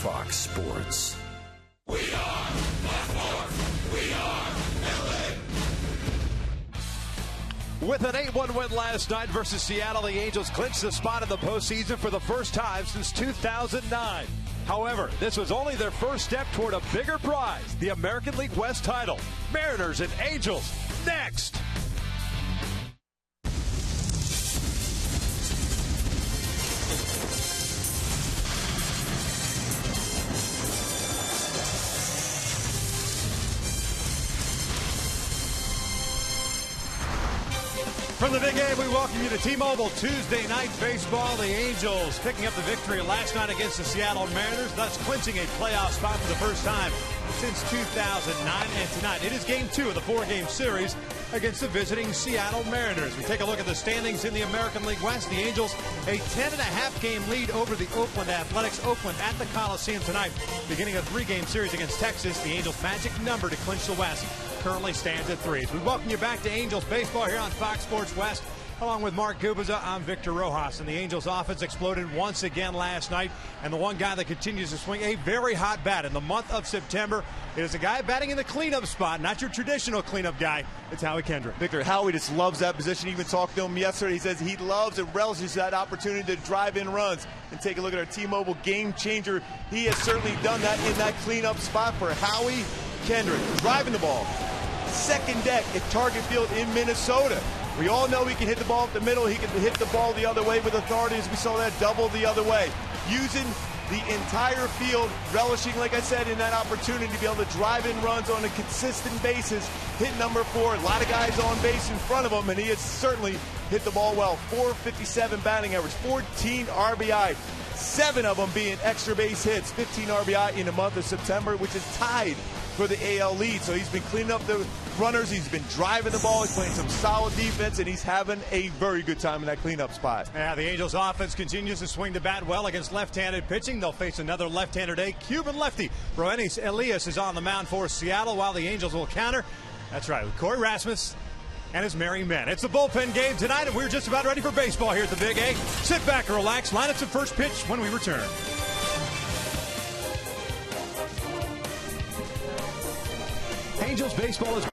Fox Sports. We are Baltimore. We are LA. With an 8-1 win last night versus Seattle, the Angels clinched the spot in the postseason for the first time since 2009. However, this was only their first step toward a bigger prize, the American League West title. Mariners and Angels next. From the Big A, we welcome you to T-Mobile Tuesday Night Baseball. The Angels picking up the victory last night against the Seattle Mariners, thus clinching a playoff spot for the first time since 2009. And tonight, it is Game 2 of the 4-game series against the visiting Seattle Mariners. We take a look at the standings in the American League West. The Angels, a 10.5-game lead over the Oakland Athletics. Oakland at the Coliseum tonight, beginning a 3-game series against Texas. The Angels' magic number to clinch the West currently stands at 3. We welcome you back to Angels Baseball here on Fox Sports West. Along with Mark Gubiza, I'm Victor Rojas. And the Angels offense exploded once again last night. And the one guy that continues to swing a very hot bat in the month of September, it is a guy batting in the cleanup spot, not your traditional cleanup guy. It's Howie Kendrick. Victor, Howie just loves that position. Even talked to him yesterday. He says he loves and relishes that opportunity to drive in runs. And take a look at our T-Mobile game changer. He has certainly done that in that cleanup spot for Howie Kendrick. Driving the ball. Second deck at Target Field in Minnesota. We all know he can hit the ball up the middle. He can hit the ball the other way with authority, as we saw that double the other way. Using the entire field, relishing, like I said, in that opportunity to be able to drive in runs on a consistent basis. Hit number 4. A lot of guys on base in front of him, and he has certainly hit the ball well. 457 batting average, 14 RBI. 7 of them being extra base hits, 15 RBI in the month of September, which is tied for the AL lead. So he's been cleaning up the runners, he's been driving the ball, he's playing some solid defense, and he's having a very good time in that cleanup spot. Yeah, the Angels offense continues to swing the bat well against left-handed pitching. They'll face another left-handed Cuban lefty. Roenis Elias is on the mound for Seattle, while the Angels will counter. That's right, with Corey Rasmus and his merry men. It's the bullpen game tonight, and we're just about ready for baseball here at the Big A. Sit back and relax. Line up some first pitch when we return. Angels baseball is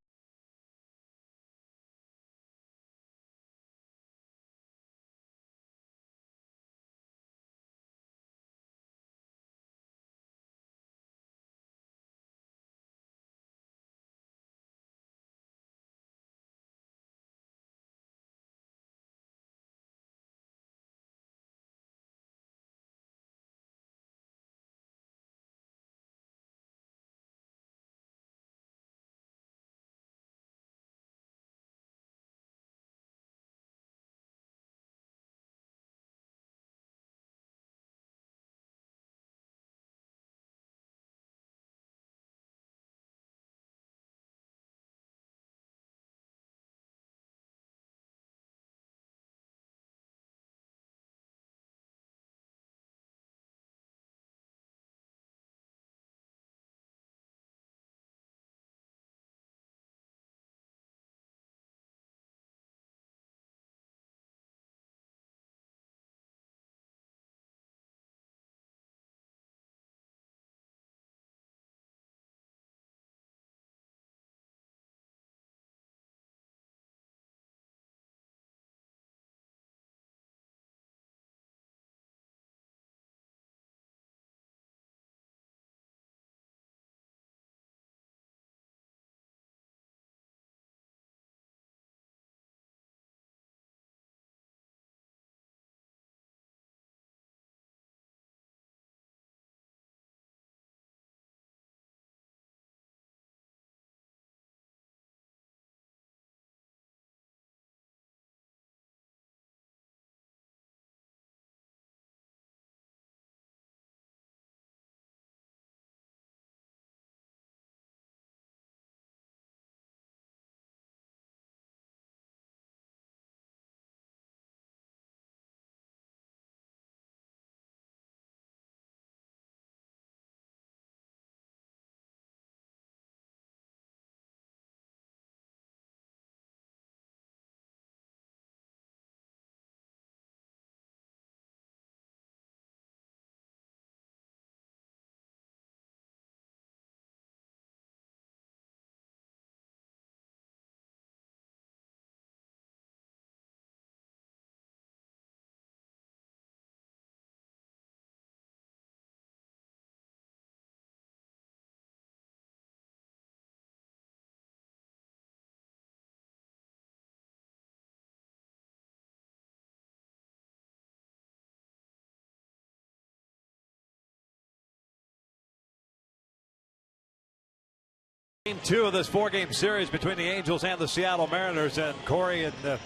Game 2 of this 4-game series between the Angels and the Seattle Mariners, and Corey and the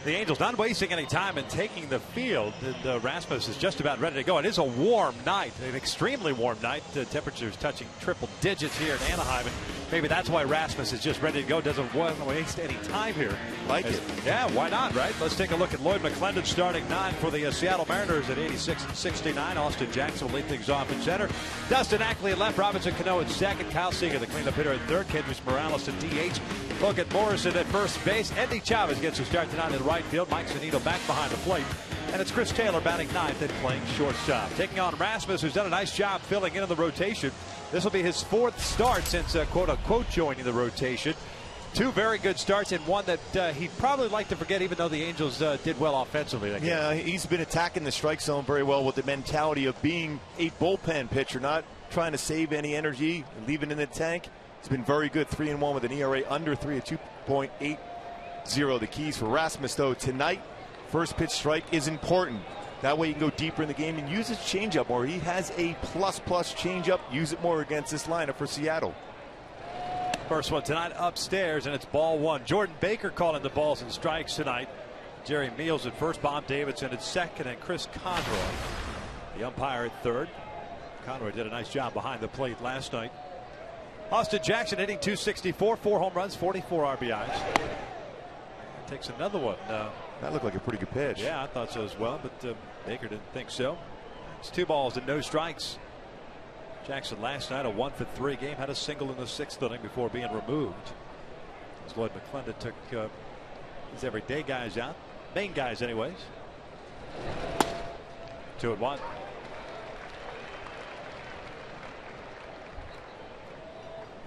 Angels not wasting any time in taking the field. And Rasmus is just about ready to go. It is a warm night, an extremely warm night. Temperatures touching triple digits here in Anaheim, and maybe that's why Rasmus is just ready to go. Doesn't want to waste any time here. Like it. Yeah, why not, right? Let's take a look at Lloyd McClendon starting 9 for the Seattle Mariners at 86 and 69. Austin Jackson will lead things off in center. Dustin Ackley at left. Robinson Cano at second. Kyle Seager, the cleanup hitter, at third. Kendrys Morales at DH. Logan Morrison at first base. Andy Chavez gets a start tonight in right field. Mike Zunino back behind the plate. And it's Chris Taylor batting ninth and playing shortstop. Taking on Rasmus, who's done a nice job filling in the rotation. This will be his 4th start since quote-unquote joining the rotation. 2 very good starts and one that he'd probably like to forget, even though the Angels did well offensively. Yeah, he's been attacking the strike zone very well with the mentality of being a bullpen pitcher, not trying to save any energy and leave it in the tank. He's been very good, 3-1 with an ERA under 3 at 2.80. The keys for Rasmus, though, tonight, first pitch strike is important. That way you can go deeper in the game and use his changeup more. He has a plus changeup. Use it more against this lineup for Seattle. First one tonight upstairs, and it's ball 1. Jordan Baker calling the balls and strikes tonight. Jerry Meals at first, Bob Davidson at second, and Chris Conroy, the umpire, at third. Conroy did a nice job behind the plate last night. Austin Jackson hitting .264, 4 home runs, 44 RBIs. Takes another one. That looked like a pretty good pitch. Yeah, I thought so as well, but Baker didn't think so. It's 2 balls and no strikes. Jackson last night a 1-for-3 game, had a single in the 6th inning before being removed. As Lloyd McClendon took his everyday guys out, main guys anyways. 2-1.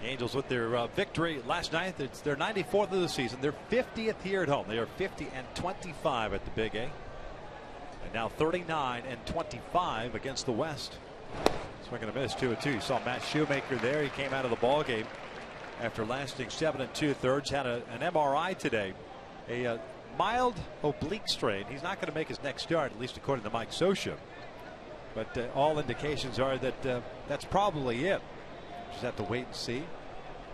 The Angels with their victory last night. It's their 94th of the season. Their 50th here at home. They are 50-25 at the Big A. And now 39-25 against the West. Swing and a miss, 2-2. You saw Matt Shoemaker there. He came out of the ball game after lasting 7 2/3. Had an MRI today. A mild oblique strain. He's not going to make his next start, at least according to Mike Scioscia. But all indications are that that's probably it. Just have to wait and see.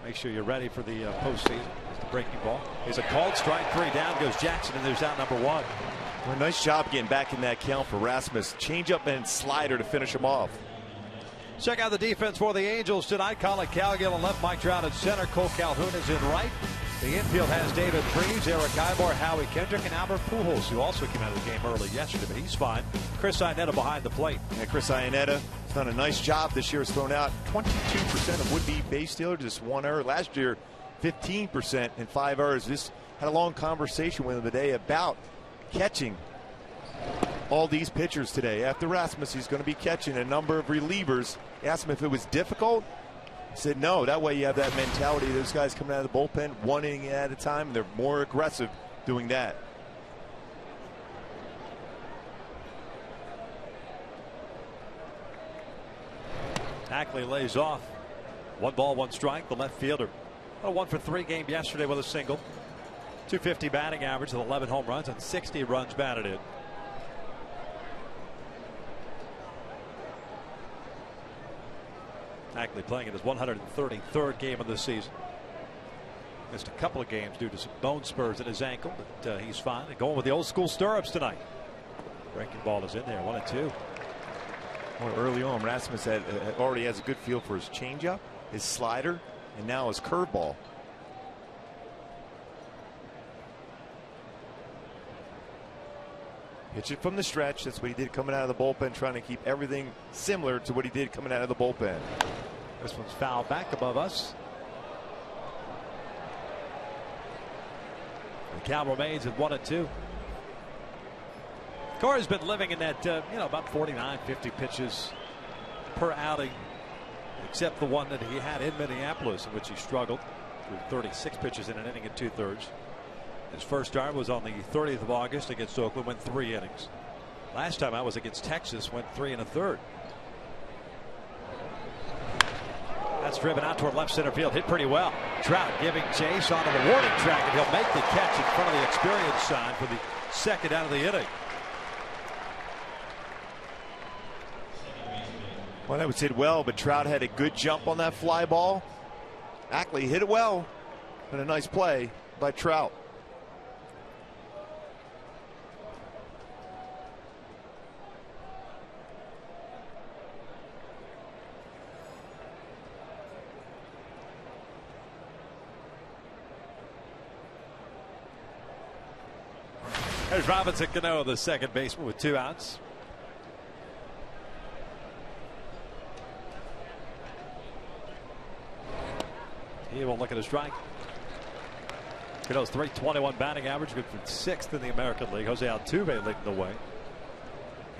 Make sure you're ready for the postseason. It's the breaking ball. It's a called strike, 3 down goes Jackson, and there's out number 1. Well, nice job getting back in that count for Rasmus. Changeup and slider to finish him off. Check out the defense for the Angels tonight. Colin Cowgill in left, Mike Trout at center. Cole Calhoun is in right. The infield has David Freese, Eric Ivor, Howie Kendrick, and Albert Pujols, who also came out of the game early yesterday, but he's fine. Chris Iannetta behind the plate. Yeah, Chris Iannetta has done a nice job this year. Has thrown out 22% of would-be base stealers, just 1 error. Last year, 15% and 5 errors. Just had a long conversation with him today about catching all these pitchers today. After Rasmus, he's going to be catching a number of relievers. Asked him if it was difficult. He said no. That way you have that mentality. Those guys coming out of the bullpen 1 inning at a time, and they're more aggressive doing that. Ackley lays off. 1 ball, 1 strike. The left fielder. A 1-for-3 game yesterday with a single. .250 batting average with 11 home runs and 60 runs batted in. Ackley playing in his 133rd game of the season. Missed a couple of games due to some bone spurs in his ankle, but he's fine. And going with the old school stirrups tonight. Breaking ball is in there, 1-2. Well, early on, Rasmus already has a good feel for his changeup, his slider, and now his curveball. Pitch it from the stretch. That's what he did coming out of the bullpen, trying to keep everything similar to what he did coming out of the bullpen. This one's fouled back above us. The count remains at 1-2. Corey's been living in that, about 49, 50 pitches per outing, except the one that he had in Minneapolis, in which he struggled through 36 pitches in an inning and 2/3. His first start was on the 30th of August against Oakland, went 3 innings. Last time out was against Texas, went 3 1/3. That's driven out toward left center field, hit pretty well. Trout giving chase onto the warning track, and he'll make the catch in front of the experience sign for the second out of the inning. Well, that was hit well, but Trout had a good jump on that fly ball. Ackley hit it well, and a nice play by Trout. There's Robinson Cano, the second baseman, with 2 outs. He won't look at a strike. Cano's .321 batting average, good for 6th in the American League. Jose Altuve leading the way.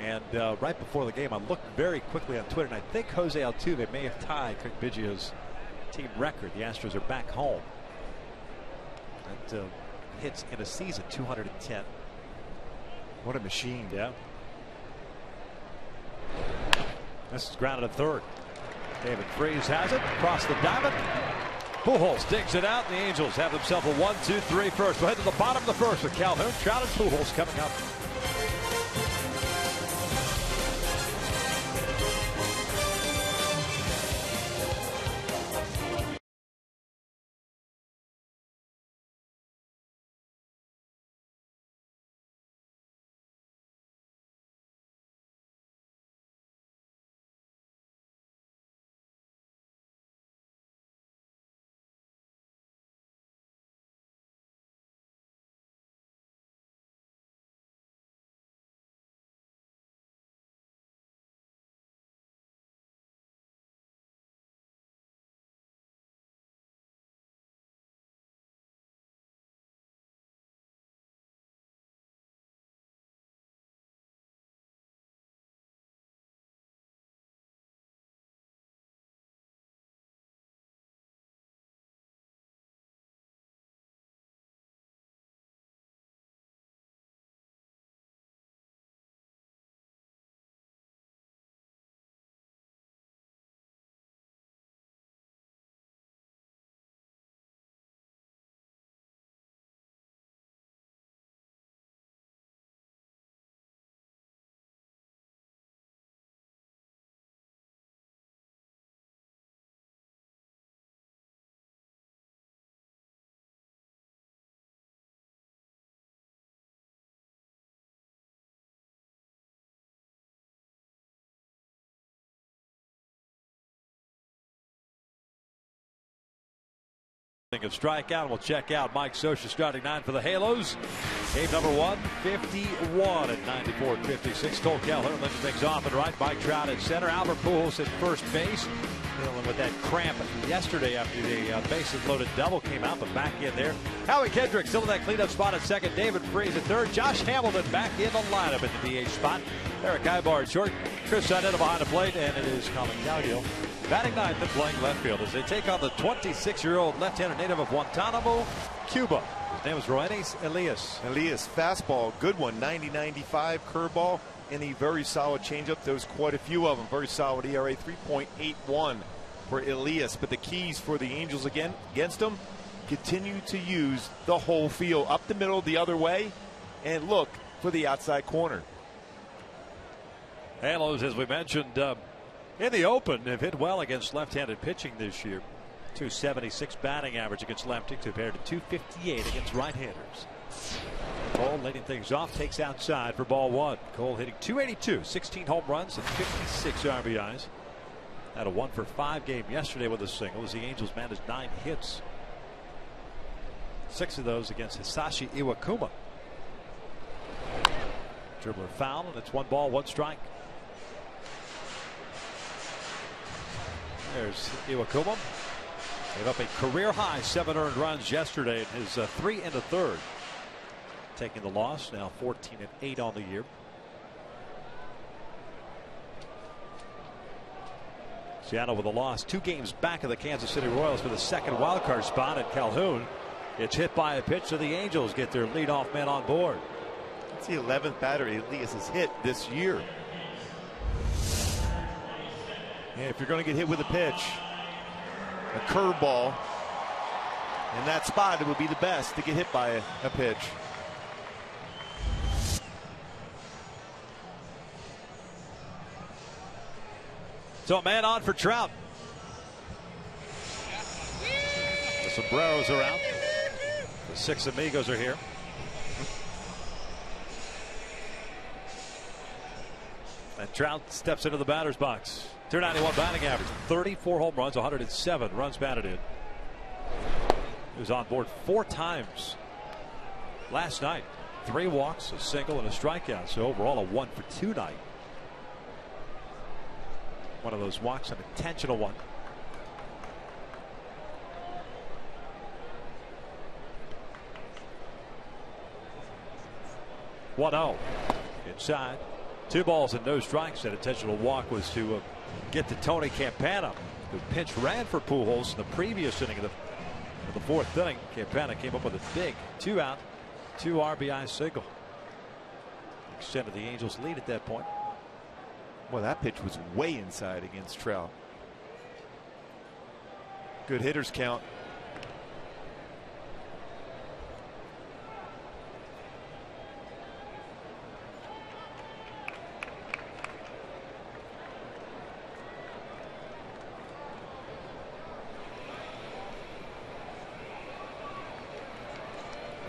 And right before the game, I looked very quickly on Twitter, and I think Jose Altuve may have tied Craig Biggio's team record. The Astros are back home. That hits in a season, 210. What a machine. Yeah. This is grounded at third. David Freese has it across the diamond. Pujols digs it out, and the Angels have themselves a 1-2-3 first. We'll head to the bottom of the first with Calhoun, Trout, and Pujols coming up. Of strikeout. We'll check out Mike Scioscia starting 9 for the Halos. Game number 151 at 94-56. Cole Calhoun lifts things off and right. Mike Trout at center. Albert Pujols at first base. Dealing with that cramp yesterday after the bases loaded double came out, but back in there. Howie Kendrick still in that cleanup spot at second. David Freese at third. Josh Hamilton back in the lineup at the DH spot. Eric Ibar at short. Chris Sardetta behind the plate, and it is Colin Cowgill batting ninth and playing left field as they take on the 26-year-old left-hander native of Guantanamo, Cuba. His name is Roenis Elias. Elias, fastball, good one, 90-95 curveball, and a very solid changeup. There's quite a few of them. Very solid ERA, 3.81 for Elias. But the keys for the Angels again against them, continue to use the whole field, up the middle, the other way, and look for the outside corner. Halos, as we mentioned, in the open, have hit well against left-handed pitching this year. 276 batting average against lefty compared to 258 against right-handers. Cole leading things off, takes outside for ball one. Cole hitting 282, 16 home runs and 56 RBIs. Had a 1-for-5 game yesterday with a single as the Angels managed 9 hits. 6 of those against Hisashi Iwakuma. Dribbler foul, and it's 1 ball, 1 strike. There's Iwakuma. Gave up a career-high 7 earned runs yesterday in his 3 1/3. Taking the loss, now 14-8 on the year. Seattle with a loss, 2 games back of the Kansas City Royals for the second wild card spot at Calhoun. It's hit by a pitch, so the Angels get their leadoff man on board. It's the 11th batter Elias has hit this year. And if you're going to get hit with a pitch, a curveball, in that spot, it would be the best to get hit by a pitch. So a man on for Trout. sombreros are out. The six amigos are here. And Trout steps into the batter's box. 291 batting average, 34 home runs, 107 runs batted in. He was on board 4 times last night. 3 walks, a single, and a strikeout. So overall, a 1 for 2 night. One of those walks, an intentional one. One-0 inside. 2 balls and no strikes. That intentional walk was to get to Tony Campana, who pinch ran for Pujols in the previous inning of the 4th inning. Campana came up with a big 2-out, 2 RBI single. Extended the Angels' lead at that point. Well, that pitch was way inside against Trout. Good hitters count.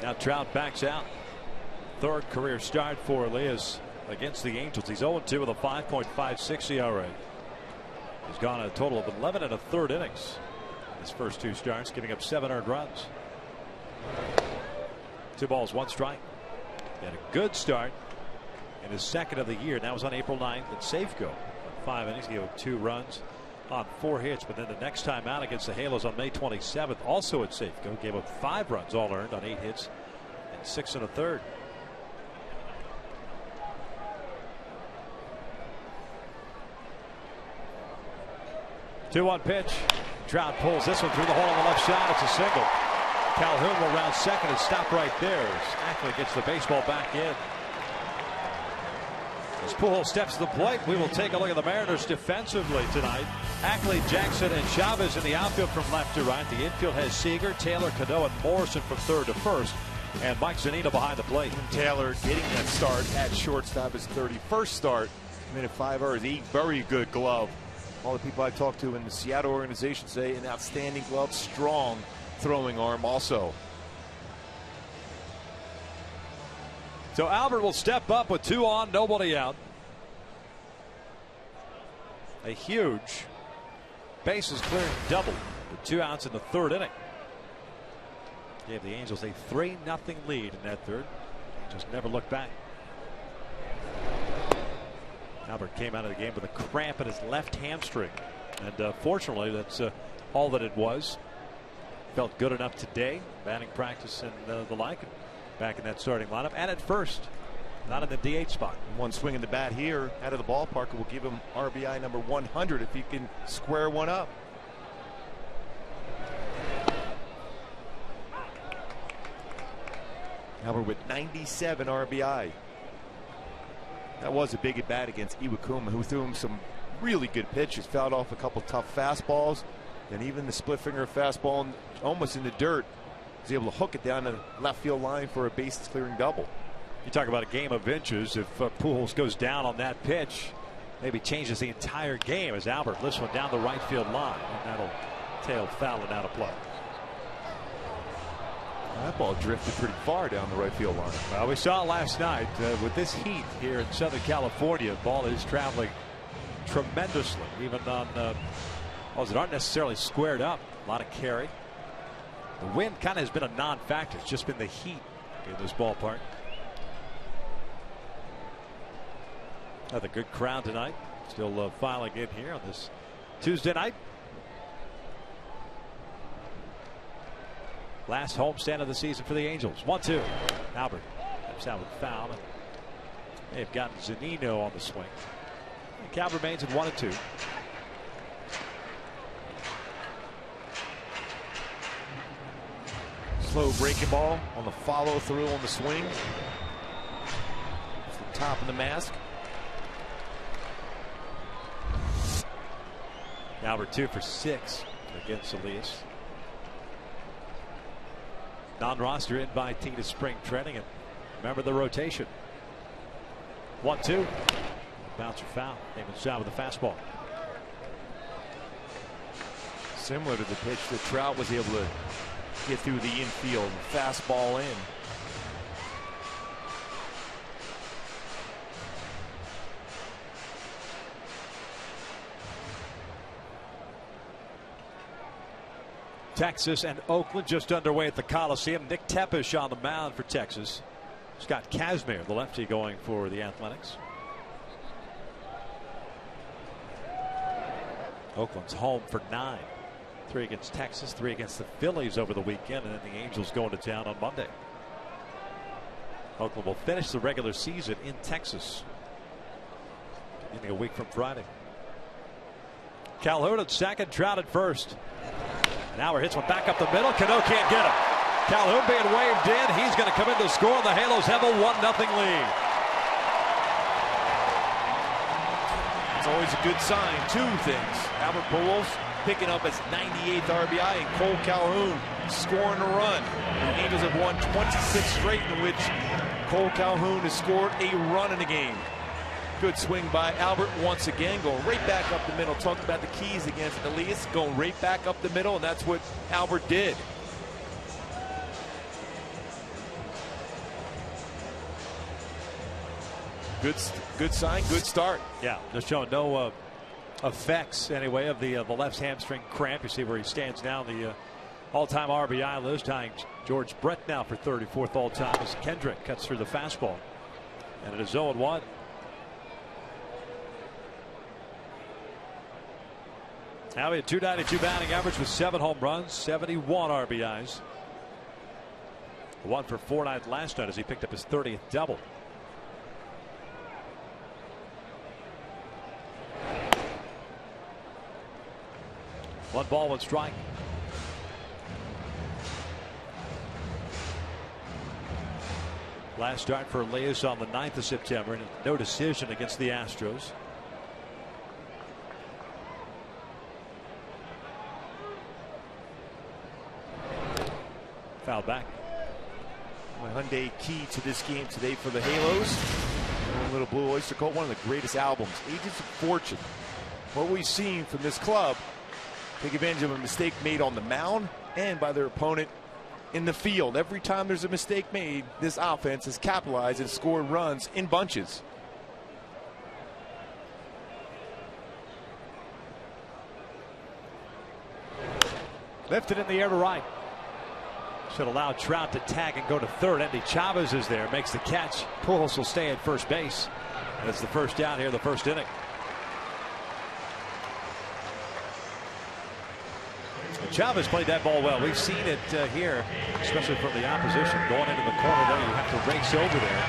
Now Trout backs out. 3rd career start for Elias against the Angels. He's 0-2 with a 5.56 ERA. He's gone a total of 11 1/3 innings in his first 2 starts, giving up 7 earned runs. 2 balls, 1 strike. He had a good start in his 2nd of the year. That was on April 9th at Safeco. 5 innings, gave up 2 runs on 4 hits. But then the next time out against the Halos on May 27th, also at Safeco, gave up 5 runs, all earned on 8 hits and 6 1/3. 2-1 pitch. Trout pulls this one through the hole on the left side. It's a single. Calhoun will round second and stop right there as Ackley gets the baseball back in. As Pujols steps to the plate, we will take a look at the Mariners defensively tonight. Ackley, Jackson, and Chavez in the outfield from left to right. The infield has Seager, Taylor, Cano, and Morrison from 3rd to 1st. And Mike Zunino behind the plate. Taylor getting that start at shortstop, his 31st start. Minute 5 hours. A very good glove. All the people I've talked to in the Seattle organization say an outstanding glove, strong throwing arm also. So Albert will step up with 2 on, nobody out. A huge bases clearing double with 2 outs in the 3rd inning. Gave the Angels a 3-0 lead in that 3rd. Angels never looked back. Albert came out of the game with a cramp in his left hamstring, and fortunately that's all that it was. Felt good enough today, batting practice and the like, back in that starting lineup, and at first, not in the DH spot. One swing in the bat here out of the ballpark will give him RBI number 100 if he can square one up. Albert with 97 RBI. That was a big at bat against Iwakuma, who threw him some really good pitches, fouled off a couple tough fastballs, and even the split finger fastball almost in the dirt. Was able to hook it down the left field line for a bases clearing double. You talk about a game of inches. If Pujols goes down on that pitch, maybe changes the entire game as Albert lifts one down the right field line, and that'll tail foul and out of play. That ball drifted pretty far down the right field line. Well, we saw it last night with this heat here in Southern California. The ball is traveling tremendously, even on balls that aren't necessarily squared up. A lot of carry. The wind kind of has been a non-factor. It's just been the heat in this ballpark. Another good crowd tonight. Still filing in here on this Tuesday night. Last homestand of the season for the Angels. 1-2. Albert steps out with a foul. They've gotten Zunino on the swing. And Cal remains at 1-2. Slow breaking ball on the follow through on the swing. It's the top of the mask. Albert 2 for 6 against Elias. Non-roster invitee to spring training, and remember the rotation. 1-2. Bouncer foul. Namath shot with a fastball. Similar to the pitch that Trout was able to get through the infield. Fastball in. Texas and Oakland just underway at the Coliseum. Nick Tepesch on the mound for Texas. Scott Kazmir, the lefty, going for the Athletics. Oakland's home for 9. 3 against Texas, 3 against the Phillies over the weekend, and then the Angels going to town on Monday. Oakland will finish the regular season in Texas beginning a week from Friday. Calhoun at second, Trout at first. And Howard hits one back up the middle. Cano can't get him. Calhoun being waved in. He's going to come in to score. The Halos have a 1-0 lead. It's always a good sign. 2 things. Albert Pujols picking up his 98th RBI, and Cole Calhoun scoring a run. The Angels have won 26 straight in which Cole Calhoun has scored a run in a game. Good swing by Albert once again, going right back up the middle. Talked about the keys against Elias, going right back up the middle, and that's what Albert did. Good sign, good start. Yeah, they're showing no effects anyway of the left hamstring cramp. You see where he stands now, the all-time RBI list, tying George Brett now for 34th all-time as Kendrick cuts through the fastball. And it is 0-1. Now he had 292 batting average with 7 home runs, 71 RBIs. 1 for 4 night last night as he picked up his 30th double. One ball, 1 strike. Last start for Elias on the 9th of September, and no decision against the Astros. Foul back. Hyundai key to this game today for the Halos. Little Blue Oyster Cult, one of the greatest albums. Agents of Fortune. What we've seen from this club, take advantage of a mistake made on the mound and by their opponent in the field. Every time there's a mistake made, this offense has capitalized and scored runs in bunches. Lifted in the air to right. Should allow Trout to tag and go to third. Andy Chavez is there, makes the catch. Pujols will stay at first base. And it's the first down here, the first inning. Chavez played that ball well. We've seen it here, especially from the opposition. Going into the corner there, you have to race over there.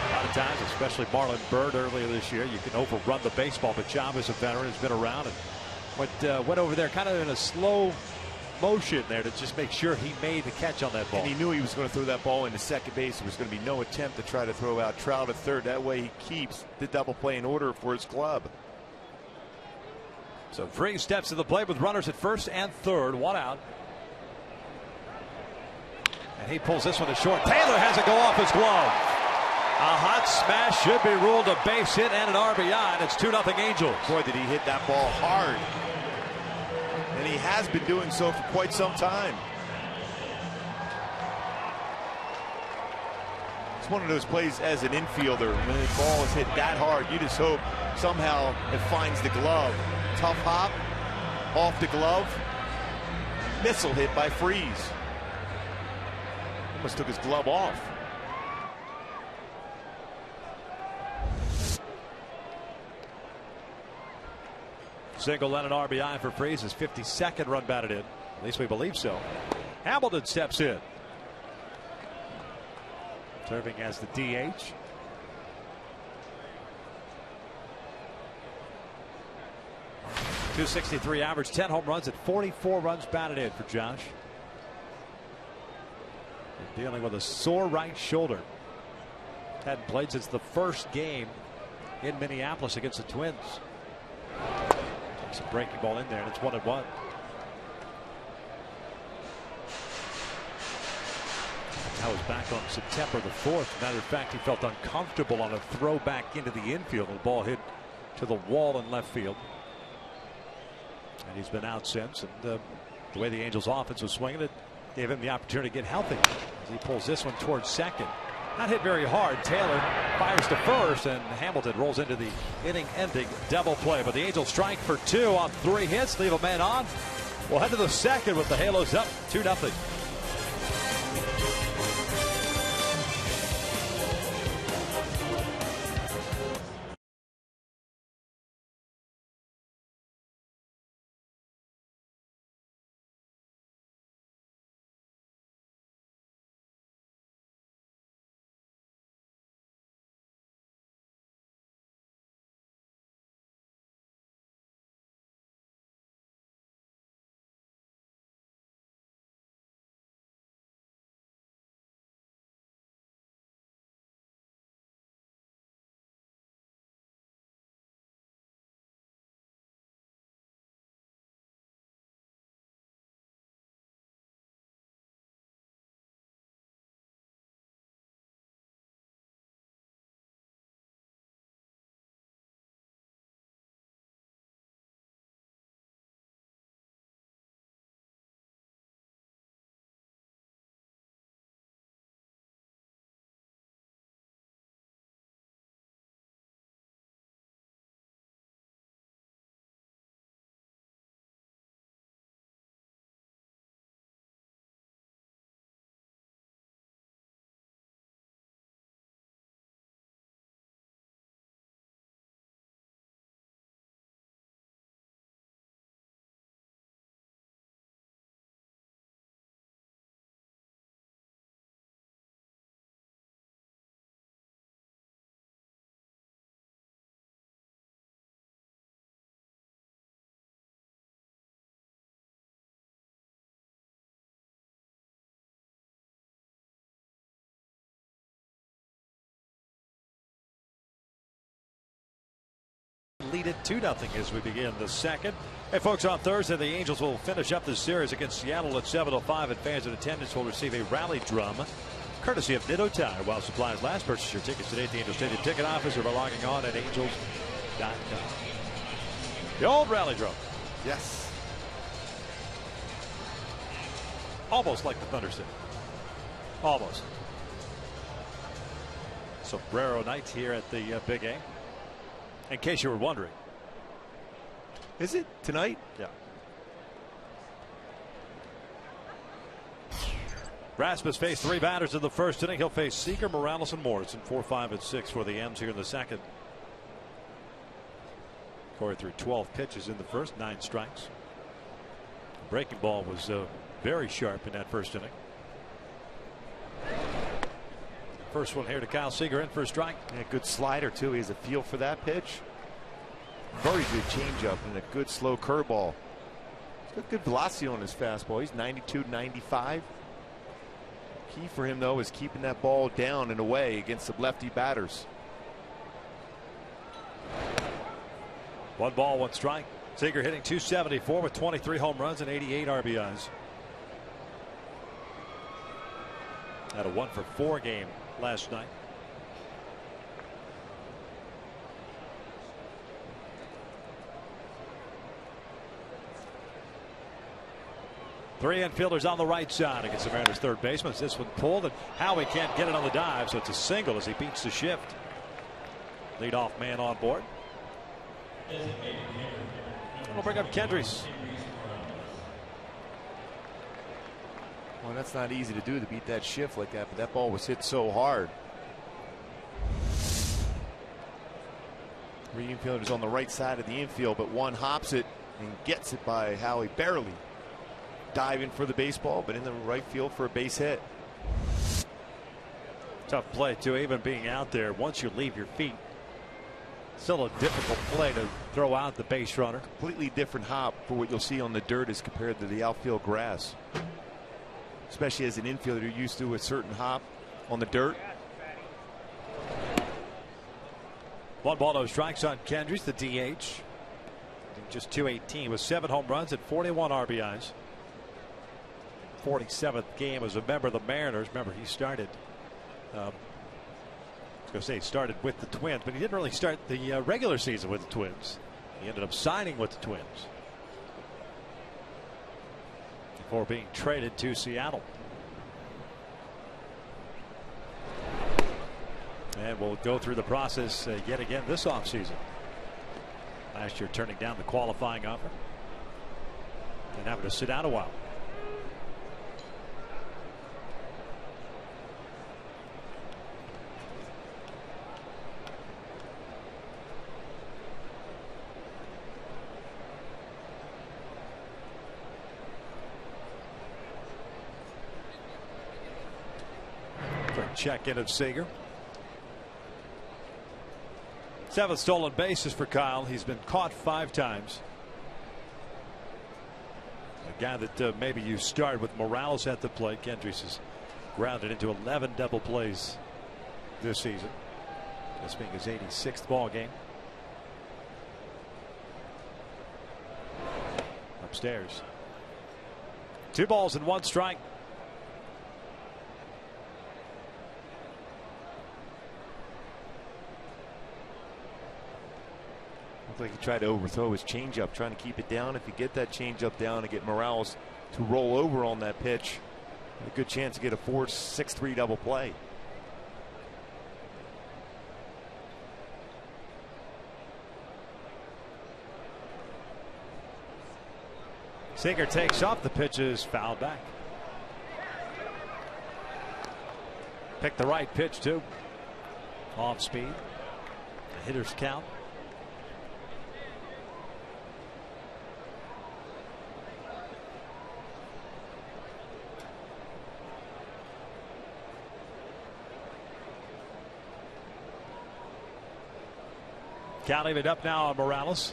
A lot of times, especially Marlon Byrd earlier this year, you can overrun the baseball. But Chavez, a veteran, has been around and went over there kind of in a slow motion there to just make sure he made the catch on that ball. And he knew he was going to throw that ball into second base. There was going to be no attempt to try to throw out Trout at third. That way he keeps the double play in order for his club. So 3 steps to the plate with runners at first and third. 1 out. And he pulls this one to short. Taylor has it go off his glove. A hot smash should be ruled a base hit and an RBI, and it's 2-0 Angels. Boy, did he hit that ball hard. And he has been doing so for quite some time. It's one of those plays as an infielder. When the ball is hit that hard, you just hope somehow it finds the glove. Tough hop off the glove. Missile hit by Freeze. Almost took his glove off. Single and an RBI for Freeze, his 52nd run batted in. At least we believe so. Hamilton steps in. Serving as the DH. .263 average, 10 home runs, and 44 runs batted in for Josh. And dealing with a sore right shoulder. Hadn't played since the first game in Minneapolis against the Twins. Takes a breaking ball in there, and it's 1-1. That was back on September the 4th. Matter of fact, he felt uncomfortable on a throw back into the infield. The ball hit to the wall in left field. And he's been out since. And the way the Angels offense was swinging, it Gave him the opportunity to get healthy. As he pulls this one towards second. Not hit very hard. Taylor fires to first, and Hamilton rolls into the inning-ending double play. But the Angels strike for 2 on 3 hits, leave a man on. We'll head to the second with the Halos up 2-0. Lead it 2-0 as we begin the second. Hey folks, on Thursday the Angels will finish up the series against Seattle at 7:05, and fans in attendance will receive a rally drum courtesy of Nitto Tire while supplies last. Purchase your tickets today at the Angels Stadium ticket office or by logging on at angels.com. The old rally drum. Yes. Almost like the Thunder City. Almost. Sombrero night here at the Big A. In case you were wondering. Is it tonight? Yeah. Rasmus faced 3 batters in the first inning. He'll face Seager, Morales, and Morrison. 4, 5, and 6 for the M's here in the second. Corey threw 12 pitches in the first, 9 strikes. Breaking ball was very sharp in that first inning. First one here to Kyle Seager in for a strike. Yeah, good slider too. He has a feel for that pitch. Very good changeup and a good slow curveball. He's got good velocity on his fastball. He's 92, 95. Key for him though is keeping that ball down and away against the lefty batters. 1 ball, 1 strike. Seager hitting .274 with 23 home runs and 88 RBIs. Had a 1-for-4 game last night. Three infielders on the right side against the Mariners' third baseman. This one pulled, and Howie can't get it on the dive, so it's a single as he beats the shift. Leadoff man on board. We'll bring up Kendrys. Well, that's not easy to do, to beat that shift like that, but that ball was hit so hard. 3 infielders on the right side of the infield, but one hops it and gets it by Howie, barely diving for the baseball, but in the right field for a base hit. Tough play too, even being out there once you leave your feet. Still a difficult play to throw out the base runner. Completely different hop for what you'll see on the dirt as compared to the outfield grass. Especially as an infielder, you're used to a certain hop on the dirt. 1 ball, no strikes on Kendrys, the DH. Just .218 with 7 home runs and 41 RBIs. 47th game as a member of the Mariners. Remember, he started. I was going to say he started with the Twins, but he didn't really start the regular season with the Twins. He ended up signing with the Twins. before being traded to Seattle. And we'll go through the process yet again this offseason. Last year turning down the qualifying offer and having to sit out a while. Check-in of Seager. 7 stolen bases for Kyle. He's been caught 5 times. A guy that maybe you start with Morales at the plate. Kendricks has grounded into 11 double plays this season. This being his 86th ball game. Upstairs. 2 balls and 1 strike. Like he tried to overthrow his changeup, trying to keep it down. If you get that changeup down and get Morales to roll over on that pitch, a good chance to get a 4-6-3 double play. Seager takes off. The pitch is fouled back. Picked the right pitch too. Off speed. The hitter's count. Counting it up now on Morales.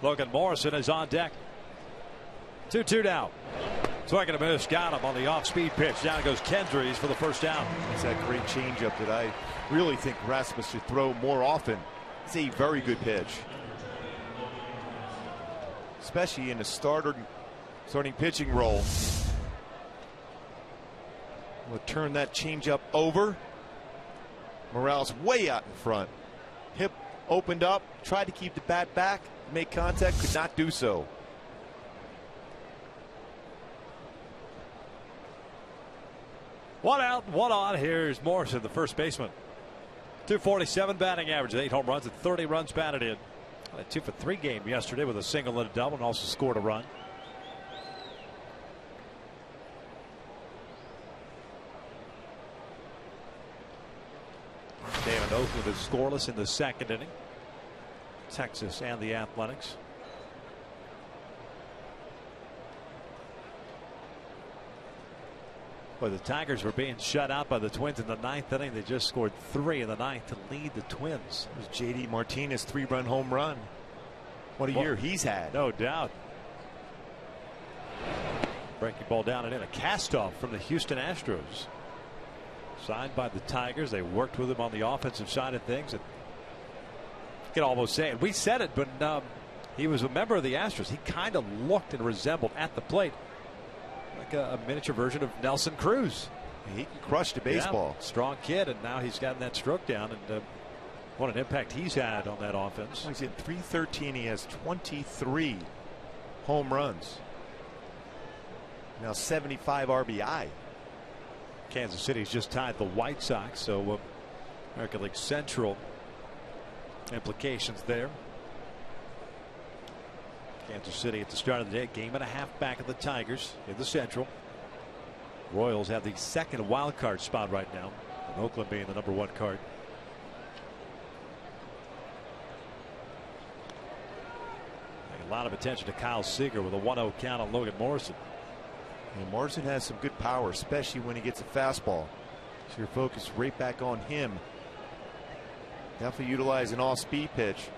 Logan Morrison is on deck. 2-2 down. Swing and a miss. Got him on the off-speed pitch. Down goes Kendricks for the first down. It's that great changeup that I really think Rasmus should throw more often. It's a very good pitch, especially in a starting pitching role. We'll turn that changeup over. Morales way out in front. Hip opened up, tried to keep the bat back, make contact, could not do so. One out, one on. Here's Morrison, the first baseman. 247 batting average, 8 home runs and 30 runs batted in. A 2-for-3 game yesterday with a single and a double, and also scored a run. David Oakland is scoreless in the second inning. Texas and the Athletics. But the Tigers were being shut out by the Twins in the 9th inning. They just scored 3 in the 9th to lead the Twins. It was J.D. Martinez 3-run home run. What a year he's had. No doubt. Breaking ball down and in. A cast-off from the Houston Astros. Signed by the Tigers. They worked with him on the offensive side of things. And you can almost say it. We said it, but he was a member of the Astros. He kind of looked and resembled at the plate like a miniature version of Nelson Cruz. He can crush the baseball. Yeah, strong kid, and now he's gotten that stroke down, and what an impact he's had on that offense. He's at .313. He has 23 home runs. Now 75 RBI. Kansas City's just tied the White Sox, so American League Central implications there. Kansas City at the start of the day, game and a half back of the Tigers in the Central. Royals have the second wild card spot right now, and Oakland being the #1 card. A lot of attention to Kyle Seager with a 1-0 count on Logan Morrison. And Morrison has some good power, especially when he gets a fastball. So you're focused right back on him. Definitely utilize an off-speed pitch.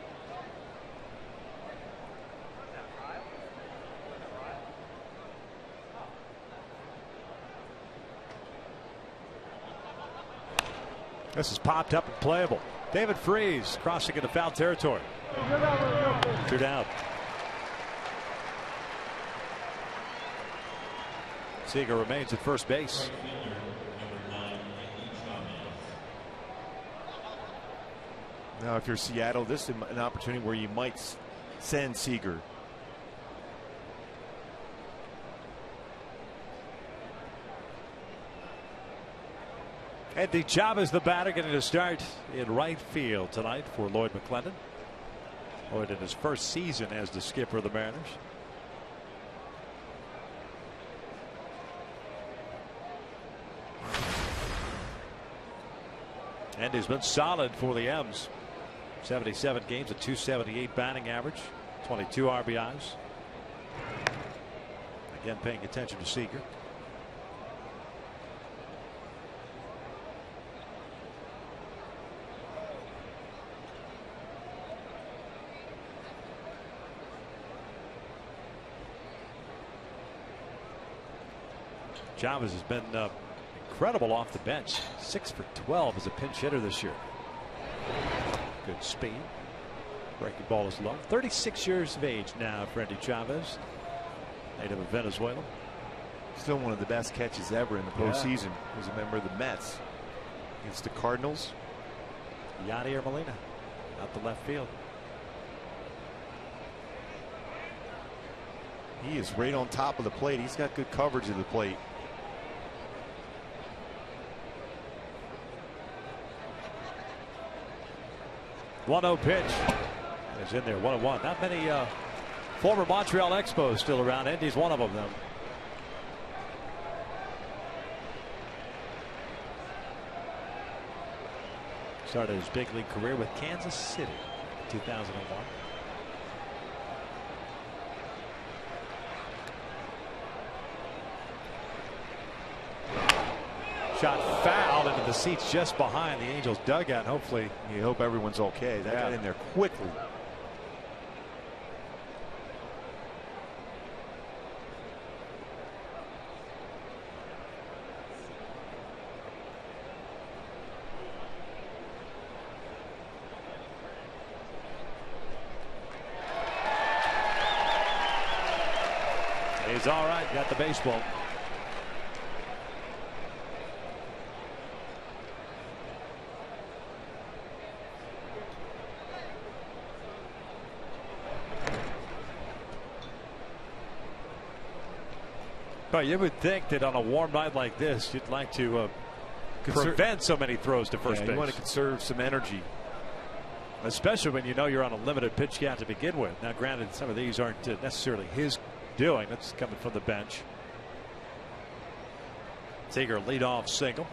This is popped up and playable. David Freese crossing into foul territory. 2 down. Seager remains at first base. Now, if you're Seattle, this is an opportunity where you might send Seager. Andy Chavez, the batter, getting a start in right field tonight for Lloyd McClendon. Lloyd in his first season as the skipper of the Mariners. And he's been solid for the M's. 77 games, a .278 batting average, 22 RBIs. Again, paying attention to Seager. Chavez has been incredible off the bench. 6 for 12 as a pinch hitter this year. Good speed. Breaking ball is low. 36 years of age now for Andy Chavez, native of Venezuela. Still one of the best catches ever in the postseason. He was a member of the Mets against the Cardinals. Yadier Molina out the left field. He is right on top of the plate. He's got good coverage of the plate. One-0 pitch is in there. 1-1. Not many former Montreal Expos still around. Andy's one of them, though. Started his big league career with Kansas City in 2001. Shot fouled into the seats just behind the Angels dugout. Hopefully, you hope everyone's okay. That got in there quickly. He's all right. Got the baseball. Well, you would think that on a warm night like this, you'd like to prevent so many throws to first base. You want to conserve some energy, especially when you know you're on a limited pitch count to begin with. Now, granted, some of these aren't necessarily his doing. That's coming from the bench. Seager leadoff single.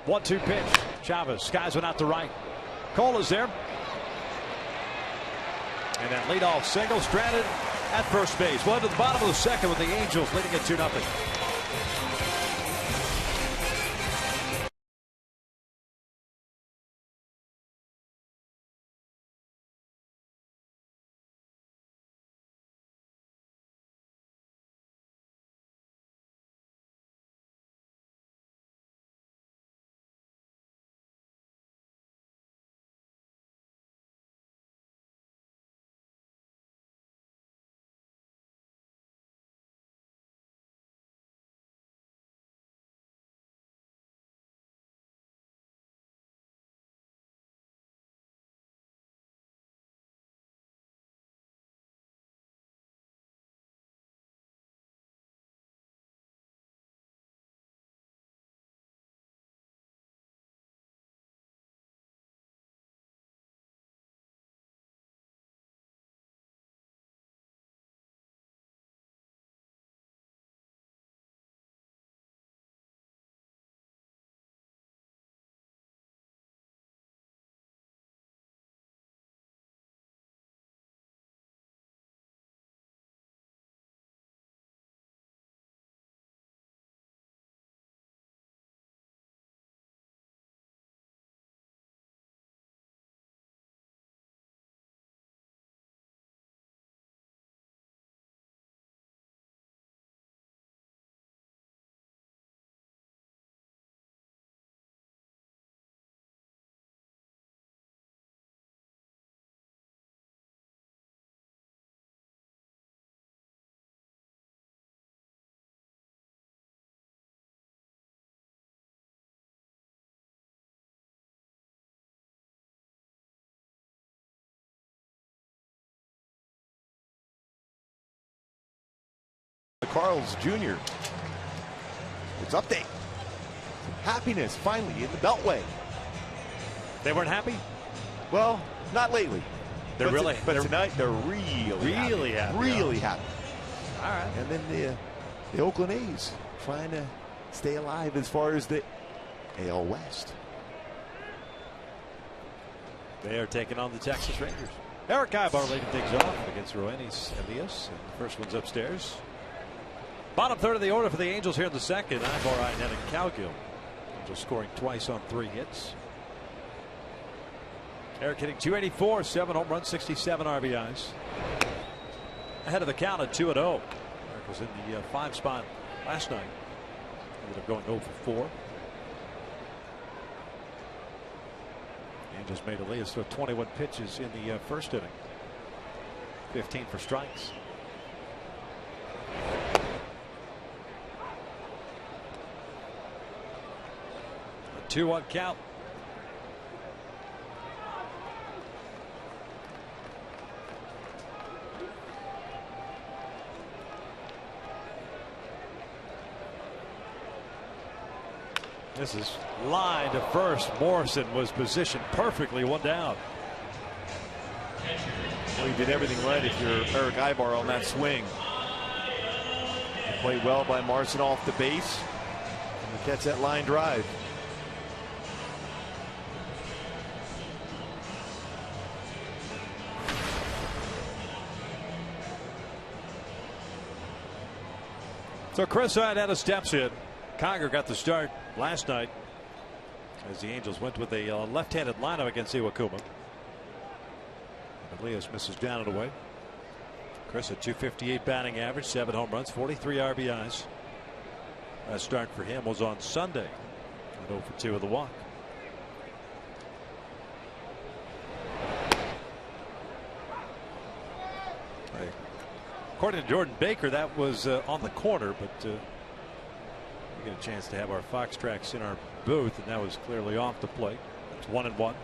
1-2 pitch. Chavez skies one out to right. Cole is there. And that leadoff single stranded at first base. Well, to the bottom of the second with the Angels leading it 2-0. Carl's Jr. It's update. Happiness finally in the Beltway. They weren't happy? Well, not lately. They're really, but tonight they're really happy. Really happy. All right. And then the Oakland A's trying to stay alive as far as the AL West. They are taking on the Texas Rangers. Eric Ibar leading things off against Roenis Elias. And the first one's upstairs. Bottom third of the order for the Angels here in the second. Ibar, Inet, and Cowgill. Angels scoring twice on 3 hits. Eric hitting .284, 7 home runs, 67 RBIs. Ahead of the count at 2-0. Eric was in the 5 spot last night. Ended up going 0 for 4. Angels made Elias throw 21 pitches in the first inning. 15 for strikes. A 2-1 count. This is line to first. Morrison was positioned perfectly, 1 down. Well, he did everything right if you're Eric Ibar on that swing. Played well by Morrison off the base. And he catch that line drive. So Chris Iannetta steps in. Conger got the start last night as the Angels went with a left-handed lineup against Iwakuma. Elias misses down and away. Chris at .258 batting average, 7 home runs, 43 RBIs. That start for him was on Sunday. 0 for 2 with the walk. According to Jordan Baker, that was on the corner, but we get a chance to have our Fox tracks in our booth, and that was clearly off the plate. It's 1-1.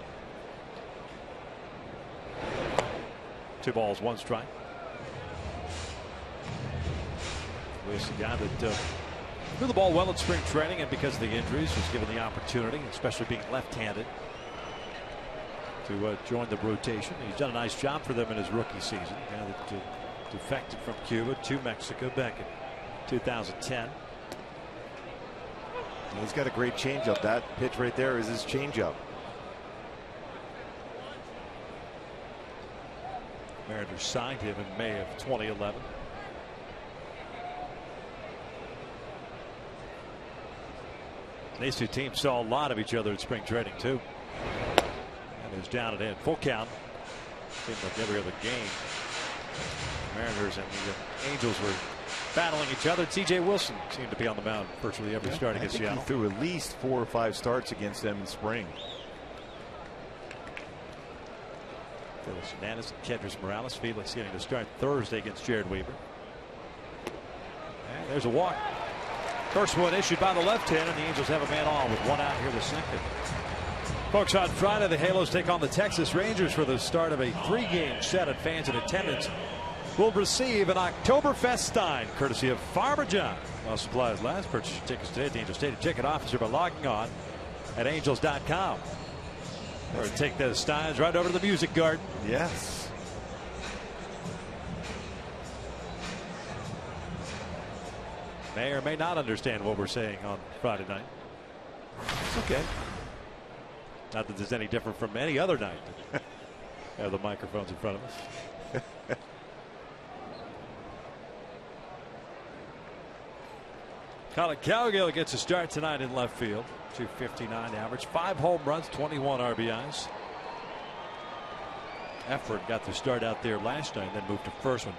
2 balls, 1 strike. Elias, a guy that threw the ball well at spring training, and because of the injuries was given the opportunity, especially being left-handed, to join the rotation. He's done a nice job for them in his rookie season. A guy that defected from Cuba to Mexico back in 2010. He's got a great changeup. That pitch right there is his changeup. Mariners signed him in May of 2011. These two teams saw a lot of each other in spring training too. And it's down and in. Full count. Seemed like every other game. Mariners and the Angels were battling each other. TJ Wilson seemed to be on the mound virtually every start against Seattle. He threw at least 4 or 5 starts against them in spring. Felix Hernandez and Kendrys Morales. Felix getting to start Thursday against Jared Weaver. And there's a walk. First one issued by the left hand, and the Angels have a man on with 1 out here the second. Folks, on Friday, the Halos take on the Texas Rangers for the start of a 3-game set, and fans in attendance will receive an Oktoberfest Stein, courtesy of Farmer John. While supplies last, purchase your tickets today at the Angels Stadium ticket officer by logging on at angels.com. Or take those Steins right over to the Music Garden. Yes. May or may not understand what we're saying on Friday night. It's okay. Not that there's any different from any other night. Have the microphones in front of us. Colin Cowgill gets a start tonight in left field. .259 average, 5 home runs, 21 RBIs. Effort got the start out there last night, then moved to first when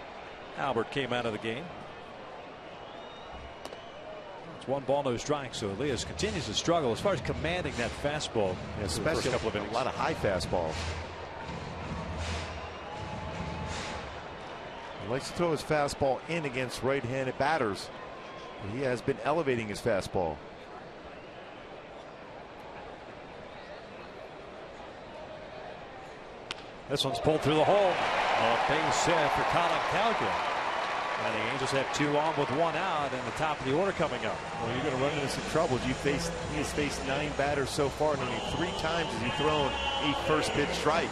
Albert came out of the game. It's 1 ball, no strike. So Elias continues to struggle as far as commanding that fastball. Especially the first couple of innings. A lot of high fastballs. He likes to throw his fastball in against right-handed batters. He has been elevating his fastball. This one's pulled through the hole. A base hit for Colin Cowgill. And the Angels have 2 on with 1 out, and the top of the order coming up. Well, you're going to run into some trouble. He has faced 9 batters so far, and only 3 times has he thrown a first pitch strike.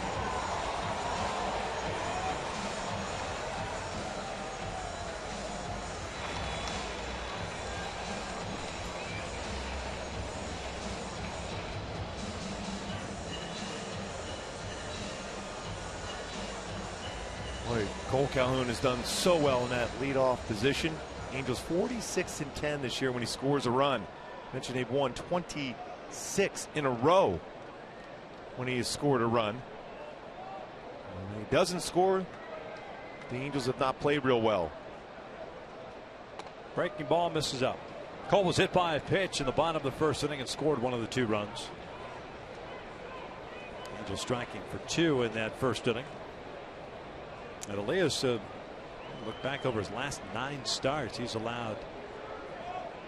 Boy, Cole Calhoun has done so well in that leadoff position. Angels 46-10 this year when he scores a run. Mentioned they've won 26 in a row when he has scored a run. When he doesn't score, the Angels have not played real well. Breaking ball misses up. Cole was hit by a pitch in the bottom of the first inning and scored one of the 2 runs. Angels striking for 2 in that first inning. And Elias, look back over his last 9 starts, he's allowed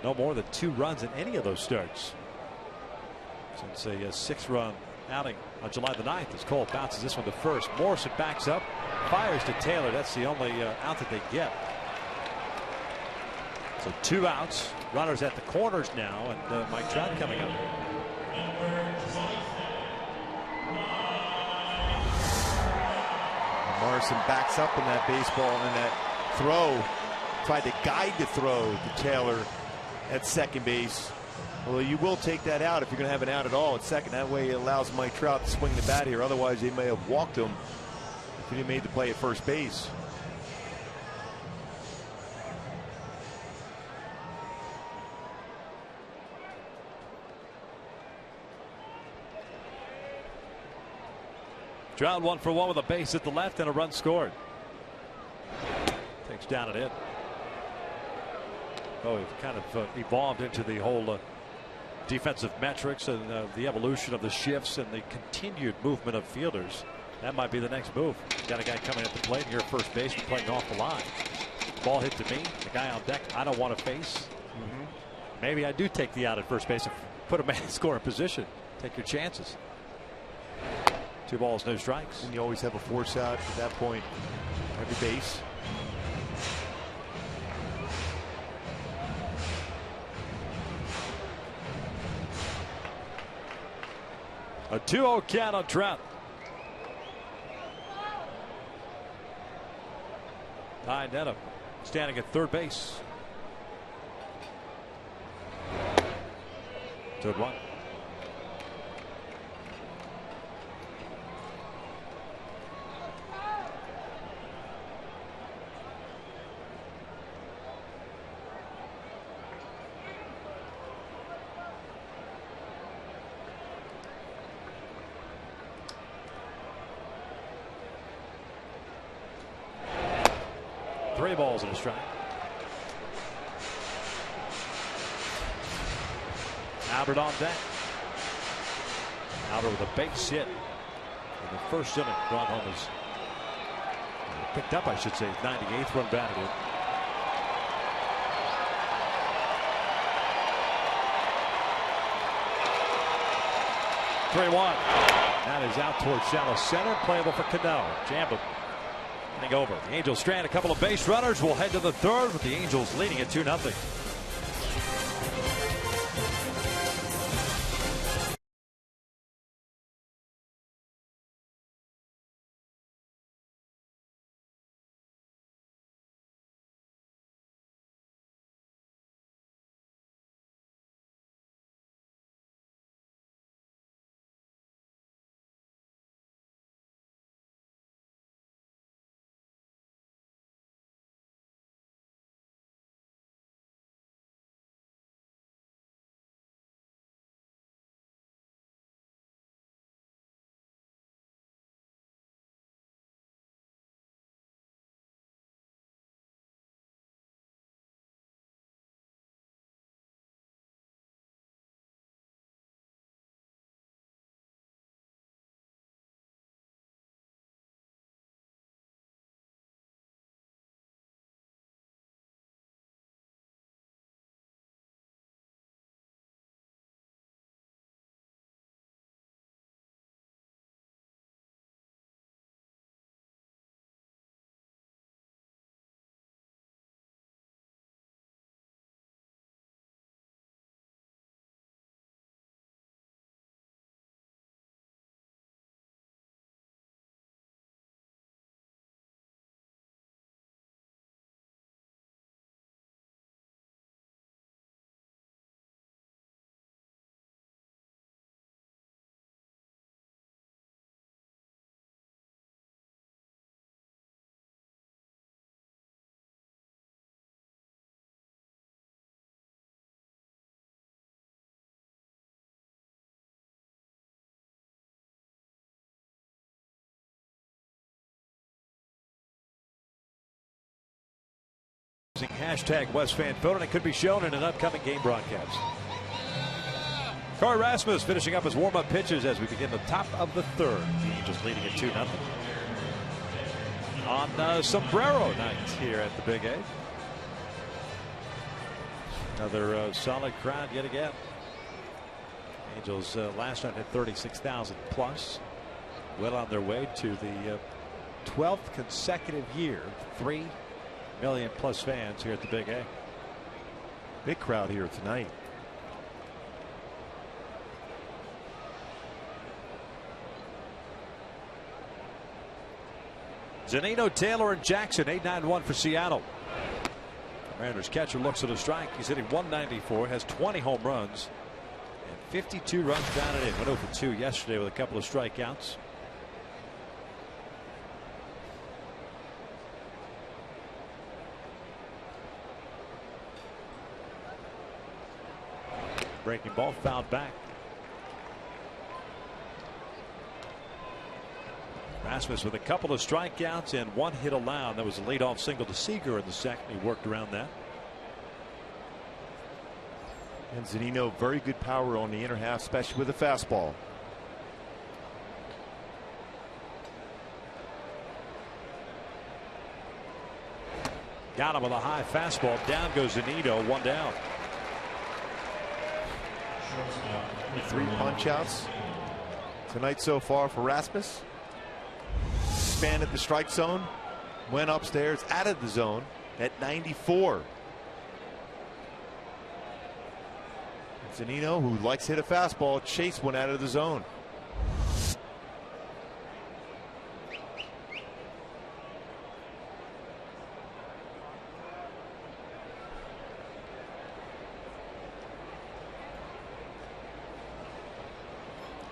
no more than 2 runs in any of those starts since a 6-run outing on July the 9th as Cole bounces this one to first. Morrison backs up, fires to Taylor. That's the only out that they get. So 2 outs, runners at the corners now, and Mike Trout coming up. Morrison backs up in that baseball, and that throw tried to guide the throw to Taylor at second base. Well, you will take that out if you're going to have an out at all at second. That way it allows Mike Trout to swing the bat here. Otherwise, they may have walked him if he made the play at first base. Trout 1 for 1 with a base at the left and a run scored. Takes down and in. Oh, we've kind of evolved into the whole defensive metrics and the evolution of the shifts and the continued movement of fielders. That might be the next move. Got a guy coming at the plate here at first base and playing off the line. Ball hit to me. The guy on deck I don't want to face. Maybe I do take the out at first base and put a man in scoring position. Take your chances. 2 balls, no strikes. And you always have a force out at that point. Every base. A 2-0 count on Trout. Ty Denham standing at third base. 2-1. Three balls and a strike. Albert on deck. Albert with a base hit in the first inning. Brought home his picked up, I should say, 98th run batted in. Three-one. That is out towards shallow center. Playable for Cano. Jammed him. Over. The Angels strand a couple of base runners. We'll head to the third with the Angels leading at 2-0. Hashtag WestFanPhoto, and it could be shown in an upcoming game broadcast. Corey Rasmus finishing up his warm-up pitches as we begin the top of the third. The Angels leading it 2-0 on Sombrero night here at the Big A. Another solid crowd yet again. Angels last night had 36,000 plus. Well on their way to the 12th consecutive year. 3 million plus fans here at the Big A. Big crowd here tonight. Zunino, Taylor, and Jackson. 8-9-1 for Seattle. The Mariners catcher looks at a strike. He's hitting 194, has 20 home runs, and 52 runs batted in. Went 0 for 2 yesterday with a couple of strikeouts. Breaking ball fouled back. Rasmus with a couple of strikeouts and 1 hit allowed. That was a leadoff single to Seager in the second. He worked around that. And Zunino, very good power on the inner half, especially with a fastball. Got him with a high fastball. Down goes Zunino. 1 down. 3 punch outs tonight so far for Rasmus. Expanded the strike zone, went upstairs, added the zone at 94. Zunino, who likes to hit a fastball, chased one out of the zone.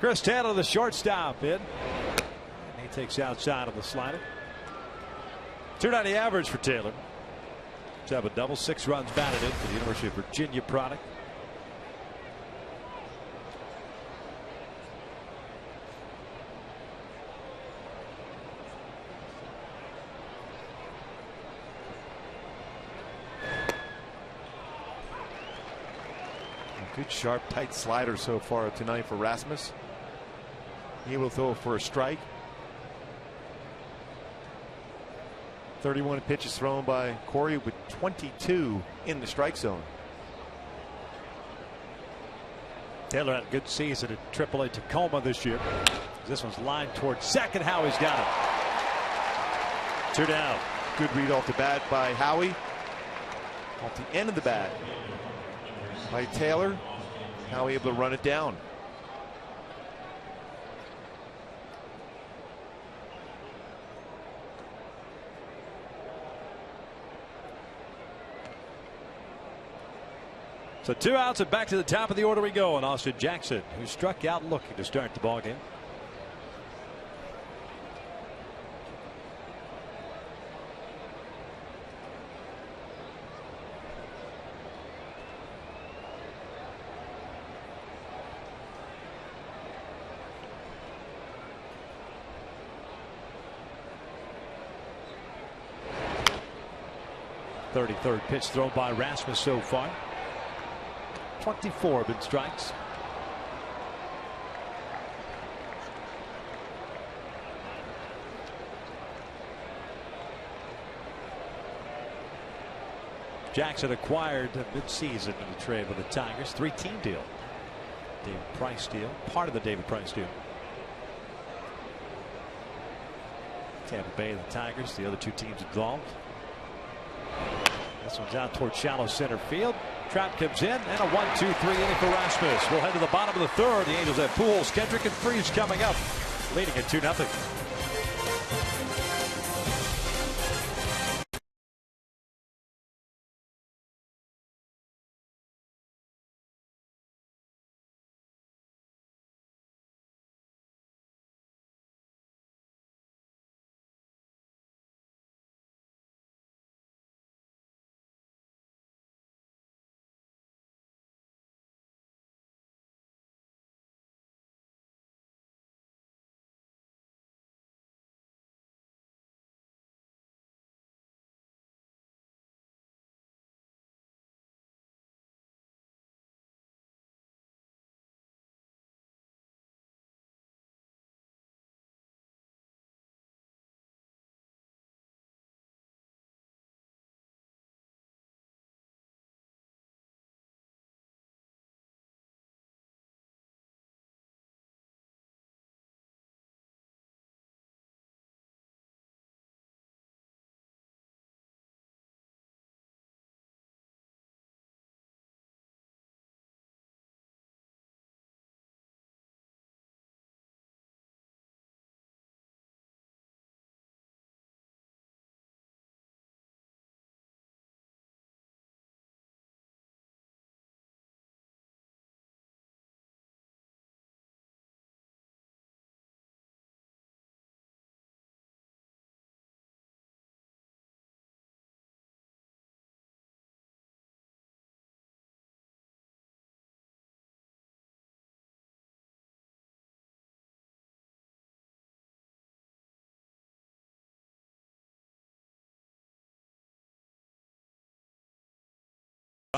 Chris Taylor, the shortstop, in. He takes outside of the slider. 290 average for Taylor. To have a double, 6 runs batted in for the University of Virginia product. Good sharp tight slider so far tonight for Rasmus. He will throw for a strike. 31 pitches thrown by Corey, with 22 in the strike zone. Taylor had a good season at AAA Tacoma this year. This one's lined towards second. Howie's got it. 2 down. Good read off the bat by Howie. Off the end of the bat by Taylor. Howie able to run it down. So 2 outs and back to the top of the order we go. And Austin Jackson, who struck out looking to start the ball game. Third pitch thrown by Rasmus so far. 24 have been strikes. Jackson acquired mid-season in the trade with the Tigers. 3-team deal. David Price deal. Part of the David Price deal. Tampa Bay and the Tigers, the other 2 teams involved. This one's out towards shallow center field. Trout comes in, and a 1-2-3 inning for Rasmus. We'll head to the bottom of the third. The Angels have Pujols, Kendrick, and Freese coming up, leading at 2-0.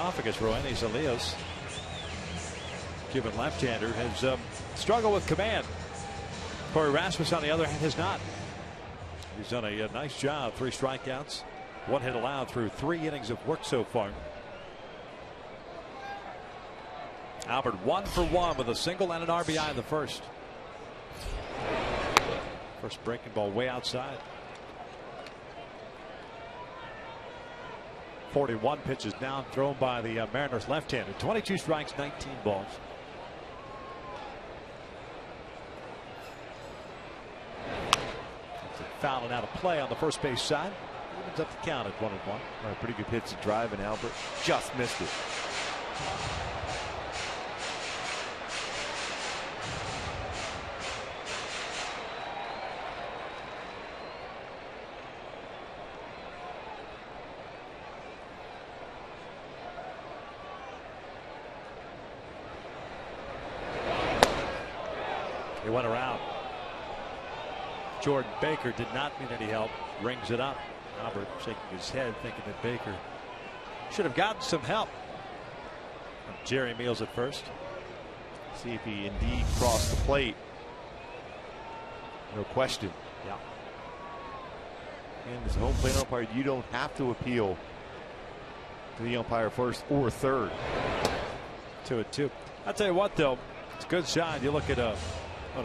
esophagus. Roenis Elias, Cuban left-hander, has struggled with command. Corey Rasmus, on the other hand, has not. He's done a nice job. 3 strikeouts, 1 hit allowed through 3 innings of work so far. Albert 1 for 1 with a single and an RBI in the first. First breaking ball way outside. 41 pitches down, thrown by the Mariners left-hander. 22 strikes, 19 balls. Fouling out of play on the first base side. Evens up the count at 1-1. Pretty good hits to drive, and Albert just missed it. He went around. Jordan Baker did not need any help. Rings it up. Albert shaking his head, thinking that Baker should have gotten some help. Jerry Meals at first. See if he indeed crossed the plate. No question. Yeah. And as a home plate umpire, you don't have to appeal to the umpire first or third. 2-2. I'll tell you what, though, it's a good sign. You look at an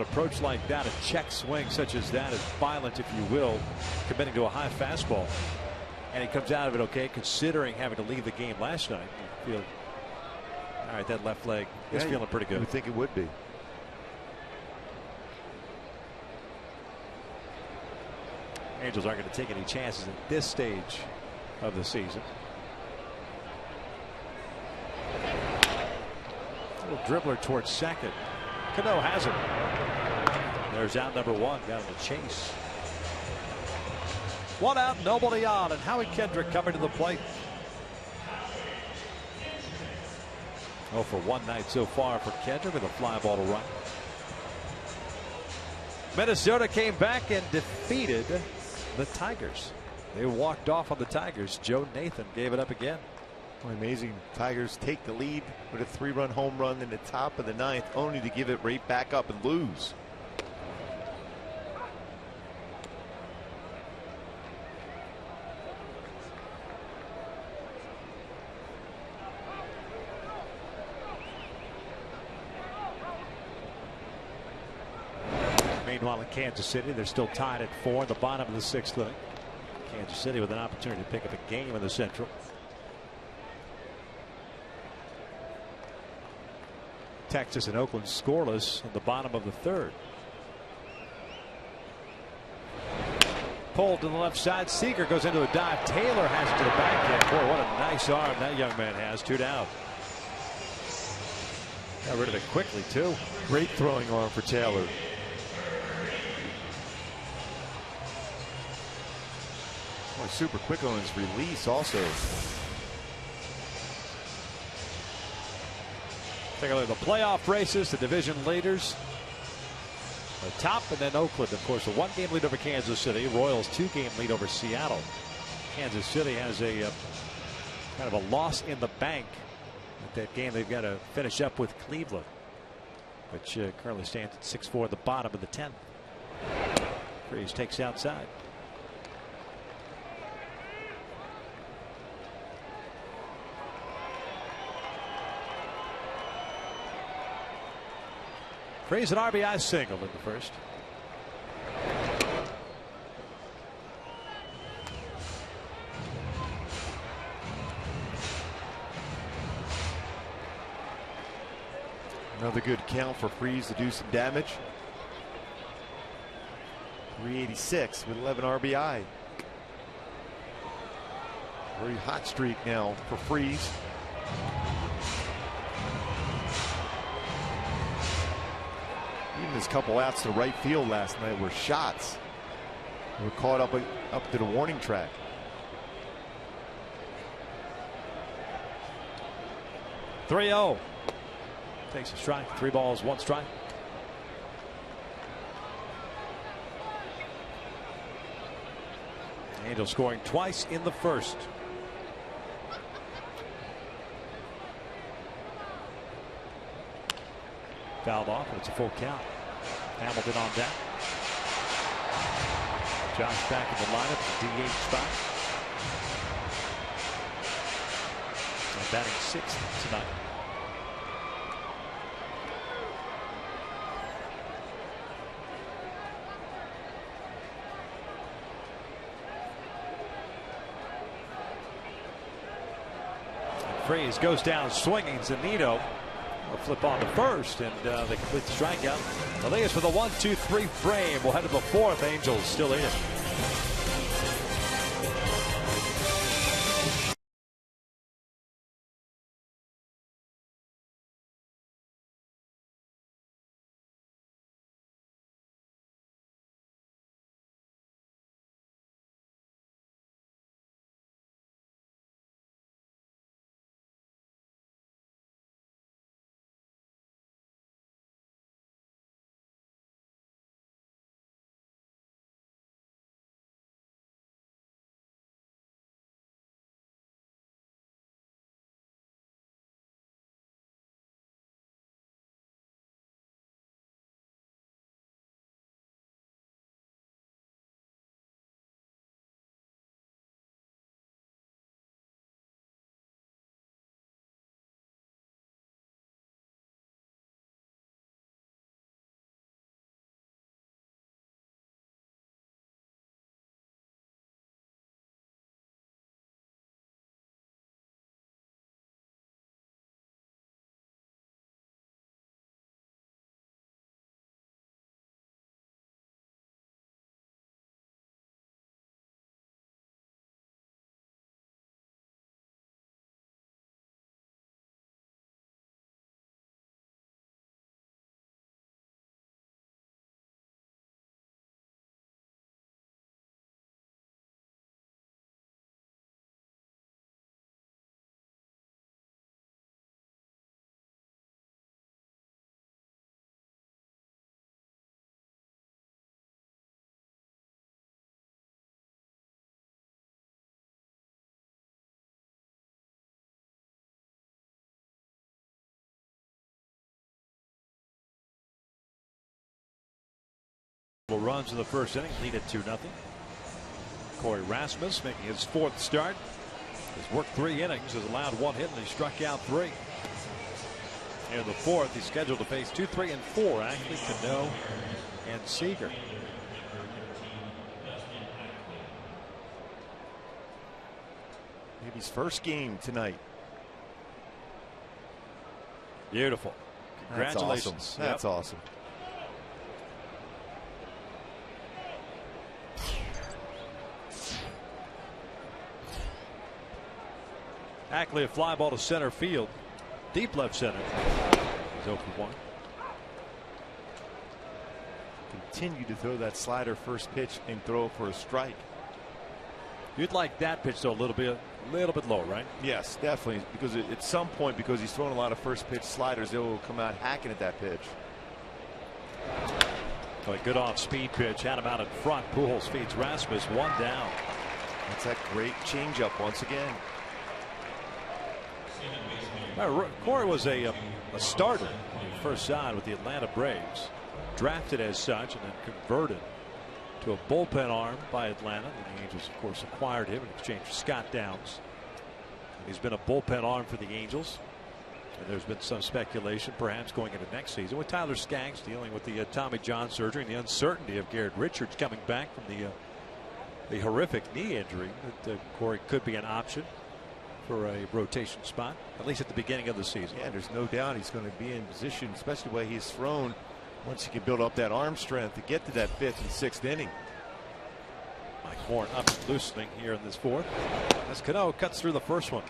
approach like that, a check swing such as that, is violent, if you will, committing to a high fastball, and he comes out of it okay, considering having to leave the game last night. You feel, all right, that left leg is feeling pretty good. You would think it would be. Angels aren't going to take any chances at this stage of the season. A little dribbler towards second. Cano has it. There's out number 1. Got him to chase. 1 out, nobody on, and Howie Kendrick coming to the plate. 0 for 1 night so far for Kendrick with a fly ball to right. Minnesota came back and defeated the Tigers. They walked off on the Tigers. Joe Nathan gave it up again. Amazing. Tigers take the lead with a 3-run home run in the top of the 9th, only to give it right back up and lose. Meanwhile, in Kansas City, they're still tied at 4 in the bottom of the 6th inning. Kansas City with an opportunity to pick up a game in the Central. Texas and Oakland scoreless in the bottom of the 3rd. Pulled to the left side. Seager goes into a dive. Taylor has it to the backhand. Boy, what a nice arm that young man has. 2 down. Got rid of it quickly, too. Great throwing arm for Taylor. Boy, super quick on his release also. Take a look at the playoff races, the division leaders. The top, and then Oakland, of course, a 1-game lead over Kansas City. Royals 2-game lead over Seattle. Kansas City has a kind of a loss in the bank. At that game, they've got to finish up with Cleveland, which currently stands at 6-4 at the bottom of the 10th. Freeze takes outside. Freeze an RBI single in the first. Another good count for Freeze to do some damage. 386 with 11 RBI. Very hot streak now for Freeze. Even his couple outs to right field last night were shots. They were caught up to the warning track. .30. Takes a strike. 3 balls, 1 strike. Angels scoring twice in the first. fouled off, and it's a full count. Hamilton on deck. Josh back in the lineup, DH spot. And batting sixth tonight. Freeze goes down swinging. Zunino will flip on to first, and they complete the strikeout. The lead is for the 1-2-3 frame. We'll head to the fourth. Angels still in. Runs in the first inning, lead it 2-0. Corey Rasmus making his fourth start. He's worked 3 innings, has allowed 1 hit, and he struck out 3. In the fourth, he's scheduled to face 2, 3, and 4. Actually, Cano and Seager. Maybe his first game tonight. Beautiful. Congratulations. That's awesome. That's awesome. Ackley, a fly ball to center field. Deep left center. He's 0 for 1. Continue to throw that slider first pitch and throw for a strike. You'd like that pitch though a little bit low, right? Yes, definitely. Because at some point, because he's throwing a lot of first pitch sliders, they will come out hacking at that pitch. Oh, a good off speed pitch. Had him out in front. Pujols feeds Rasmus. 1 down. That's that great changeup once again. Corey was a starter when he first signed with the Atlanta Braves. Drafted as such and then converted to a bullpen arm by Atlanta. And the Angels, of course, acquired him in exchange for Scott Downs. And he's been a bullpen arm for the Angels. And there's been some speculation, perhaps going into next season, with Tyler Skaggs dealing with the Tommy John surgery and the uncertainty of Garrett Richards coming back from the horrific knee injury. That Corey could be an option for a rotation spot, at least at the beginning of the season. Yeah, there's no doubt he's going to be in position, especially the way he's thrown. Once he can build up that arm strength to get to that 5th and 6th inning. Mike Horn up and loosening here in this 4th. As Cano cuts through the first one.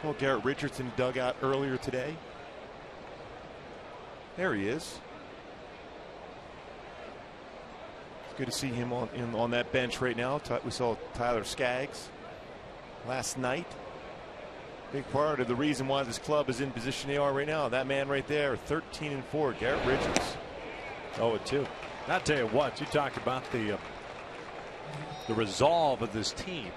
Saw Garrett Richardson dug out earlier today. There he is. It's good to see him on that bench right now. We saw Tyler Skaggs last night. Big part of the reason why this club is in position they are right now. That man right there, 13-4, Garrett Richards. 0-2. I'll tell you what, you talk about the resolve of this team.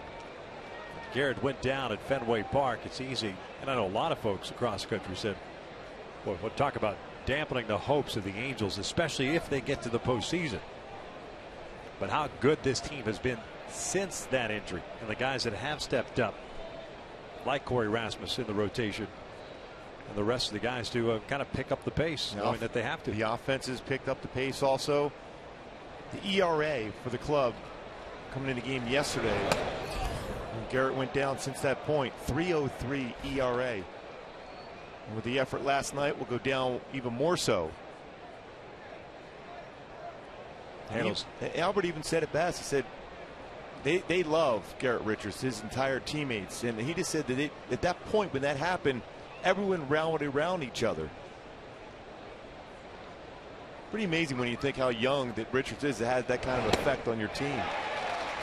Garrett went down at Fenway Park. It's easy, and I know a lot of folks across the country said Well, we'll talk about dampening the hopes of the Angels, especially if they get to the postseason. But how good this team has been since that injury, and the guys that have stepped up, like Corey Rasmus in the rotation, and the rest of the guys to kind of pick up the pace, knowing that they have to. The offenses picked up the pace also. The ERA for the club coming in the game yesterday, when Garrett went down since that point, 3.03 ERA. And with the effort last night, we'll go down even more so. Albert even said it best. He said they love Garrett Richards, his entire teammates, and he just said that at that point when that happened, everyone rallied around each other. Pretty amazing when you think how young that Richards is, that has that kind of effect on your team.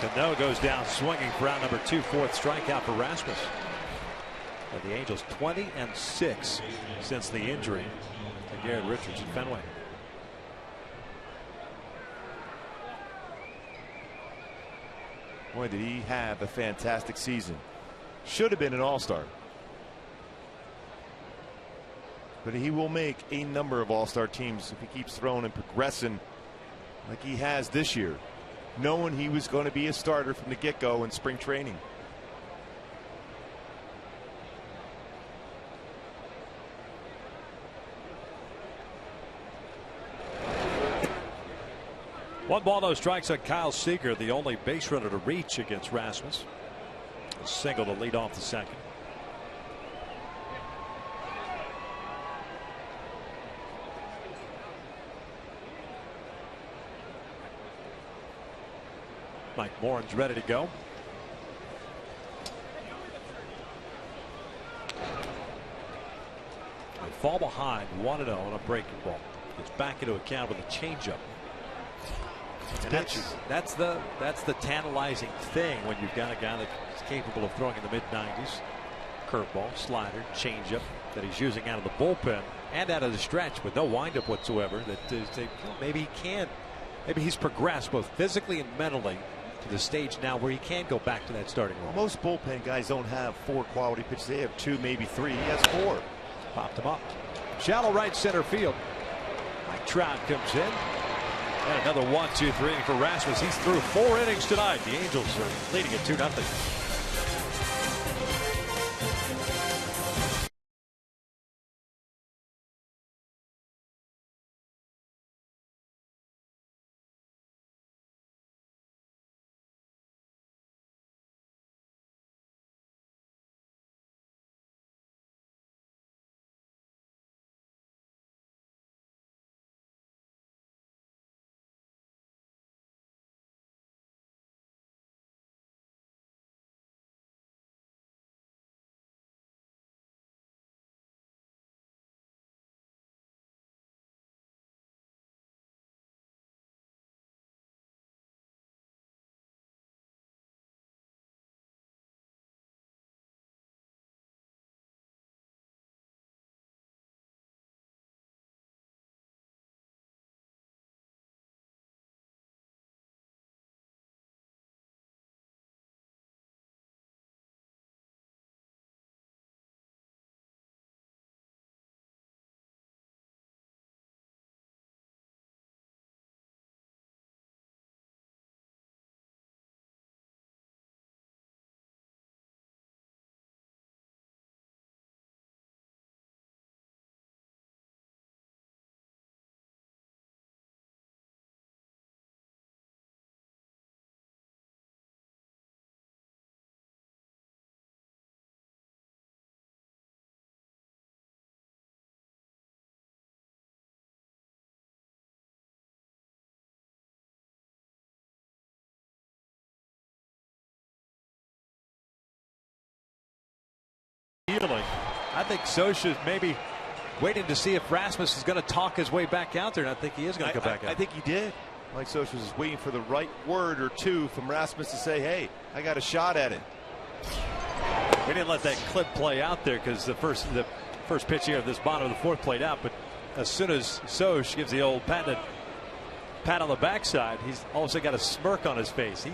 Cano goes down swinging for out number 2, fourth strikeout for Rasmus. And the Angels 20-6 since the injury to Garrett Richards at Fenway. Boy, did he have a fantastic season. Should have been an all-star. But he will make a number of all-star teams if he keeps throwing and progressing like he has this year, knowing he was going to be a starter from the get-go in spring training. One ball, no strikes on Kyle Seager, the only base runner to reach against Rasmus. A single to lead off the second. Mike Morin's ready to go. They fall behind 1-0 on a breaking ball. Gets back into account with a changeup. And that's the tantalizing thing when you've got a guy that's capable of throwing in the mid-90s. Curveball, slider, changeup that he's using out of the bullpen and out of the stretch with no windup whatsoever. Maybe he can. Maybe he's progressed both physically and mentally to the stage now where he can go back to that starting role. Most bullpen guys don't have 4 quality pitches. They have 2, maybe 3. He has 4. Popped him up. Shallow right center field. Mike Trout comes in. And another 1-2-3 for Rasmus. He's through 4 innings tonight. The Angels are leading at 2-0. I think Scioscia's maybe waiting to see if Rasmus is going to talk his way back out there, and I think he is going to go back out. I think he did. Mike Scioscia was waiting for the right word or two from Rasmus to say, hey, I got a shot at it. We didn't let that clip play out there because the first pitch here of this bottom of the 4th played out, but as soon as Scioscia gives the old pat on the backside, he's also got a smirk on his face.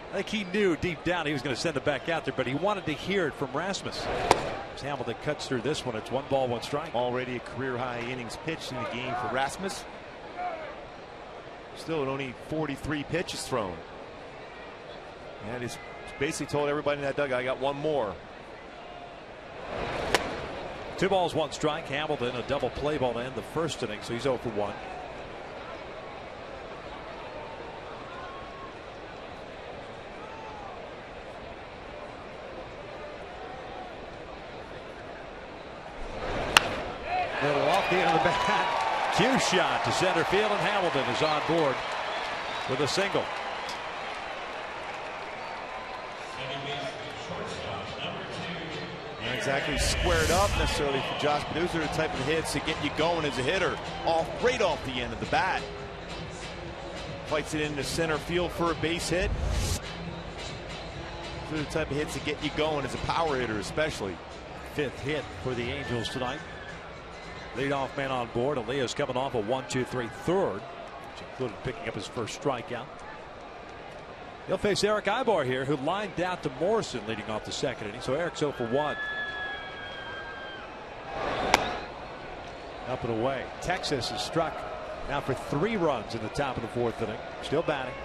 I think he knew deep down he was going to send it back out there, but he wanted to hear it from Rasmus. As Hamilton cuts through this one, it's 1 ball, 1 strike. Already a career high innings pitched in the game for Rasmus. Still at only 43 pitches thrown. And he's basically told everybody in that dugout, I got 1 more. 2 balls, 1 strike. Hamilton, a double play ball to end the first inning, so he's 0 for 1. Little off the end of the bat. Cue shot to center field, and Hamilton is on board with a single. Not exactly squared up necessarily for Josh, but those are the type of hits that get you going as a hitter. Right off the end of the bat. Fights it into center field for a base hit. Those are the type of hits that get you going as a power hitter, especially. 5th hit for the Angels tonight. Leadoff man on board. Elias coming off a 1-2-3 third, which included picking up his first strikeout. He'll face Eric Ibar here, who lined out to Morrison leading off the second inning. So Eric's 0 for 1. Up and away. Texas is struck now for 3 runs in the top of the 4th inning. Still batting.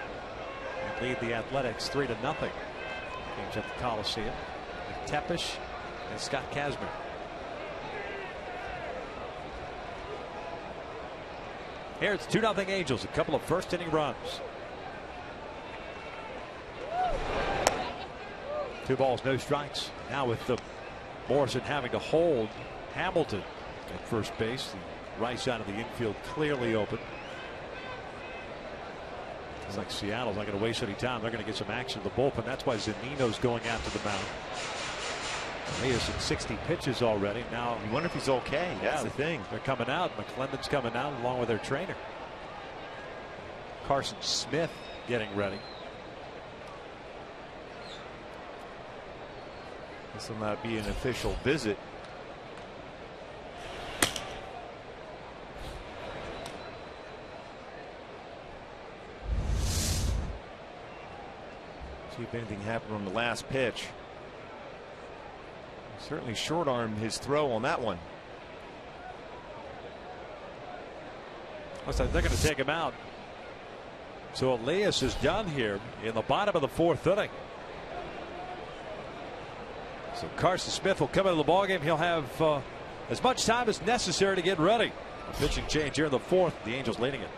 And lead the Athletics 3-0. Games at the Coliseum with Tepesh and Scott Kazmir. Here it's 2-0 Angels. A couple of first inning runs. 2 balls, no strikes. Now with the Morrison having to hold Hamilton at first base. The right side of the infield clearly open. It's like Seattle's not going to waste any time. They're going to get some action in the bullpen. That's why Zunino's going out to the mound. Elias at 60 pitches already. Now you wonder if he's okay. That's the thing. They're coming out. McClendon's coming out along with their trainer. Carson Smith getting ready. This will not be an official visit. See if anything happened on the last pitch. Certainly short-armed his throw on that one. Looks like they're going to take him out. So Elias is done here in the bottom of the 4th inning. So Carson Smith will come into the ballgame. He'll have as much time as necessary to get ready. A pitching change here in the 4th. The Angels leading it.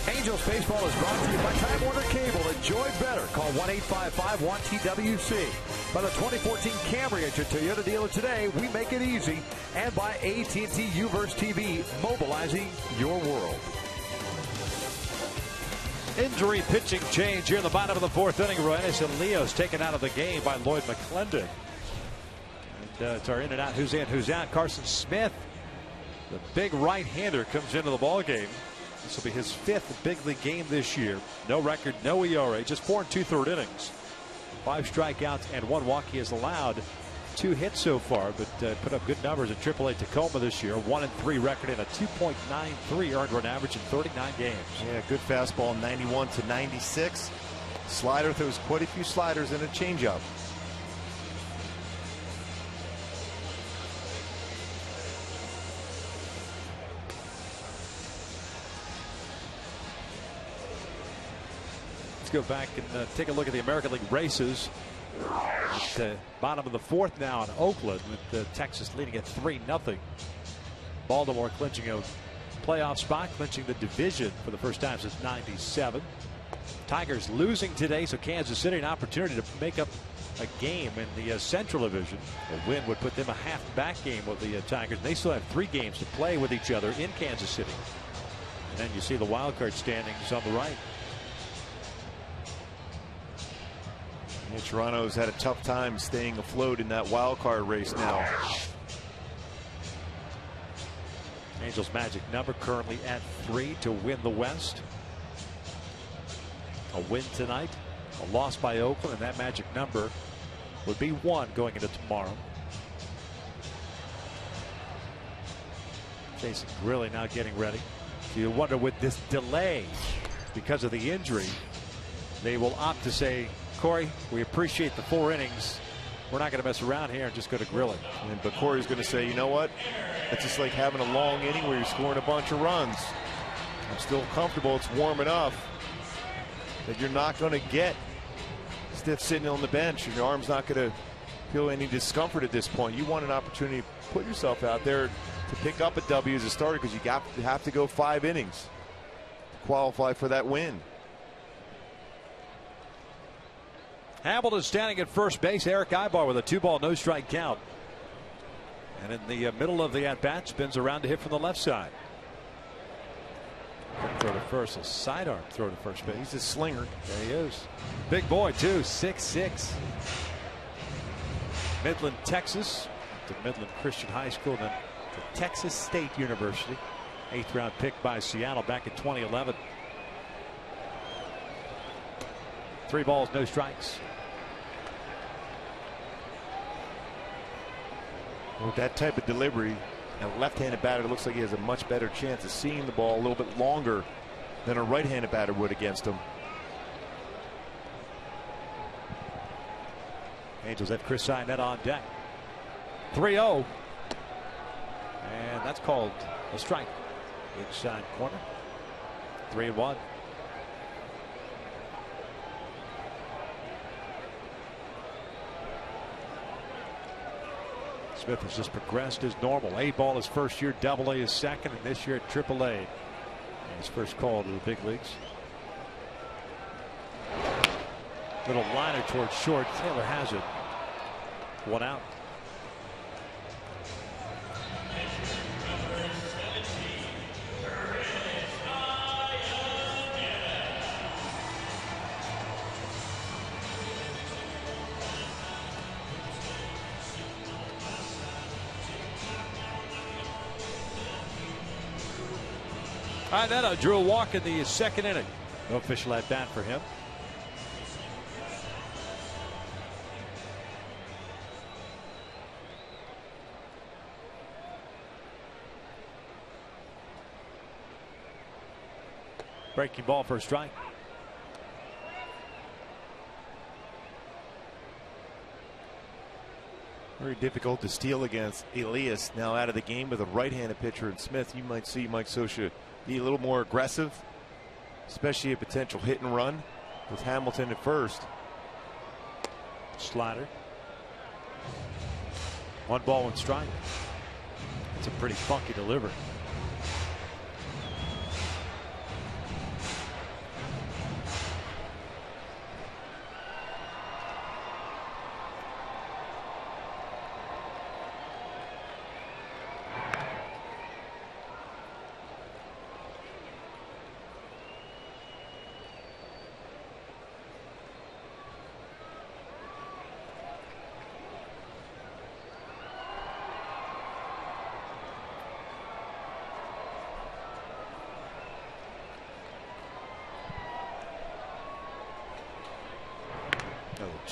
Angels baseball is brought to you by Time Warner Cable. Enjoy better. Call 1-855-1-TWC. By the 2014 Camry at your Toyota dealer today, we make it easy. And by AT&T Uverse TV, mobilizing your world. Injury pitching change here in the bottom of the 4th inning. Roenis and Leo's taken out of the game by Lloyd McClendon. it's our in and out, who's in, who's out. Carson Smith, the big right-hander, comes into the ball game. This will be his 5th big league game this year. No record, no ERA, just 4 2/3 innings. 5 strikeouts and 1 walk. He has allowed 2 hits so far, but put up good numbers at AAA Tacoma this year. 1-3 record and a 2.93 earned run average in 39 games. Yeah, good fastball, 91 to 96. Slider, throws quite a few sliders and a changeup. Let's go back and take a look at the American League races. At the bottom of the 4th now in Oakland, with Texas leading at 3-0. Baltimore clinching a playoff spot, clinching the division for the first time since '97. Tigers losing today, so Kansas City an opportunity to make up a game in the Central Division. A win would put them a half-back game with the Tigers. They still have 3 games to play with each other in Kansas City. And then you see the wild card standings on the right. Yeah, Toronto's had a tough time staying afloat in that wild card race now. Angels' magic number currently at 3 to win the West. A win tonight, a loss by Oakland, and that magic number would be 1 going into tomorrow. Jason Grilli now getting ready. You wonder, with this delay because of the injury, they will opt to say, Corey, we appreciate the 4 innings. We're not going to mess around here and just go to Grilli. But Corey's going to say, you know what? It's just like having a long inning where you're scoring a bunch of runs. I'm still comfortable. It's warm enough that you're not going to get stiff sitting on the bench, and your arm's not going to feel any discomfort at this point. You want an opportunity to put yourself out there to pick up a W as a starter, because you have to go 5 innings to qualify for that win. Hamilton standing at first base. Eric Ibar with a 2-ball, no-strike count. And in the middle of the at-bat, spins around to hit from the left side. Throw to first, a sidearm throw to first base. He's a slinger. There he is. Big boy, too, 6'6". Midland, Texas, to Midland Christian High School, then to Texas State University. 8th round pick by Seattle back in 2011. 3 balls, no strikes. With that type of delivery, a left-handed batter looks like he has a much better chance of seeing the ball a little bit longer than a right-handed batter would against him. Angels have Chris Sinet on deck. 3-0. And that's called a strike. Inside corner. 3-1. Smith has just progressed as normal. A-ball his first year, Double-A his second, and this year at Triple-A. And his first call to the big leagues. Little liner towards short. Taylor has it. 1 out. Iannetta drew a walk in the 2nd inning. No official at bat for him. Breaking ball for a strike. Very difficult to steal against Elias, now out of the game with a right-handed pitcher in Smith. You might see Mike Scioscia be a little more aggressive, especially a potential hit and run with Hamilton at first. Slider. 1 ball, 1 strike. It's a pretty funky delivery.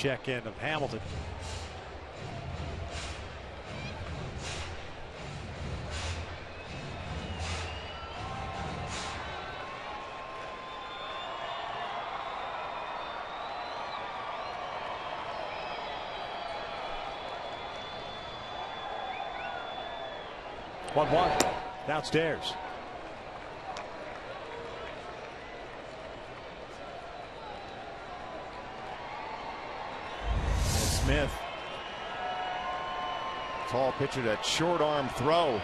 check in of Hamilton. One downstairs. Smith. Tall pitcher, that short arm throw.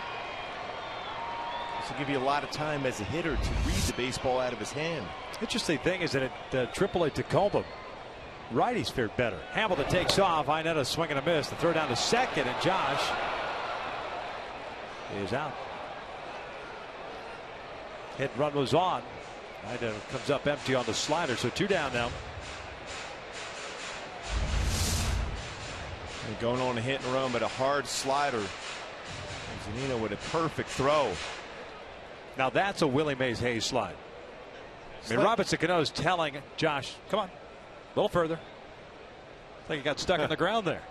This will give you a lot of time as a hitter to read the baseball out of his hand. Interesting thing is that at AAA Tacoma, righties fared better. Hamilton takes off. Inetta swing and a miss. The throw down to second, and Josh is out. Hit and run was on. Inetta comes up empty on the slider, so 2 down now. And going on a hit and run, but a hard slider. Zanino with a perfect throw. Now that's a Willie Mays Hayes slide. I mean, Robinson Cano's telling Josh, come on, a little further. I think he got stuck on the ground there.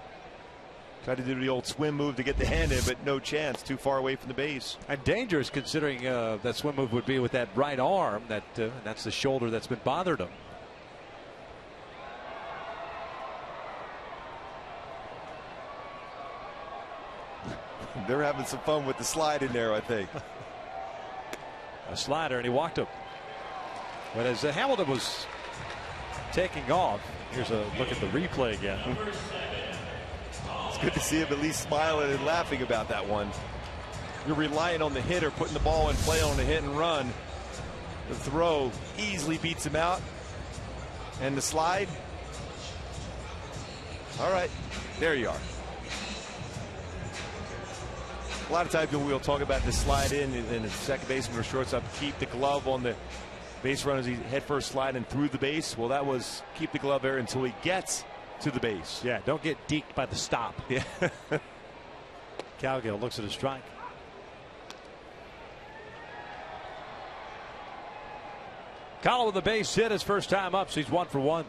Tried to do the old swim move to get the hand in, but no chance. Too far away from the base. And dangerous considering that swim move would be with that right arm. That's the shoulder that's been bothered him. They're having some fun with the slide in there, I think. A slider, and he walked him. But as Hamilton was taking off, here's a look at the replay again. It's good to see him at least smiling and laughing about that one. You're relying on the hitter putting the ball in play on the hit and run. The throw easily beats him out. And the slide. All right, there you are. A lot of times we'll talk about the slide in, and the second baseman or shortstop keep the glove on the base runner as he head first sliding through the base. Well, that was keep the glove there until he gets to the base. Yeah, don't get deked by the stop. Yeah. Cowgill looks at a strike. Colin with the base hit his first time up, so he's 1 for 1.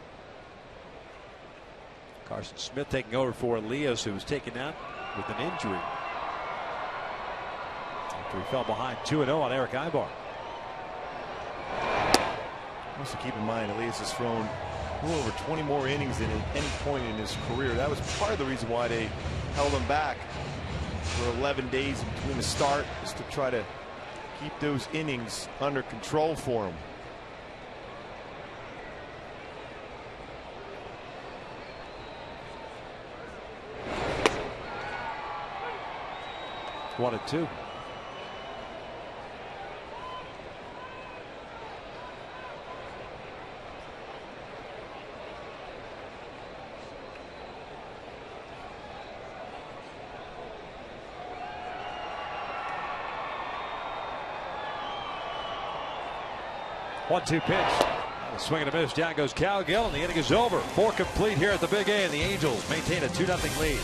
Carson Smith taking over for Elias, who was taken out with an injury after he fell behind 2-0 on Eric Ibar. Also keep in mind, Elias has thrown a little over 20 more innings than at any point in his career. That was part of the reason why they held him back for 11 days in between the start, is to try to keep those innings under control for him. One and two. One-two pitch. Swing and a miss. Down goes Cowgill, and the inning is over. 4 complete here at the Big A, and the Angels maintain a 2-0 lead.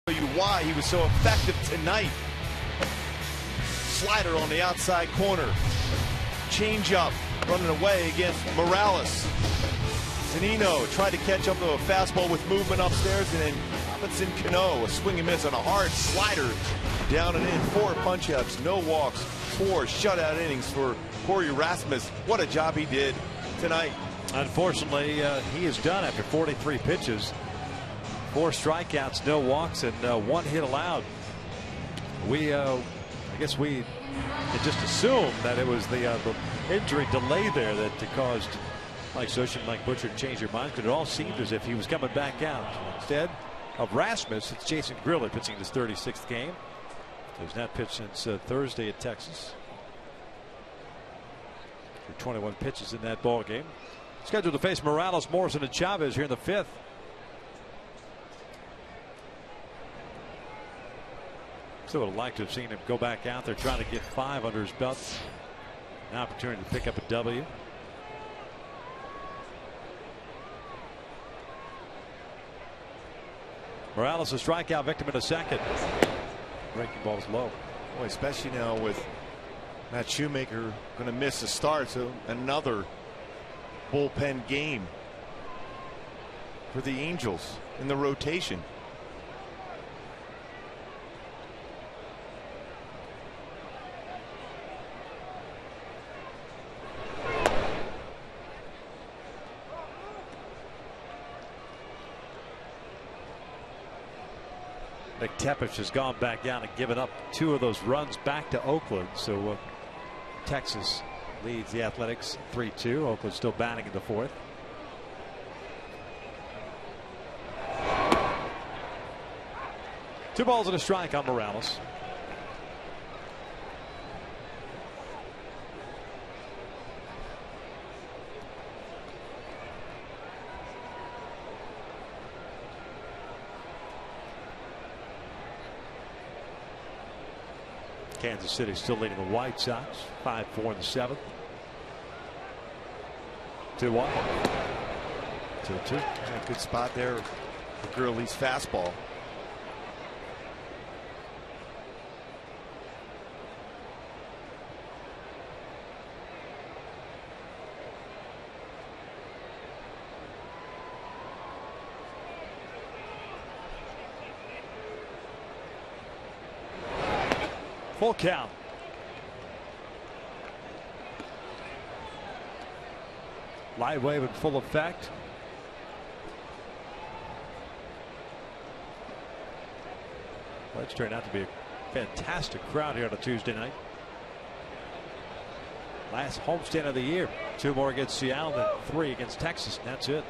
You why he was so effective tonight. Slider on the outside corner. Change up, running away against Morales. Zunino tried to catch up to a fastball with movement upstairs, and then Robinson Cano, a swing and miss on a hard slider. Down and in, 4 punch-ups, no walks, 4 shutout innings for Corey Rasmus. What a job he did tonight. Unfortunately, he is done after 43 pitches. 4 strikeouts, no walks, and 1 hit allowed. I guess we could just assume that it was the injury delay there that caused Mike Scioscia and Mike Butcher to change their minds, because it all seemed as if he was coming back out. Instead of Rasmus, it's Jason Grillo pitching his 36th game. He's not pitched since Thursday at Texas. 21 pitches in that ball game. Scheduled to face Morales, Morrison, and Chavez here in the 5th. Still would have liked to have seen him go back out there trying to get 5 under his belt. An opportunity to pick up a W. Morales a strikeout victim in a second. Breaking ball's low. Boy, especially now with Matt Shoemaker going to miss the start, so another bullpen game for the Angels in the rotation. McTepish has gone back down and given up 2 of those runs back to Oakland. So Texas leads the Athletics 3-2. Oakland still batting in the 4th. Two balls and a strike on Morales. Kansas City still leading the White Sox 5-4 in the 7th. 2-1. 2-2. Good spot there for Gurley's fastball. Full count. Light wave in full effect. Well, it's turned out to be a fantastic crowd here on a Tuesday night. Last homestand of the year. 2 more against Seattle and 3 against Texas, and that's it.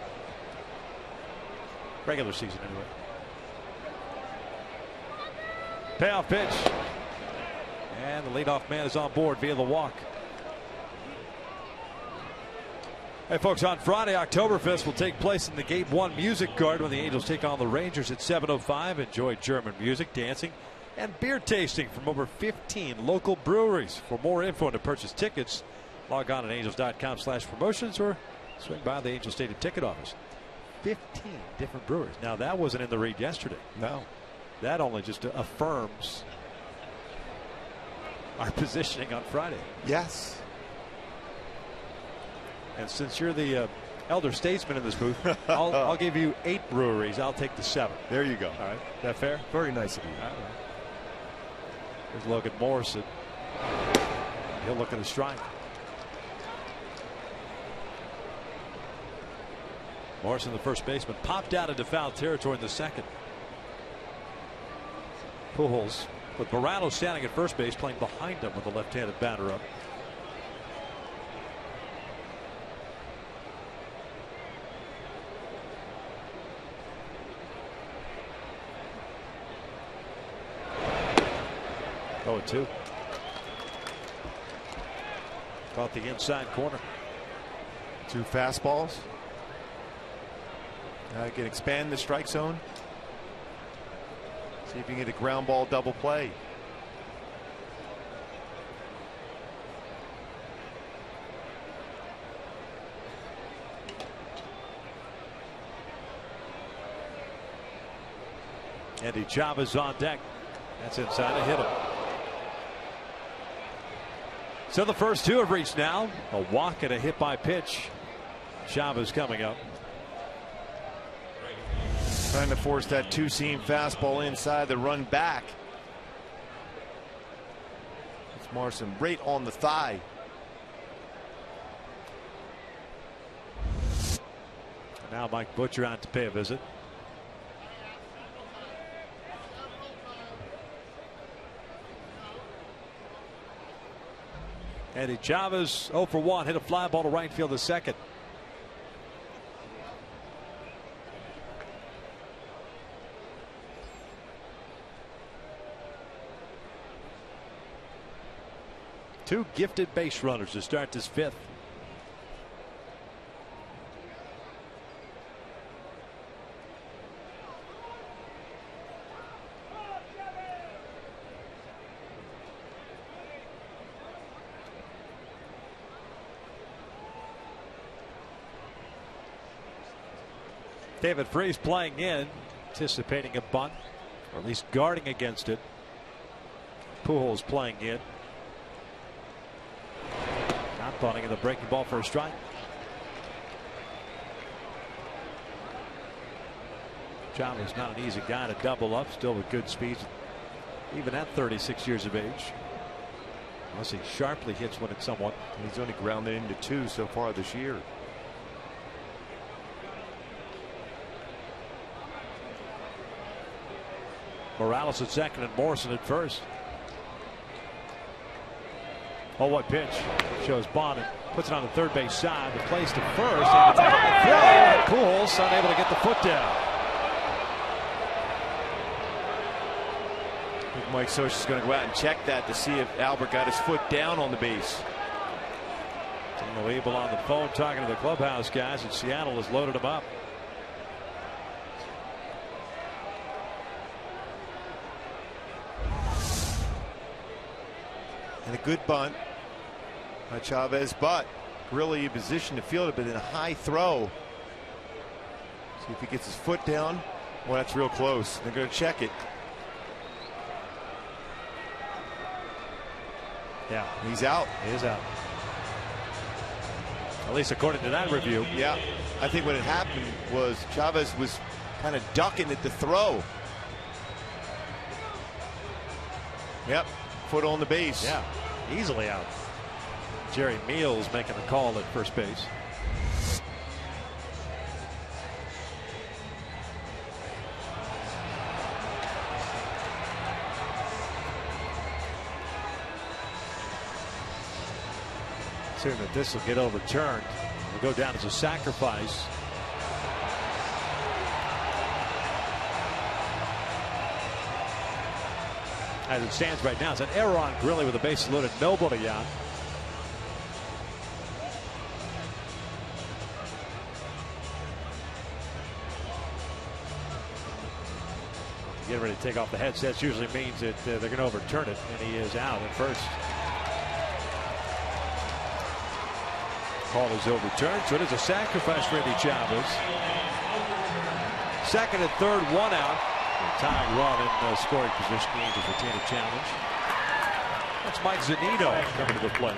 Regular season anyway. Payoff pitch. And the leadoff man is on board via the walk. Hey folks, on Friday, Oktoberfest will take place in the Gate 1 Music Garden when the Angels take on the Rangers at 7:05. Enjoy German music, dancing, and beer tasting from over 15 local breweries. For more info and to purchase tickets, log on at angels.com/promotions or swing by the Angel Stadium ticket office. 15 different breweries. Now that wasn't in the read yesterday. No. That only just affirms our positioning on Friday. Yes. And since you're the elder statesman in this booth, I'll give you 8 breweries. I'll take the 7. There you go. All right. Is that fair? Very nice of you. All right. There's Logan Morrison. He'll look at a strike. Morrison, the first baseman, popped out into foul territory in the 2nd. Pujols with Morales standing at first base, playing behind him with the left-handed batter up. Oh, 2. Caught the inside corner. 2 fastballs. Can expand the strike zone. See if you can get a ground ball double play. Andy Chavez on deck. That's inside a hitter. So the first two have reached now. A walk and a hit by pitch. Chavez coming up. Trying to force that two-seam fastball inside the run back. It's Morrison right on the thigh. Now Mike Butcher out to pay a visit. Andy Chavez 0 for 1, hit a fly ball to right field the second. Two gifted base runners to start this fifth. David Freese playing in, anticipating a bunt, or at least guarding against it. Pujols playing in. Not bunting in the breaking ball for a strike. Chavez not an easy guy to double up, still with good speed, even at 36 years of age. Unless he sharply hits one at someone. He's only grounded into 2 so far this year. Morales at second and Morrison at first. Oh, what pitch. Shows Bonnet. Puts it on the third base side. The place to first. And it's a high throw. Pujols unable to get the foot down. I think Mike Scioscia is going to go out and check that to see if Albert got his foot down on the base. Tino Ebel on the phone talking to the clubhouse guys, and Seattle has loaded him up. And a good bunt by Chavez, but really in position to field it, but in a high throw. See if he gets his foot down. Well, that's real close. They're going to check it. Yeah, he's out. He is out. At least according to that review. Yeah, I think what had happened was Chavez was kind of ducking at the throw. Yep. Foot on the base. Yeah, easily out. Jerry Meals making the call at first base. Assuming that this will get overturned. Will go down as a sacrifice. As it stands right now, it's an error on Grilli with the bases loaded, nobody out. Getting ready to take off the headsets usually means that they're going to overturn it, and he is out at first. Call is overturned, so it is a sacrifice for Andy Chavez. Second and third, one out. Tying run in scoring position. The Angels retain a challenge. That's Mike Zunino coming to the plate.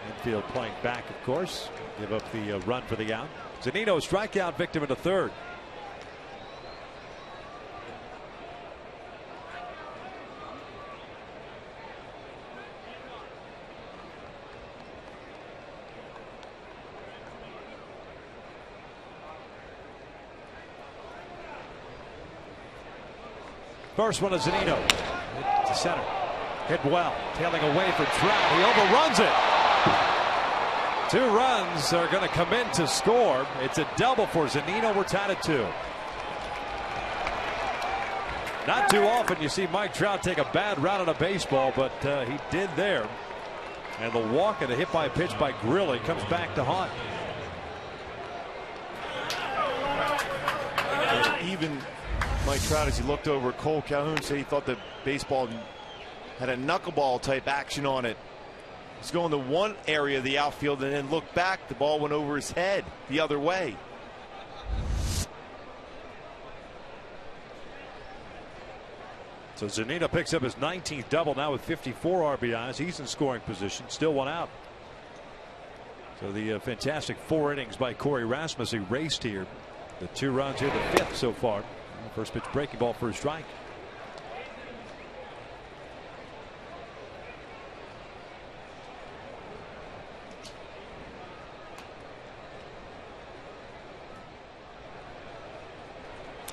Infield playing back, of course. Give up the run for the out. Zunino, strikeout victim in the third. First one is Zunino to center. Hit well. Tailing away for Trout. He overruns it. 2 runs are going to come in to score. It's a double for Zunino. We're tied at 2. Not too often you see Mike Trout take a bad route on a baseball, but he did there. And the walk and the hit by pitch by Grilli comes back to haunt. Even Mike Trout, as he looked over at Cole Calhoun, said he thought the baseball had a knuckleball type action on it. He's going to one area of the outfield and then looked back. The ball went over his head the other way. So Zunino picks up his 19th double now with 54 RBIs. He's in scoring position. Still one out. So the fantastic 4 innings by Corey Rasmus erased here. The 2 runs here, the 5th so far. First pitch breaking ball for a strike.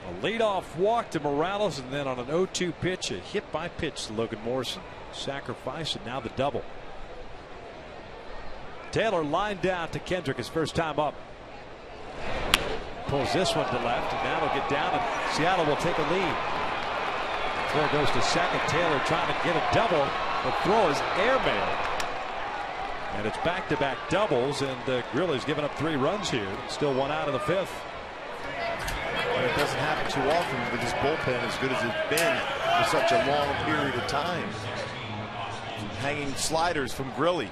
A leadoff walk to Morales, and then on an 0-2 pitch, a hit by pitch to Logan Morrison. Sacrifice, and now the double. Taylor lined out to Kendrick his first time up. Pulls this one to left, and now it'll get down, and Seattle will take a lead. Throw goes to second. Taylor trying to get a double. The throw is airmailed. And it's back-to-back doubles, and Grilli's given up 3 runs here. Still one out in the 5th. And it doesn't happen too often with this bullpen as good as it's been for such a long period of time. Hanging sliders from Grilli.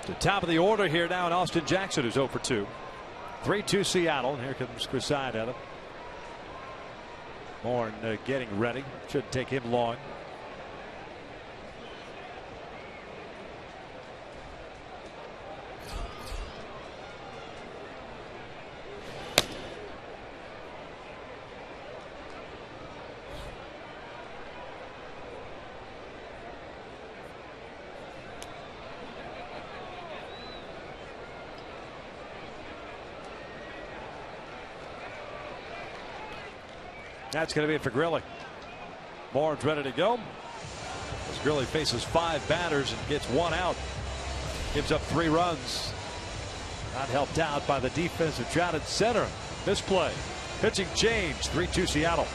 The top of the order here now in Austin Jackson, who's 0 for 2. 3-2 Seattle. And here comes Chris Iannetta. Morn getting ready. Shouldn't take him long. That's going to be it for Grilli. Morn's ready to go. As Grilli faces 5 batters and gets 1 out. Gives up 3 runs. Not helped out by the defensive drought at center. Misplay. Pitching change. 3-2 Seattle.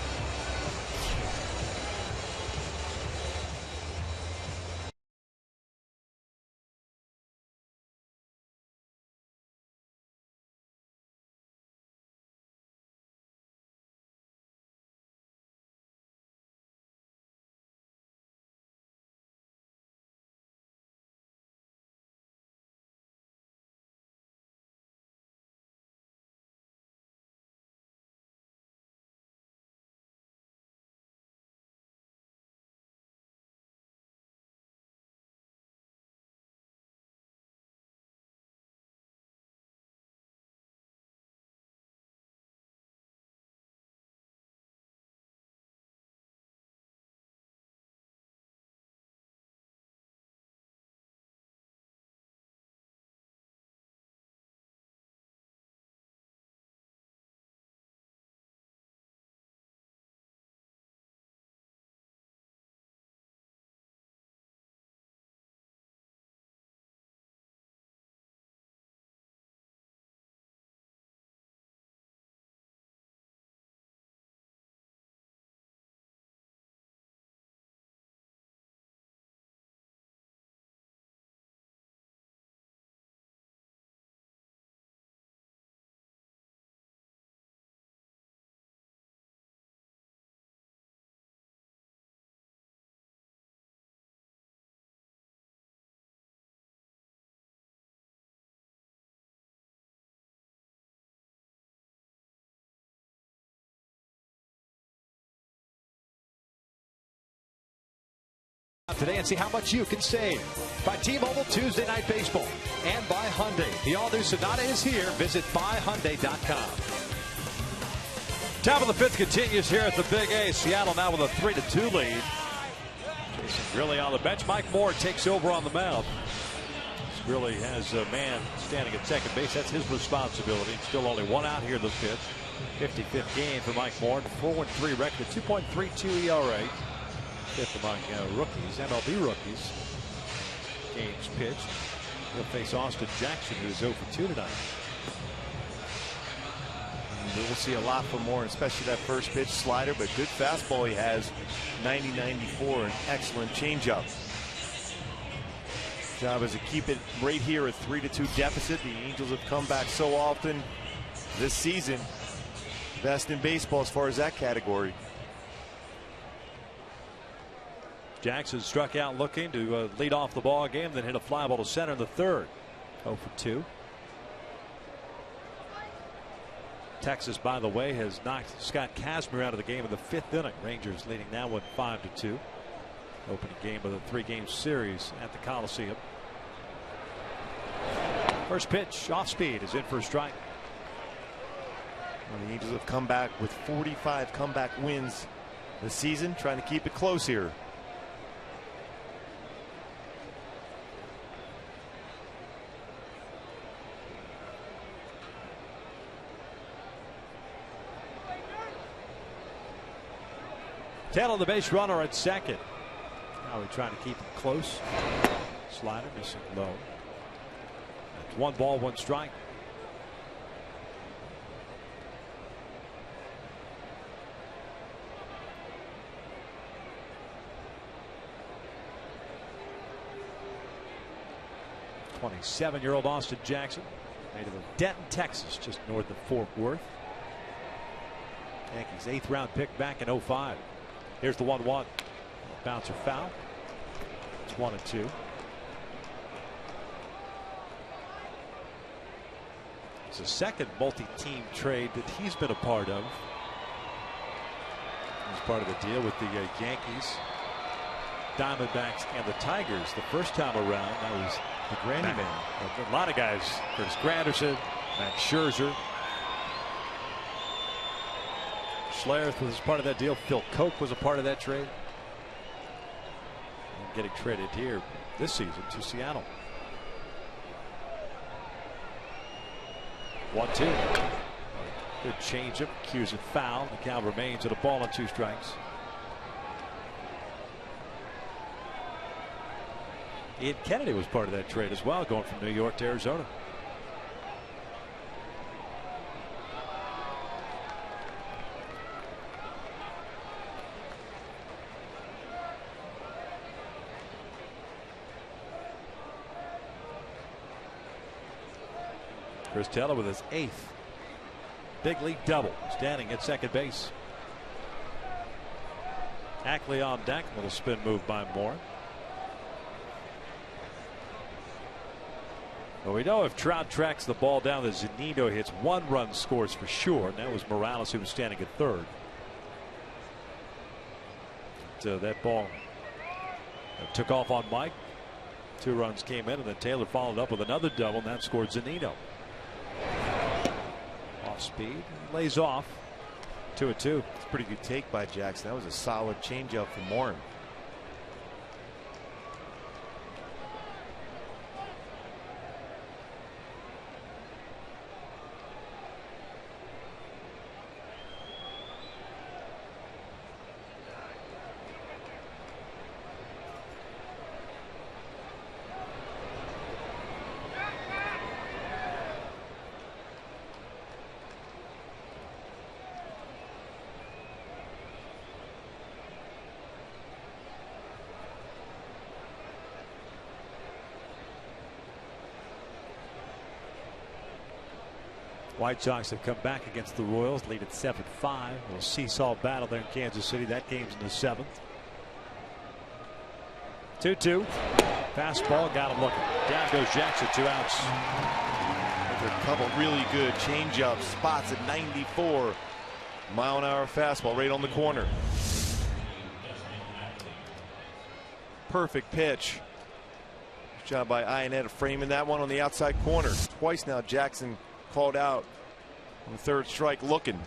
Today and see how much you can save by T-Mobile Tuesday Night Baseball and by Hyundai. The all-new Sonata is here. Visit buyhyundai.com. Top of the 5th continues here at the Big A. Seattle now with a 3-2 lead. Jason Grilli on the bench. Mike Moore takes over on the mound. Grilli has a man standing at second base. That's his responsibility. Still only 1 out here in the 5th. 55th game for Mike Moore. 4-3 record. 2.32 ERA. 5th among rookies, MLB rookies. Games pitched. He'll face Austin Jackson, who's 0 for 2 tonight. We will see a lot from Moore, especially that first pitch slider, but good fastball he has. 90-94, an excellent changeup. Job is to keep it right here at 3-2 deficit. The Angels have come back so often this season. Best in baseball as far as that category. Jackson struck out looking to lead off the ball game, then hit a fly ball to center in the third. 0 for 2. Texas, by the way, has knocked Scott Kazmir out of the game in the 5th inning. Rangers leading that one 5-2. Opening game of the 3-game series at the Coliseum. First pitch off speed is in for a strike. Well, the Angels have come back with 45 comeback wins this season, trying to keep it close here. Taylor, the base runner at second. Now we're trying to keep it close. Slider missing low. It's 1 ball, 1 strike. '27-year-old Austin Jackson, native of Denton, Texas, just north of Fort Worth. Yankees 8th round pick back in '05. Here's the 1-1. Bouncer foul. It's 1-2. It's the second multi-team trade that he's been a part of. He was part of the deal with the Yankees, Diamondbacks, and the Tigers the first time around. That was the Granny Man. A lot of guys. Curtis Granderson, Max Scherzer. Schlereth was part of that deal. Phil Koch was a part of that trade. And getting traded here this season to Seattle. 1-2. Good changeup. Cues it foul. The count remains at a ball and 2 strikes. Ian Kennedy was part of that trade as well, going from New York to Arizona. Chris Taylor with his 8th big league double, standing at second base. Ackley on deck. Little spin move by Moore. Well, we know if Trout tracks the ball down, that Zunino hits 1 run, scores for sure. And that was Morales, who was standing at third. So that ball took off on Mike. 2 runs came in, and then Taylor followed up with another double, and that scored Zunino. Off speed, lays off. 2-2. It's a pretty good take by Jackson. That was a solid changeup from Moore. White Sox have come back against the Royals, lead at 7-5. A little seesaw battle there in Kansas City. That game's in the 7th. 2-2. Fastball, got him looking. Down goes Jackson, 2 outs. There's a couple really good changeup spots at 94. Mile-an-hour fastball right on the corner. Perfect pitch. Good job by Ionetta framing that one on the outside corner. Twice now Jackson called out on the 3rd strike looking.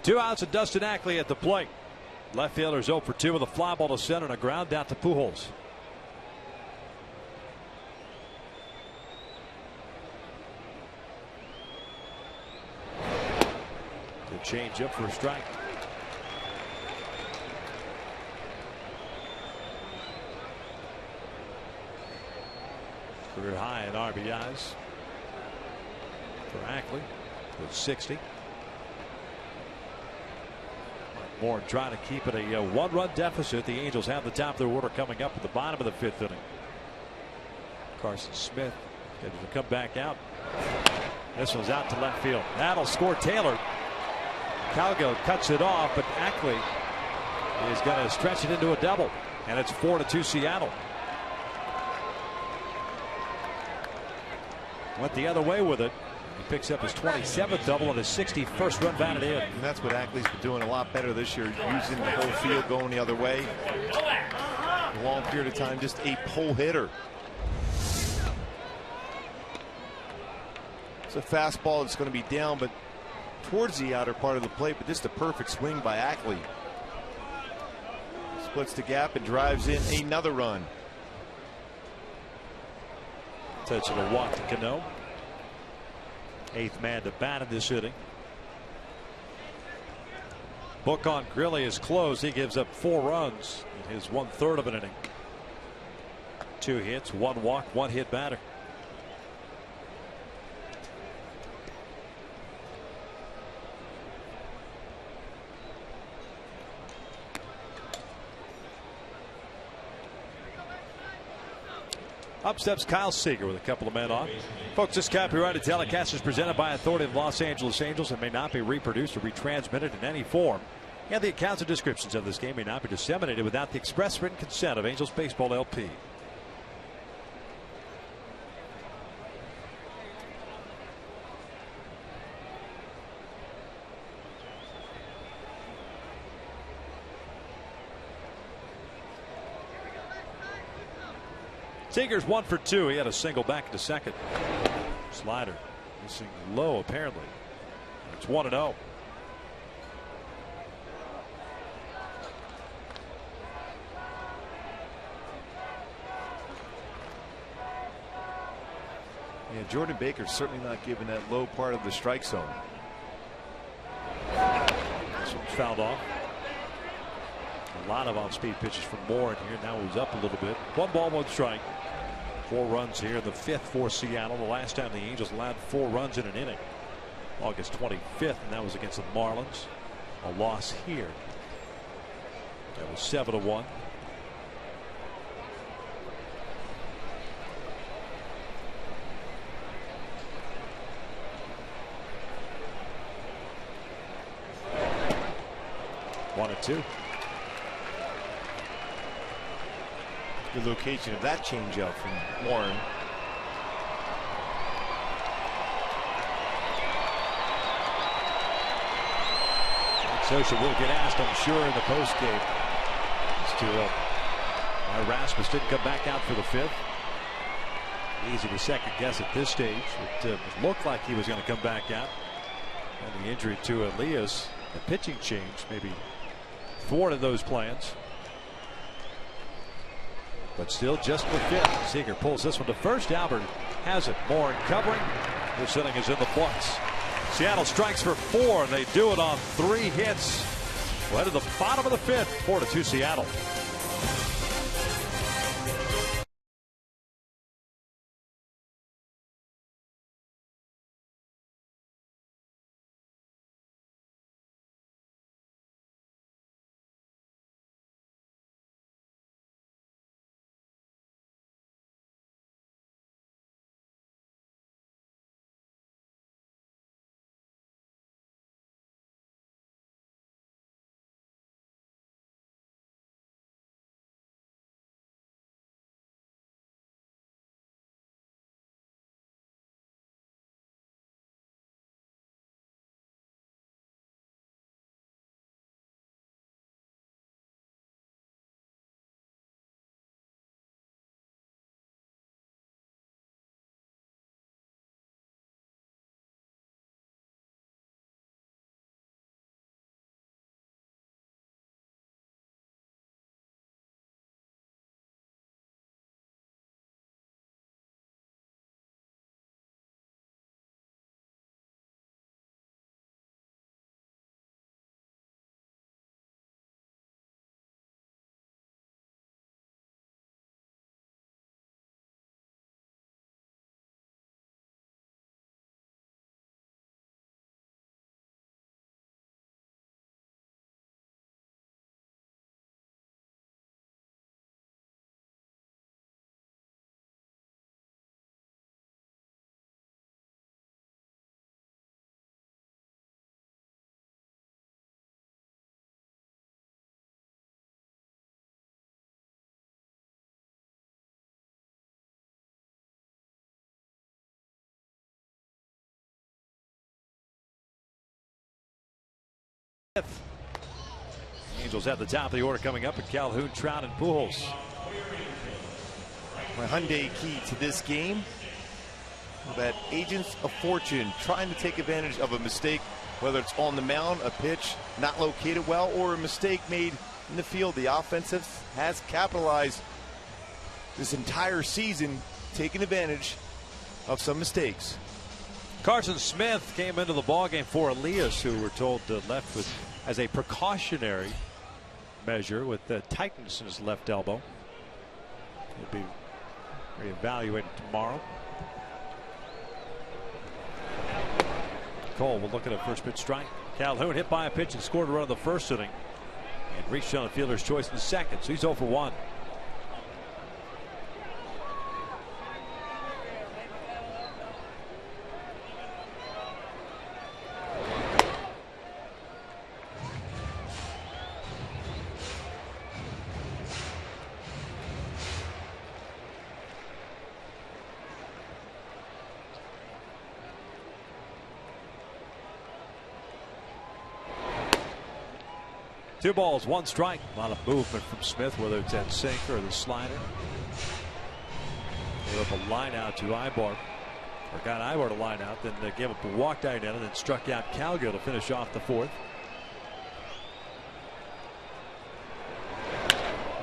Two outs and Dustin Ackley at the plate. Left fielder's 0 for 2 with a fly ball to center and a ground out to Pujols. Good change up for a strike. Career high in RBIs for Ackley with 60. Moore trying to keep it a 1-run deficit. The Angels have the top of their order coming up at the bottom of the 5th inning. Carson Smith scheduled to come back out. This one's out to left field. That'll score Taylor. Cowgill cuts it off, but Ackley is going to stretch it into a double, and it's 4-2 Seattle. Went the other way with it. He picks up his 27th double and his 61st run batted in. And that's what Ackley's been doing a lot better this year, using the whole field, going the other way. A long period of time, just a pull hitter. It's a fastball that's going to be down, but towards the outer part of the plate, but just a perfect swing by Ackley. Splits the gap and drives in another run. Touch of a walk to Cano. 8th man to bat in this inning. Book on Grilli is closed. He gives up 4 runs in his 1/3 of an inning. 2 hits, 1 walk, 1 hit batter. Up steps Kyle Seager with a couple of men on. Folks, this copyrighted telecast is presented by authority of Los Angeles Angels and may not be reproduced or retransmitted in any form. And the accounts and descriptions of this game may not be disseminated without the express written consent of Angels Baseball LP. Seager's 1 for 2. He had a single back into second. Slider missing low apparently. It's 1-0. Yeah, Jordan Baker's certainly not giving that low part of the strike zone. This one's fouled off. A lot of on-speed pitches from Moore in here. Now he's up a little bit. 1 ball, 1 strike. 4 runs here, the 5th for Seattle. The last time the Angels allowed 4 runs in an inning, August 25th, and that was against the Marlins. A loss here. That was 7-1. One and 2. Good location of that changeup from Warren. Scioscia will get asked, I'm sure, in the postgame as to why Rasmus didn't come back out for the 5th. Easy to second guess at this stage. It looked like he was going to come back out. And the injury to Elias, the pitching change, maybe thwarted those plans. But still just the 5th. Seager pulls this one to first. Albert has it. Moore covering. This inning is in the books. Seattle strikes for 4, and they do it on 3 hits. Right at the bottom of the 5th. 4-2 Seattle. Angels have the top of the order coming up at Calhoun, Trout, and Pujols. My Hyundai key to this game, that agents of fortune trying to take advantage of a mistake, whether it's on the mound, a pitch not located well, or a mistake made in the field. The offensive has capitalized this entire season, taking advantage of some mistakes. Carson Smith came into the ballgame for Elias, who we're told left with as a precautionary measure with tightness in his left elbow. He'll be reevaluated tomorrow. Cole will look at a first pitch strike. Calhoun hit by a pitch and scored a run in the first inning and reached on a fielder's choice in the second, so he's 0 for 1. Two balls, one strike. A lot of movement from Smith, whether it's that sinker or the slider. Gave up a line out to Ibar, or got Ibar to line out, then gave up a walk down and then struck out Calgill to finish off the fourth.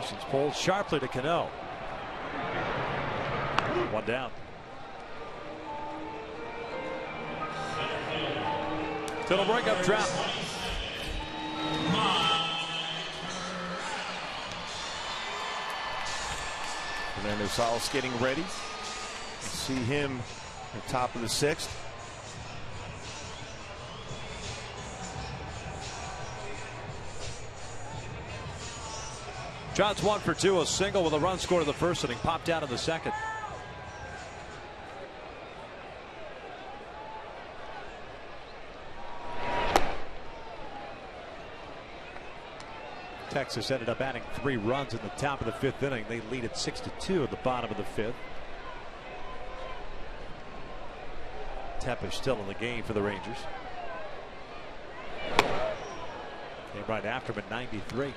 This pulled sharply to Cano. One down. So it'll break up Trout. Fernando Salas getting ready. See him at the top of the sixth. Trout's 1 for 2, a single with a run scored in the first inning, popped out in the second. Texas ended up adding 3 runs in the top of the 5th inning. They lead at 6-2 at the bottom of the 5th. Tampa still in the game for the Rangers. Came right after him at 93.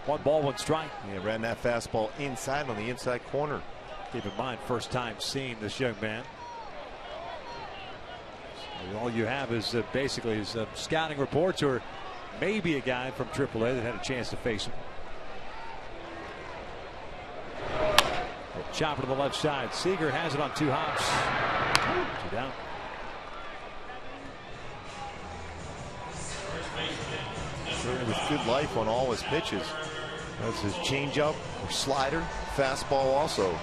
1 ball, 1 strike. Yeah, ran that fastball inside on the inside corner. Keep in mind, first time seeing this young man. So all you have is basically his scouting reports, or maybe a guy from AAA that had a chance to face him. Chopper to the left side. Seager has it on 2 hops. 2 down. Certainly with good life on all his pitches. That's his changeup, or slider, fastball also.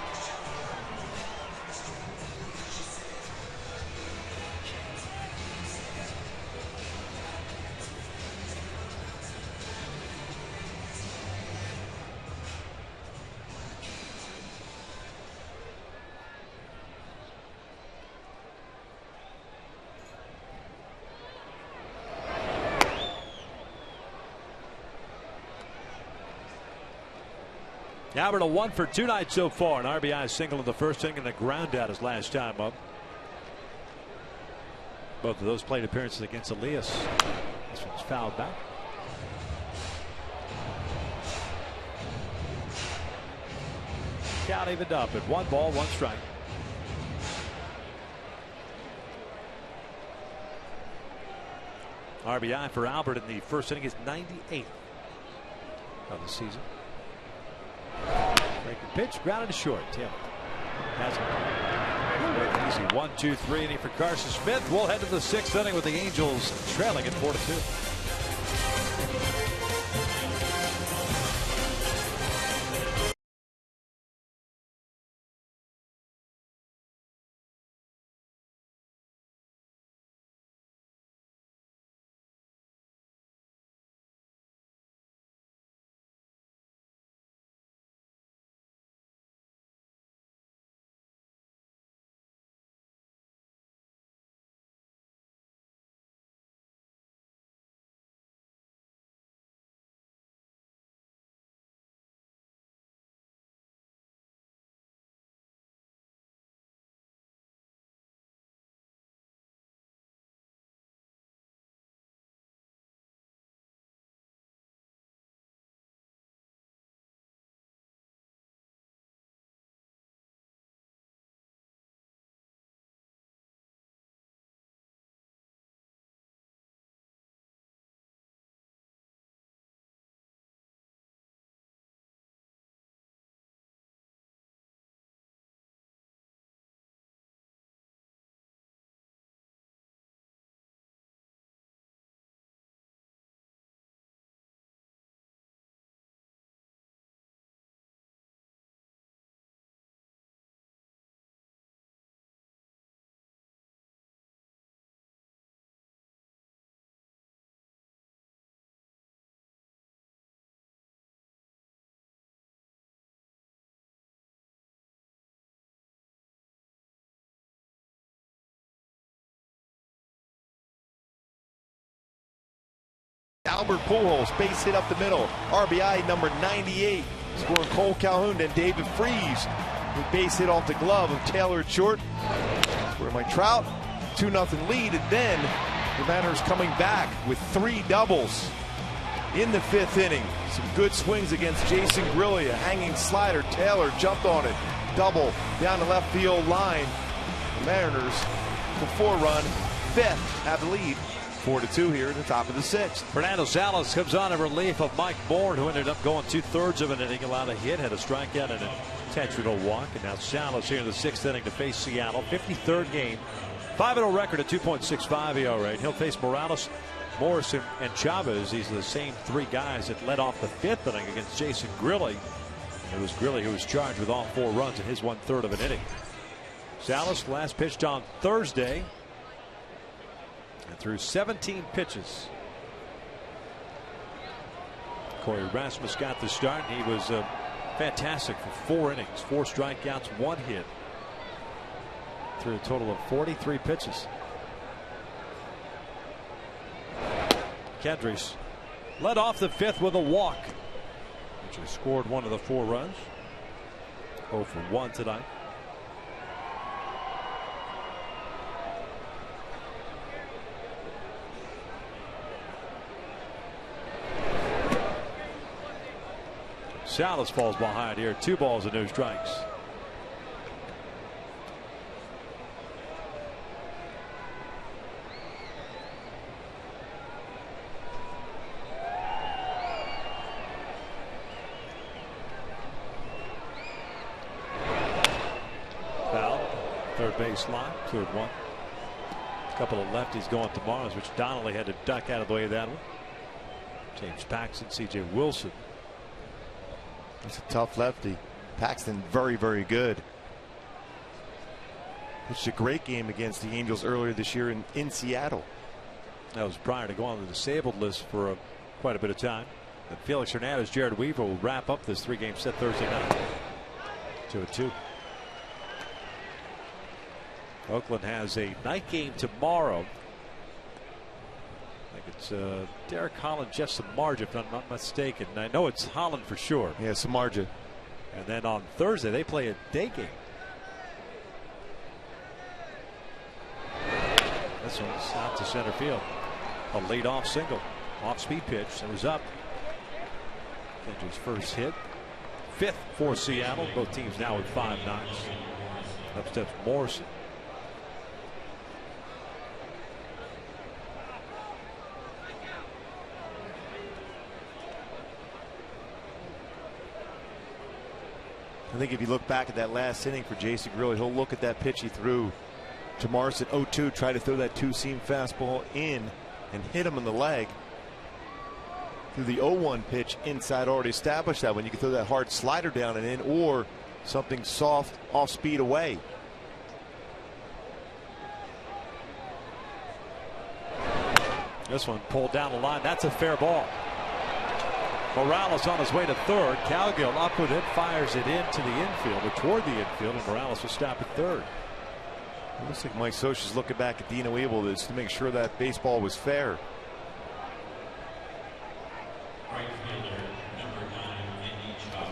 Albert a 1 for 2 night so far. An RBI single in the first inning and a ground out his last time up. Both of those plate appearances against Elias. This one's fouled back. Count evened up at 1 ball, 1 strike. RBI for Albert in the first inning is 98th of the season. Breaking pitch, grounded to short. Tim has it. Easy 1, 2, 3 inning for Carson Smith. We'll head to the 6th inning with the Angels trailing at 4-2. Albert Pujols, base hit up the middle. RBI number 98. Scoring Cole Calhoun and David Freese. The base hit off the glove of Taylor at short. Scoring Mike Trout. 2-0 lead, and then the Mariners coming back with 3 doubles in the 5th inning. Some good swings against Jason Grilli. A hanging slider. Taylor jumped on it. Double down the left field line. The Mariners, the 4-run 5th, have the lead. 4-2 here at the top of the 6th. Fernando Salas comes on in relief of Mike Bourne, who ended up going 2/3 of an inning, allowed a hit, had a strikeout and an intentional walk. And now Salas here in the 6th inning to face Seattle. 53rd game. 5-0 record at 2.65 ERA. He'll face Morales, Morrison, and Chavez. These are the same 3 guys that led off the 5th inning against Jason Grilli. It was Grilli who was charged with all 4 runs in his 1/3 of an inning. Salas last pitched on Thursday and threw 17 pitches. Corey Rasmus got the start. He was fantastic for 4 innings, 4 strikeouts, 1 hit. Threw a total of 43 pitches. Kedris led off the 5th with a walk, which has scored 1 of the 4 runs. 0 for 1 tonight. Salas falls behind here. 2 balls and no strikes. Third base line, 2-1. A couple of lefties going to Marlins, which Donnelly had to duck out of the way of that one. James Paxton, C.J. Wilson. It's a tough lefty. Paxton very, very good. Pitched a great game against the Angels earlier this year in Seattle. That was prior to going on the disabled list for quite a bit of time. And Felix Hernandez, Jared Weaver will wrap up this 3-game set Thursday night. 2-2. Oakland has a night game tomorrow. I think it's Derek Holland, Jeff Samardzija, if I'm not mistaken. I know it's Holland for sure. Yeah, Samardzija. And then on Thursday they play a day game. This one's out to center field. A leadoff single. Off-speed pitch. It was up. Kendrick's first hit. 5th for Seattle. Both teams now with 5 knocks. Up steps Morrison. I think if you look back at that last inning for Jason Grilli, he'll look at that pitch he threw to Morrison 0-2, try to throw that 2-seam fastball in and hit him in the leg. Through the 0-1 pitch inside, already established that when you can throw that hard slider down and in, or something soft off speed away. This one pulled down the line. That's a fair ball. Morales on his way to third. Cowgill up with it, fires it into the infield or toward the infield, and Morales will stop at third. It looks like Mike Scioscia's looking back at Dino Abel to make sure that baseball was fair.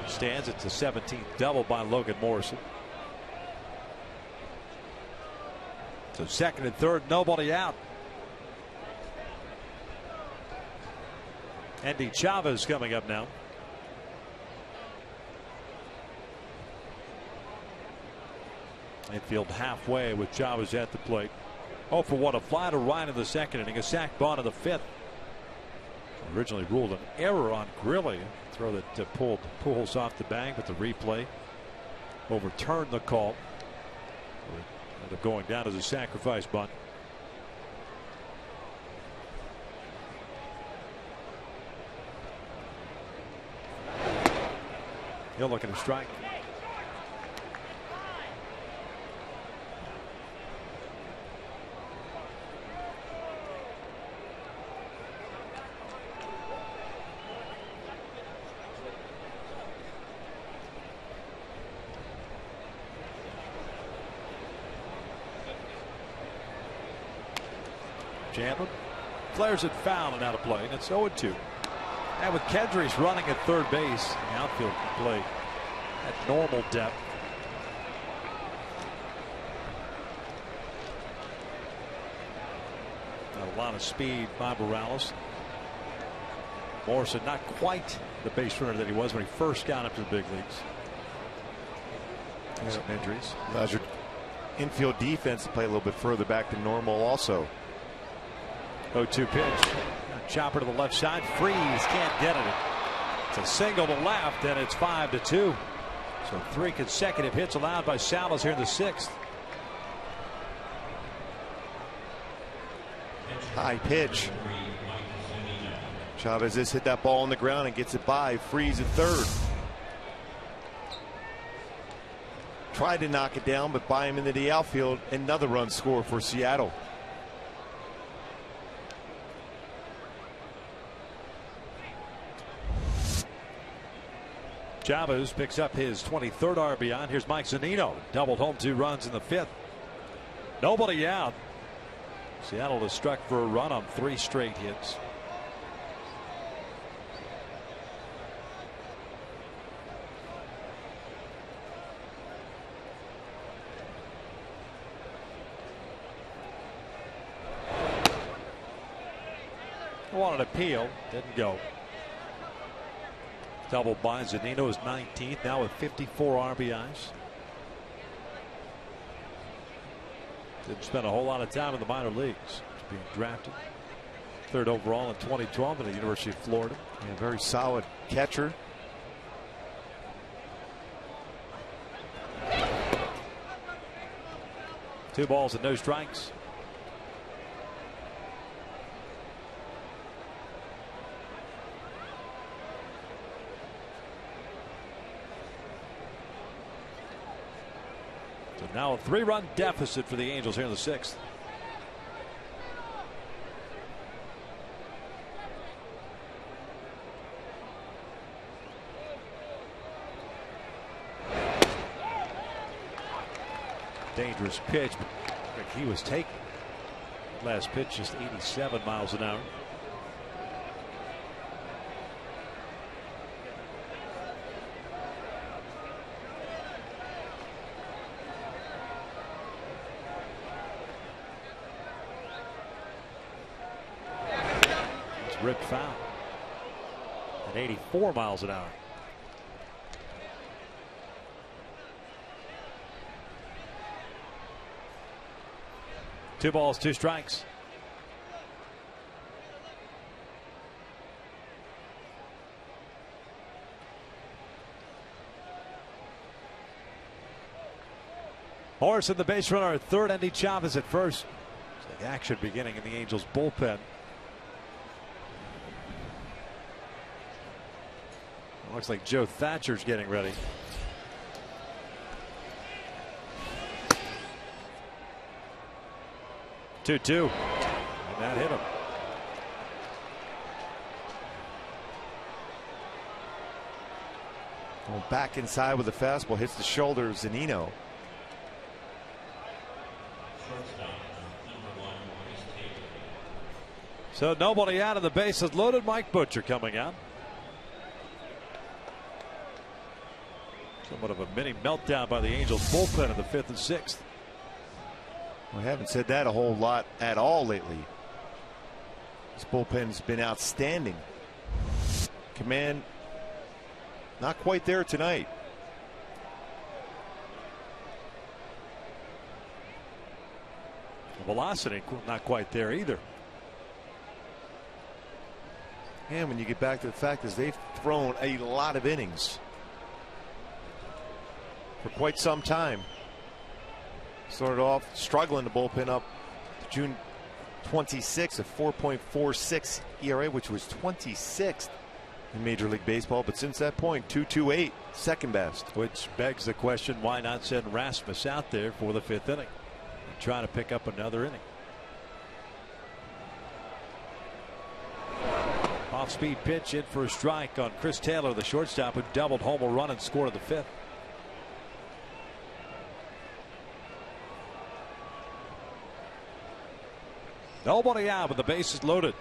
Stands, it's the 17th double by Logan Morrison. So 2nd and 3rd, nobody out. Andy Chavez coming up now. Infield halfway with Chavez at the plate. 0 for 1, a fly to right in the 2nd inning, a sac bunt in the 5th. Originally ruled an error on Grilli. Throw that pulled Pujols off the bag, but the replay overturned the call. Ended up going down as a sacrifice bunt. He'll look at a strike. Chandler declares it foul and out of play, and it's 0-2. And with Kedris running at third base, the outfield can play at normal depth. Got a lot of speed by Morales. Morrison not quite the base runner that he was when he first got up to the big leagues. Some injuries. Allows your infield defense to play a little bit further back than normal also. 0-2 pitch. Chopper to the left side. Freeze can't get it. It's a single to left, and it's 5-2. So 3 consecutive hits allowed by Salas here in the 6th. High pitch. Chavez just hit that ball on the ground and gets it by. Freeze at third. Tried to knock it down, but by him into the outfield. Another run score for Seattle. Chavez picks up his 23rd RBI. Here's Mike Zunino. Doubled home 2 runs in the 5th. Nobody out. Seattle has struck for a run on 3 straight hits. Wanted to appeal, didn't go. Double by Zunino is 19th, now with 54 RBIs. Didn't spend a whole lot of time in the minor leagues. He's being drafted 3rd overall in 2012 at the University of Florida. Yeah, very solid catcher. Two balls and no strikes. So now a 3-run deficit for the Angels here in the 6th. Dangerous pitch, but he was taken. Last pitch just 87 miles an hour. It's ripped foul at 84 miles an hour. Two balls, 2 strikes. Morrison, the base runner at third, Andy Chavez at first. So the action beginning in the Angels bullpen. Looks like Joe Thatcher's getting ready. Two-two, and that hit him. Well, back inside with the fastball, hits the shoulder of Zunino. So nobody out of the bases loaded. Mike Butcher coming out. Somewhat of a mini meltdown by the Angels bullpen in the 5th and 6th. We haven't said that a whole lot at all lately. This bullpen's been outstanding. Command not quite there tonight. Velocity not quite there either. And when you get back to the fact is they've thrown a lot of innings for quite some time. Started off struggling the bullpen up to June 26th, a 4.46 ERA, which was 26th in Major League Baseball. But since that point, 2.28, second best. Which begs the question, why not send Rasmus out there for the 5th inning and try to pick up another inning? Off-speed pitch in for a strike on Chris Taylor, the shortstop, who doubled home a run and scored in the 5th. Nobody out with the bases loaded.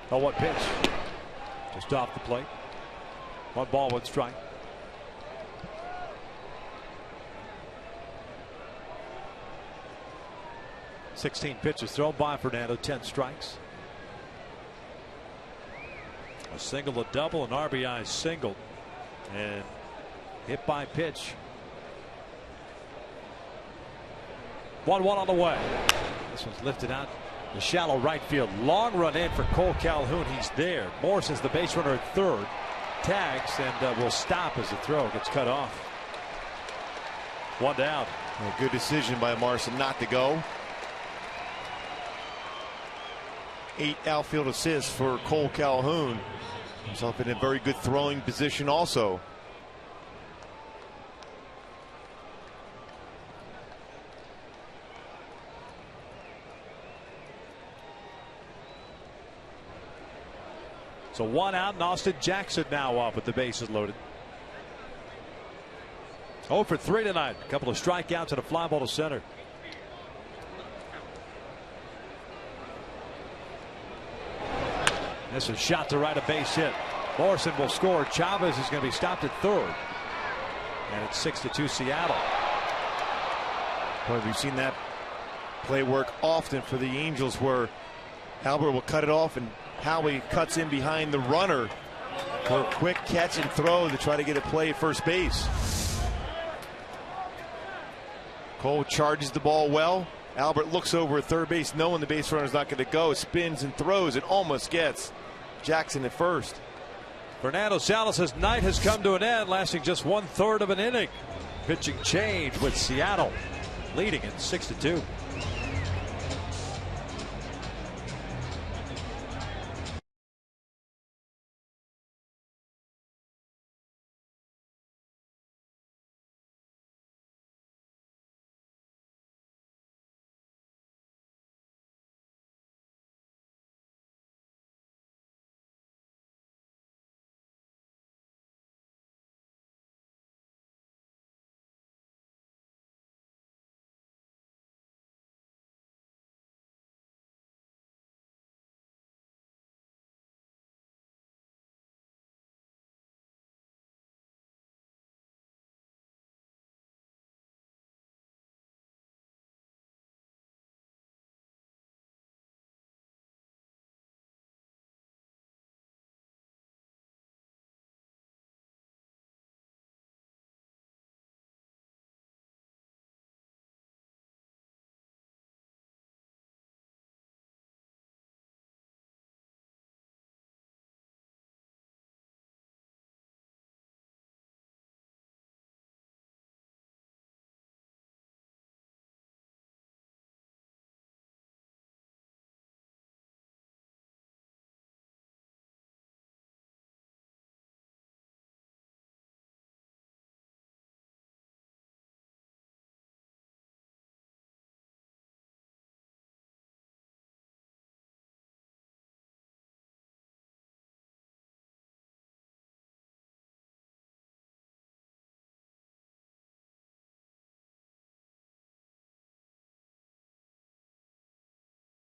Oh, what pitch? Just off the plate. 1 ball, 1 strike. $16 pitches thrown by Fernando, 10 strikes. A single, a double, an RBI single, and hit by pitch. 1-1 on the way. This one's lifted out the shallow right field. Long run in for Cole Calhoun. He's there. Morrison's the base runner at third. Tags and will stop as the throw gets cut off. 1 down. A good decision by Morrison not to go. 8 outfield assists for Cole Calhoun. Himself in a very good throwing position also. So 1 out, and Austin Jackson now up with the bases loaded. 0 for 3 tonight. A couple of strikeouts and a fly ball to center. This is shot to right, a base hit. Morrison will score. Chavez is going to be stopped at third. And it's 6-2 Seattle. Well, we've seen that play work often for the Angels, where Albert will cut it off and Howie cuts in behind the runner for a quick catch and throw to try to get a play at first base. Cole charges the ball well. Albert looks over at third base knowing the base runner is not going to go. Spins and throws and almost gets Jackson at first. Fernando Salas' night has come to an end, lasting just 1/3 of an inning. Pitching change with Seattle leading it 6-2.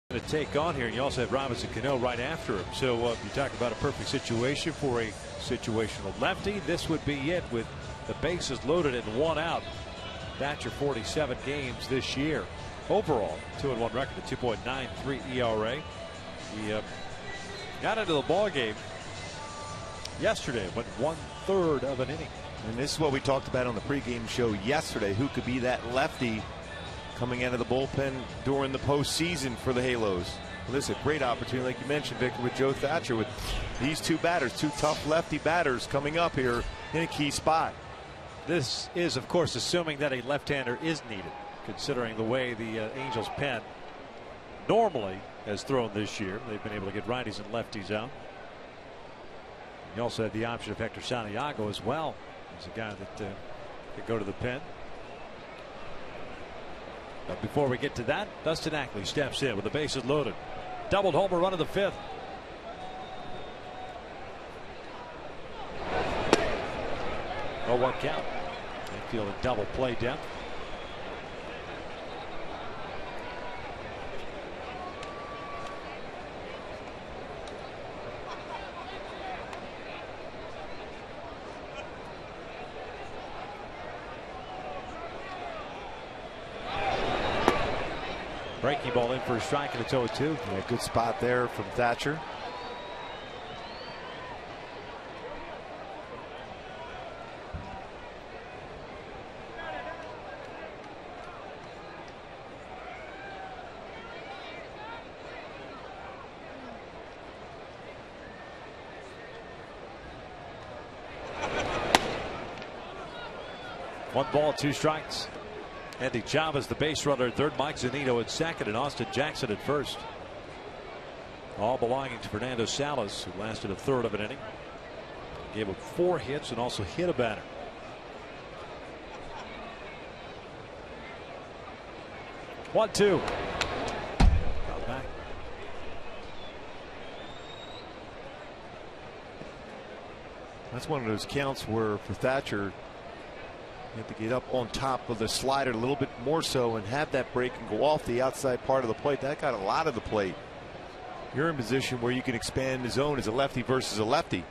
To take on here, and you also have Robinson Cano right after him. So you talk about a perfect situation for a situational lefty. This would be it, with the bases loaded and 1 out. Thatcher 47 games this year. Overall, 2-1 record, a 2.93 ERA. He got into the ball game yesterday, went 1/3 of an inning. And this is what we talked about on the pregame show yesterday. Who could be that lefty coming out of the bullpen during the postseason for the Halos? Well, this is a great opportunity, like you mentioned, Victor, with Joe Thatcher, with these 2 batters, 2 tough lefty batters coming up here in a key spot. This is, of course, assuming that a left-hander is needed, considering the way the Angels pen normally has thrown this year. They've been able to get righties and lefties out. You also had the option of Hector Santiago as well, as a guy that could go to the pen. But before we get to that, Dustin Ackley steps in with the bases loaded. Doubled homer run in the 5th. 0-1 count. Infield a double play down. Breaking ball in for a strike, and it's 0-2. Yeah, good spot there from Thatcher. One ball, 2 strikes. Andy Chavez, the base runner at third. Mike Zunino at second, and Austin Jackson at first. All belonging to Fernando Salas, who lasted a third of an inning. Gave up 4 hits and also hit a batter. One, 2. Foul back. That's one of those counts where for Thatcher, you have to get up on top of the slider a little bit more so and have that break and go off the outside part of the plate. That got a lot of the plate. You're in a position where you can expand the zone as a lefty versus a lefty.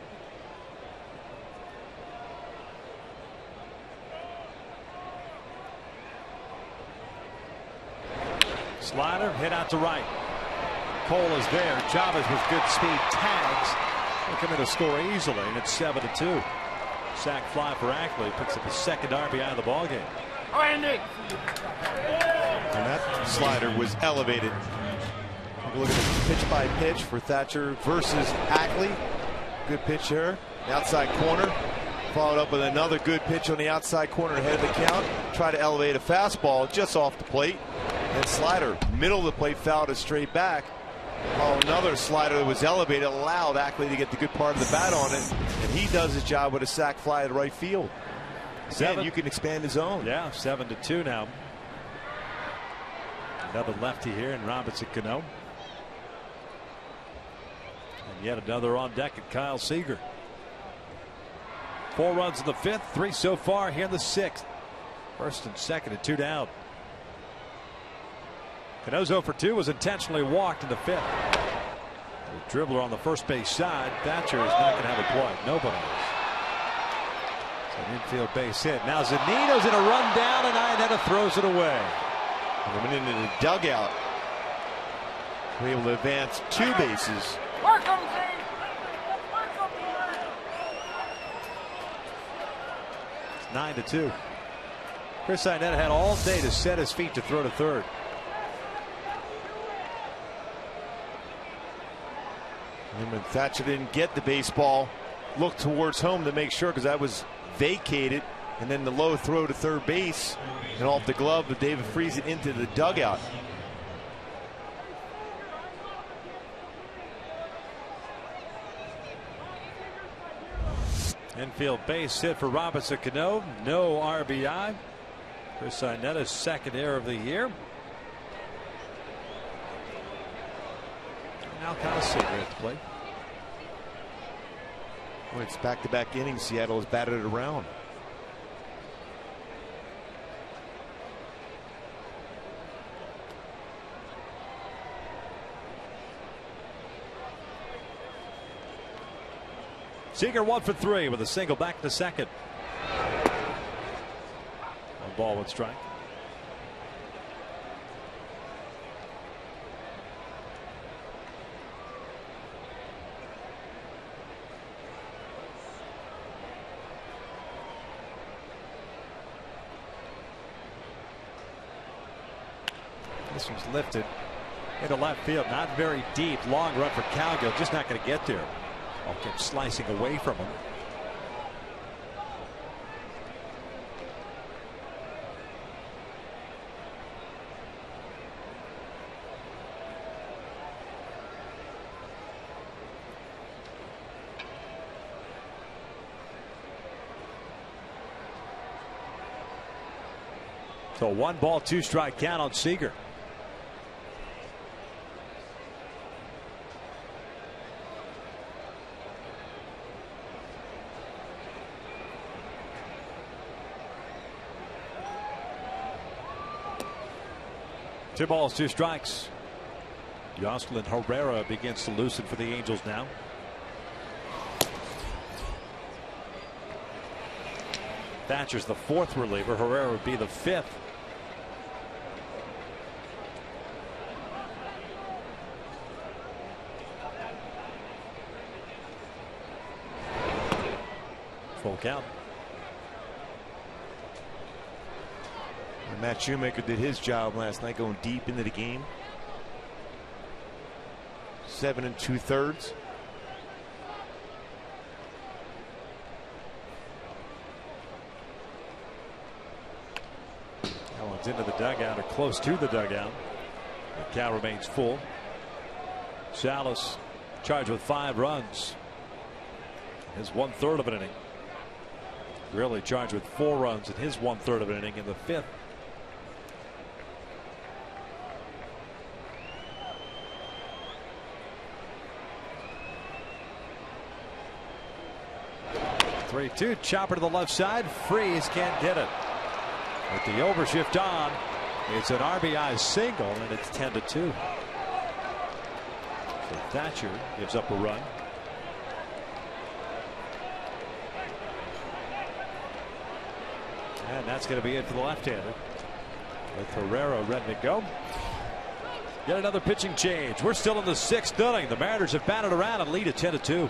Slider hit out to right. Cole is there. Chavez with good speed tags. Looking to score easily, and it's 7-2. Sack fly for Ackley, picks up the second RBI of the ballgame. And that slider was elevated. Look at the pitch by pitch for Thatcher versus Ackley. Good pitch here, outside corner. Followed up with another good pitch on the outside corner ahead of the count. Try to elevate a fastball just off the plate. And slider, middle of the plate, fouled it straight back. Another slider that was elevated allowed Ackley to get the good part of the bat on it, and he does his job with a sac fly to right field. Again, you can expand the zone. Yeah, 7-2 now. Another lefty here in Robinson Cano. And yet another on deck at Kyle Seager. 4 runs in the 5th, 3 so far here in the 6th. First and second and 2 down. Cano's 0 for 2 was intentionally walked in the 5th. The dribbler on the first base side. Thatcher is not going to have a play. Nobody is. So an infield base hit. Now Zunino's in a run down, and Iannetta throws it away. Coming into the dugout. We're able to advance 2 bases. It's 9-2. Chris Iannetta had all day to set his feet to throw to third. And when Thatcher didn't get the baseball, looked towards home to make sure, because that was vacated, and then the low throw to third base and off the glove of David Friesen into the dugout. Infield base hit for Robinson Cano. No RBI. Chris Iannetta's second error of the year. Now Kyle Seager at the plate. Well, it's back-to-back innings. Seattle has batted it around. Seager 1 for 3 with a single back to second. 1 ball, 1 strike. This one's lifted into left field. Not very deep. Long run for Cowgill. Just not going to get there. Ball kept slicing away from him. So 1 ball, 2 strike count on Seager. 2 balls, 2 strikes. Yoselin Herrera begins to loosen for the Angels now. Thatcher's the 4th reliever. Herrera would be the 5th. Full count. And Matt Shoemaker did his job last night, going deep into the game. 7 2/3. That one's into the dugout or close to the dugout. The count remains full. Salas charged with 5 runs. His 1/3 of an inning. Really charged with 4 runs in his 1/3 of an inning in the 5th. Three-two chopper to the left side. Freeze can't get it. With the overshift on, it's an RBI single, and it's 10-2. So Thatcher gives up a run. And that's going to be it for the left-hander. With Herrera ready to go. Yet another pitching change. We're still in the 6th inning. The Mariners have batted around and lead at 10-2.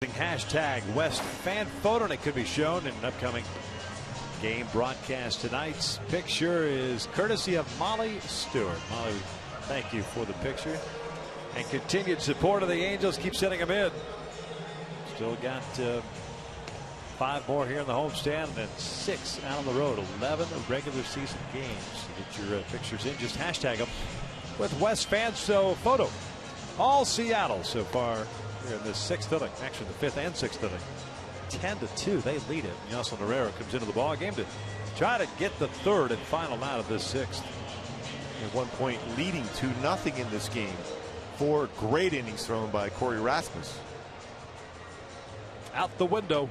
Hashtag West Fan Photo, and it could be shown in an upcoming game broadcast. Tonight's picture is courtesy of Molly Stewart. Molly, thank you for the picture and continued support of the Angels. Keep sending them in. Still got 5 more here in the homestand and then 6 out on the road. 11 regular season games. Get your pictures in. Just hashtag them with West Fan Photo. All Seattle so far here in the 6th inning, actually the 5th and 6th inning. 10-2, they lead it. Yoselin Herrera comes into the ball game to try to get the 3rd and final out of this 6th. At one point leading 2-0 in this game. 4 great innings thrown by Corey Rasmus. Out the window.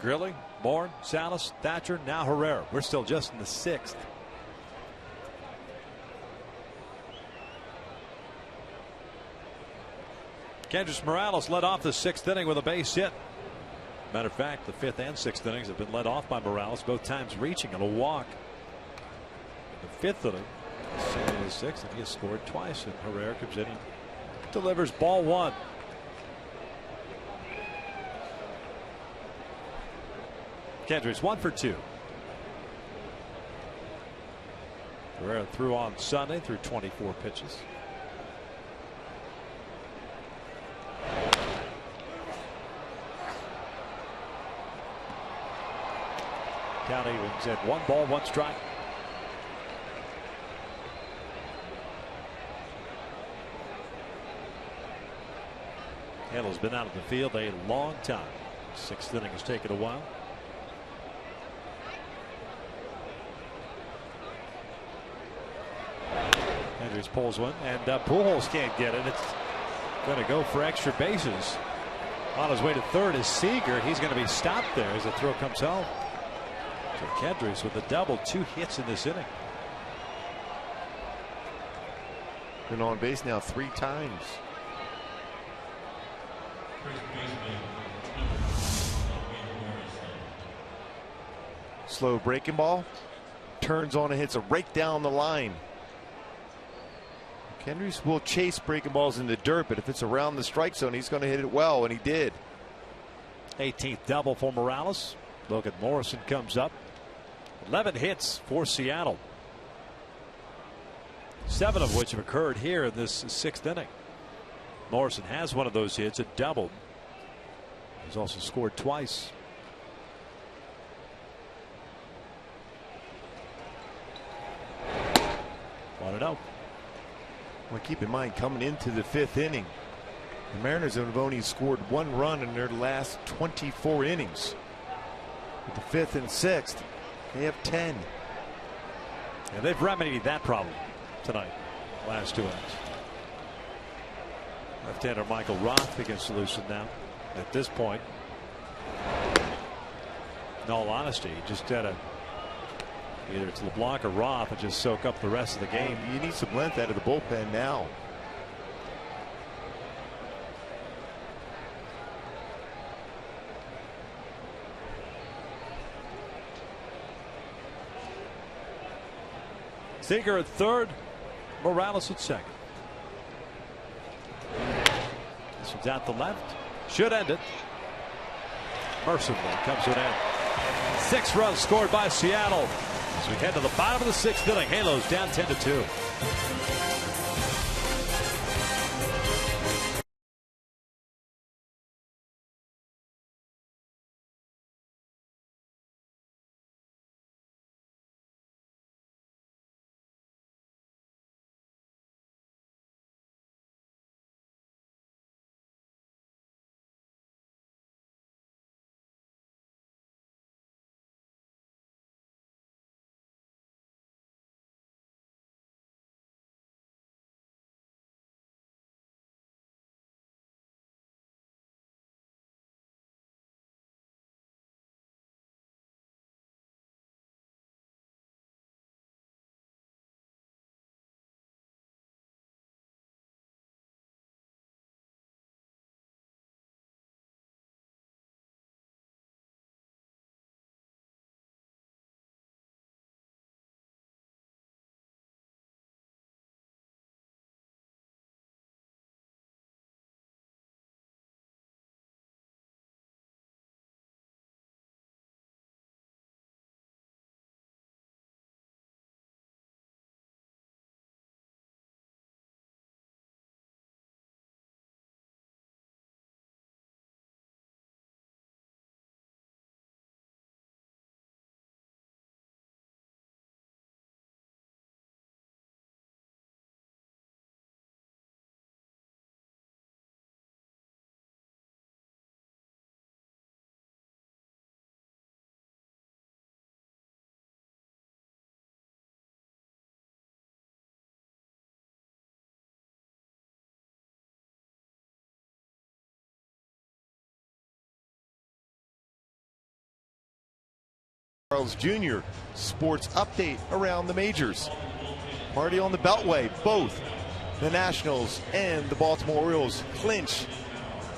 Grilling, Bourne, Salas, Thatcher, now Herrera. We're still just in the 6th. Kendrys Morales led off the 6th inning with a base hit. Matter of fact, the 5th and 6th innings have been led off by Morales, both times reaching on a walk. In the 5th inning, in the 6th, and he has scored twice. And Herrera comes in and delivers ball 1. Kendrys 1 for 2. Herrera threw on Sunday through 24 pitches. Count evens at 1 ball, 1 strike. Halo's been out of the field a long time. 6th inning has taken a while. Andrews pulls one, and Pujols can't get it. It's going to go for extra bases. On his way to third is Seager. He's going to be stopped there as the throw comes home. So Kendricks with a double, 2 hits in this inning. Been on base now 3 times. Slow breaking ball. Turns on and hits a rake down the line. Kendricks will chase breaking balls in the dirt, but if it's around the strike zone, he's going to hit it well, and he did. 18th double for Morales. Logan Morrison comes up. 11 hits for Seattle. 7 of which have occurred here in this 6th inning. Morrison has one of those hits, a double. He's also scored twice. Want to know? Well, keep in mind, coming into the 5th inning, the Mariners have only scored 1 run in their last 24 innings. With the 5th and 6th, they have 10. And they've remedied that problem tonight. Last 2 innings. Left-hander Michael Roth against Lucid now. At this point, in all honesty, just had a either it's LeBlanc or Roth and just soak up the rest of the game. You need some length out of the bullpen now. Seager at third, Morales at second. This one's out the left. Should end it. Mercifully comes to an end. 6 runs scored by Seattle as we head to the bottom of the 6th inning. Halos down 10-2. Charles Jr. sports update around the majors. Party on the Beltway. Both the Nationals and the Baltimore Orioles clinch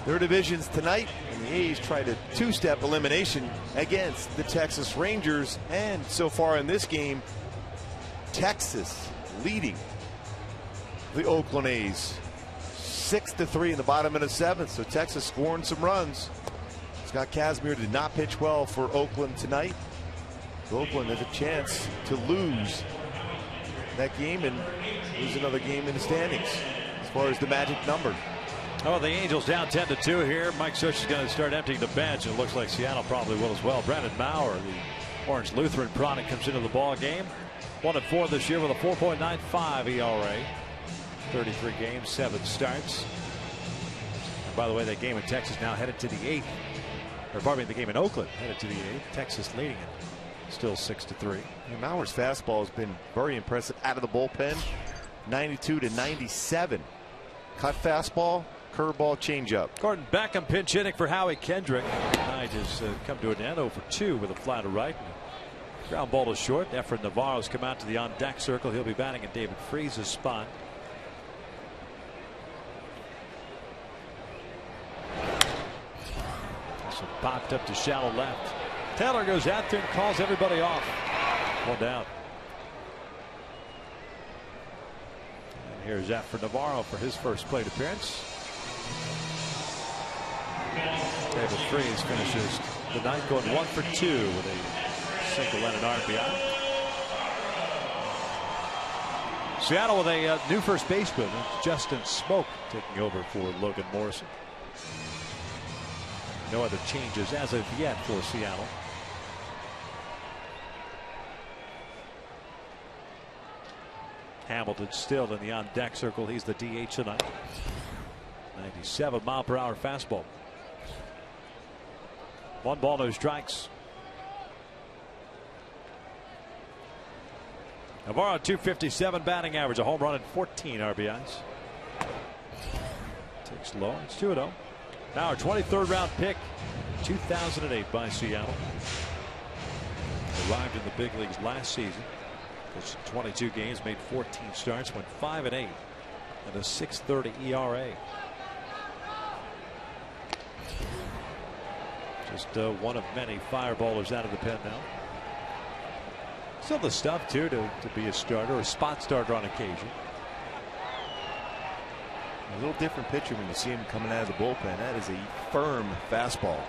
their divisions tonight, and the A's tried a 2-step elimination against the Texas Rangers. And so far in this game, Texas leading the Oakland A's 6-3 in the bottom of the 7th. So Texas scoring some runs. Scott Kazmir did not pitch well for Oakland tonight. Oakland has a chance to lose that game and lose another game in the standings as far as the magic number. Oh, the Angels down 10-2 here. Mike Sush is going to start emptying the bench. It looks like Seattle probably will as well. Brandon Maurer, the Orange Lutheran product comes into the ball game. 1-4 this year with a 4.95 ERA. 33 games, 7 starts. And by the way, that game in Texas now headed to the 8th. Or pardon me, the game in Oakland headed to the 8th. Texas leading it. Still 6-3. Mauer's fastball has been very impressive out of the bullpen. 92 to 97. Cut fastball, curveball, changeup. Gordon Beckham pinch hitting for Howie Kendrick. Night has come to an end, 0-for-2 with a fly to right. Ground ball to short. Efren Navarro's come out to the on deck circle. He'll be batting in David Freese's spot. So popped up to shallow left. Taylor goes out there and calls everybody off. 1 down. And here's Efren Navarro for his first plate appearance. David Freese finishes the night going 1-for-2 with a single and an RBI. Seattle with a new first baseman, Justin Smoke, taking over for Logan Morrison. No other changes as of yet for Seattle. Hamilton still in the on deck circle. He's the DH tonight. 97-mile-per-hour fastball. 1 ball, no strikes. Navarro 257 batting average, a home run and 14 RBIs. Takes low. It's 2-0. Now our 23rd round pick, 2008 by Seattle. Arrived in the big leagues last season. Pitched 22 games, made 14 starts, went 5-8 and a 6.30 ERA. Just one of many fireballers out of the pen now. Still the stuff too to be a starter, a spot starter on occasion. A little different pitcher when you see him coming out of the bullpen. That is a firm fastball.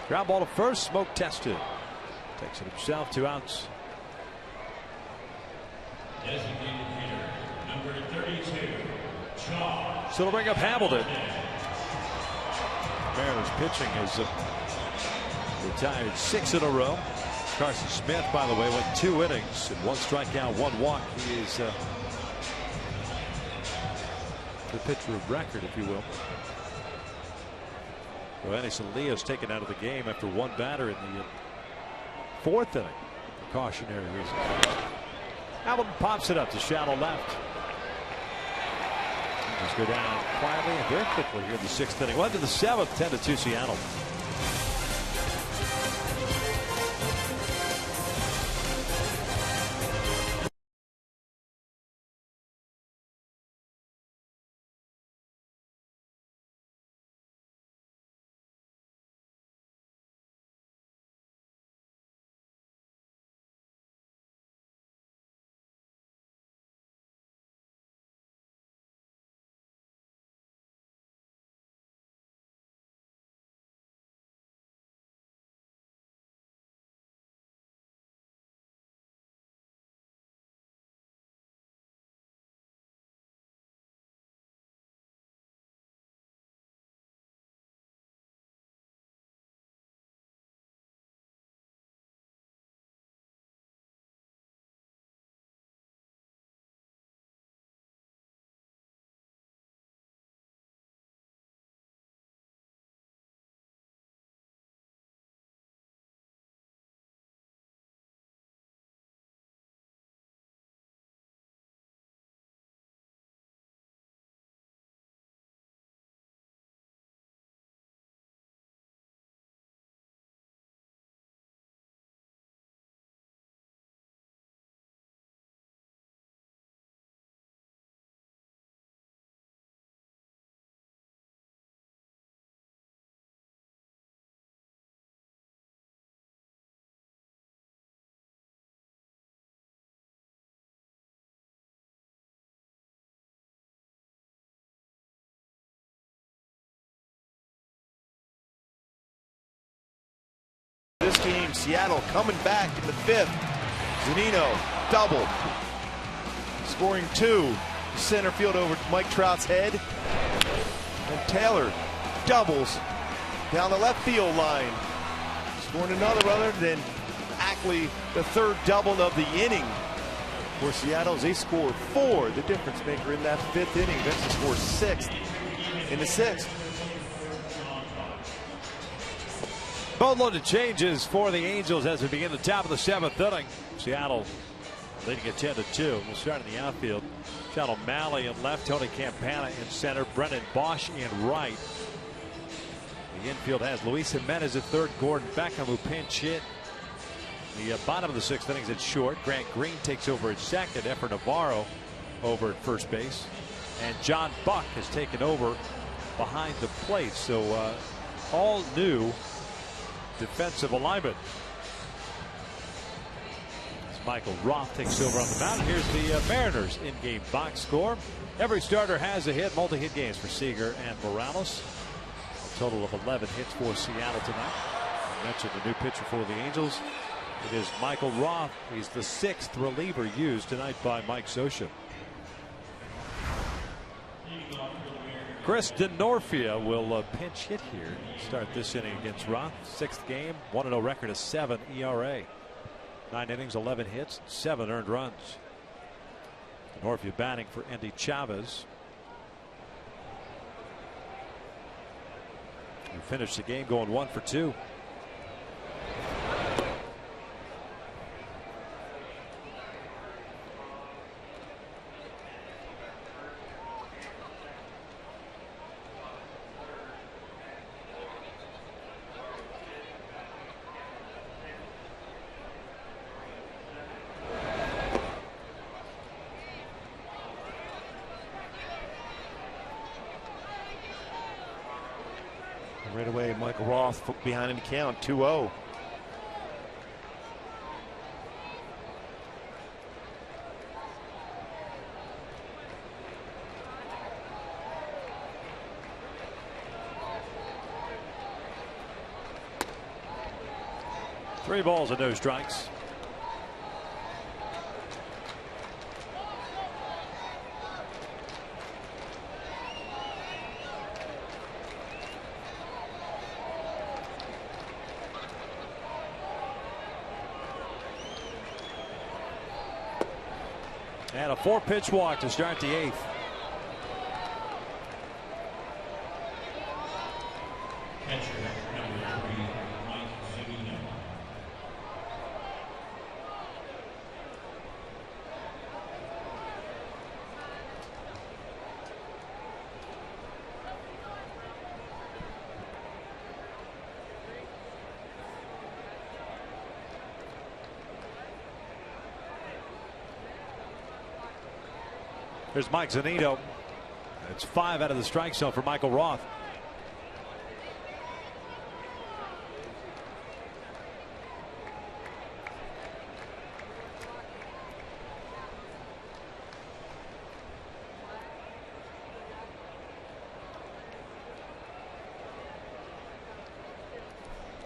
Ground ball to first. Smoke tested. Takes it himself. 2 outs. Designated hitter, number 32, Charles. So it'll bring up Hamilton. Mariners pitching has retired 6 in a row. Carson Smith, by the way, went 2 innings and 1 strikeout, 1 walk. He is the pitcher of record, if you will. So Anderson Leo's taken out of the game after 1 batter in the 4th inning for cautionary reasons. Hamilton pops it up to shallow left. Just go down quietly and very quickly here in the 6th inning. 1 to the 7th, 10-2 Seattle. This game, Seattle coming back in the 5th. Zunino doubled, scoring 2. Center field over Mike Trout's head. And Taylor doubles down the left field line. Scoring another other than Ackley, the third double of the inning. For Seattle, they score 4, the difference maker in that 5th inning. Benson scores 6th in the 6th. Boatload of changes for the Angels as we begin the top of the 7th inning. Seattle leading at 10-2. We'll start in the outfield. Sean O'Malley in left, Tony Campana in center, Brennan Bosch in right. The infield has Luis Jimenez at third, Gordon Beckham who pinch hit. The bottom of the 6th inning is at short. Grant Green takes over at second. Efrain Navarro over at first base. And John Buck has taken over behind the plate. So all new defensive alignment. As Michael Roth takes over on the mound. Here's the Mariners in-game box score. Every starter has a hit. Multi-hit games for Seager and Morales. A total of 11 hits for Seattle tonight. I mentioned the new pitcher for the Angels. It is Michael Roth. He's the 6th reliever used tonight by Mike Scioscia. Chris Denorfia will pinch hit here. Start this inning against Roth. 6th game, 1-0 record, a 7 ERA. 9 innings, 11 hits, 7 earned runs. Denorfia batting for Andy Chavez, who finished the game going 1 for 2. Right away, Michael Roth behind in the count, 2-0. Three balls and no strikes. And a 4-pitch walk to start the 8th. There's Mike Zunino. It's 5 out of the strike zone for Michael Roth.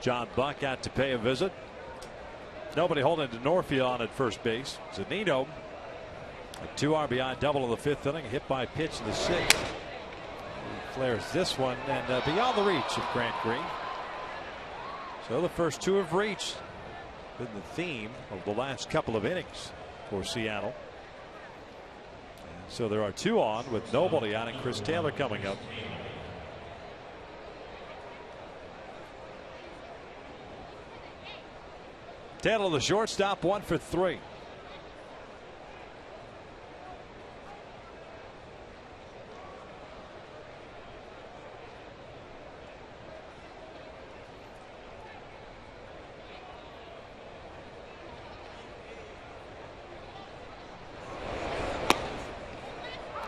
John Buck out to pay a visit. Nobody holding Denorfia on at first base. Zunino, a 2 RBI double in the 5th inning, hit by pitch in the 6th. He flares this one and beyond the reach of Grant Green. So the first 2 have reached. Been the theme of the last couple of innings for Seattle. And so there are 2 on with nobody out and Chris Taylor coming up. Taylor, the shortstop, 1 for 3.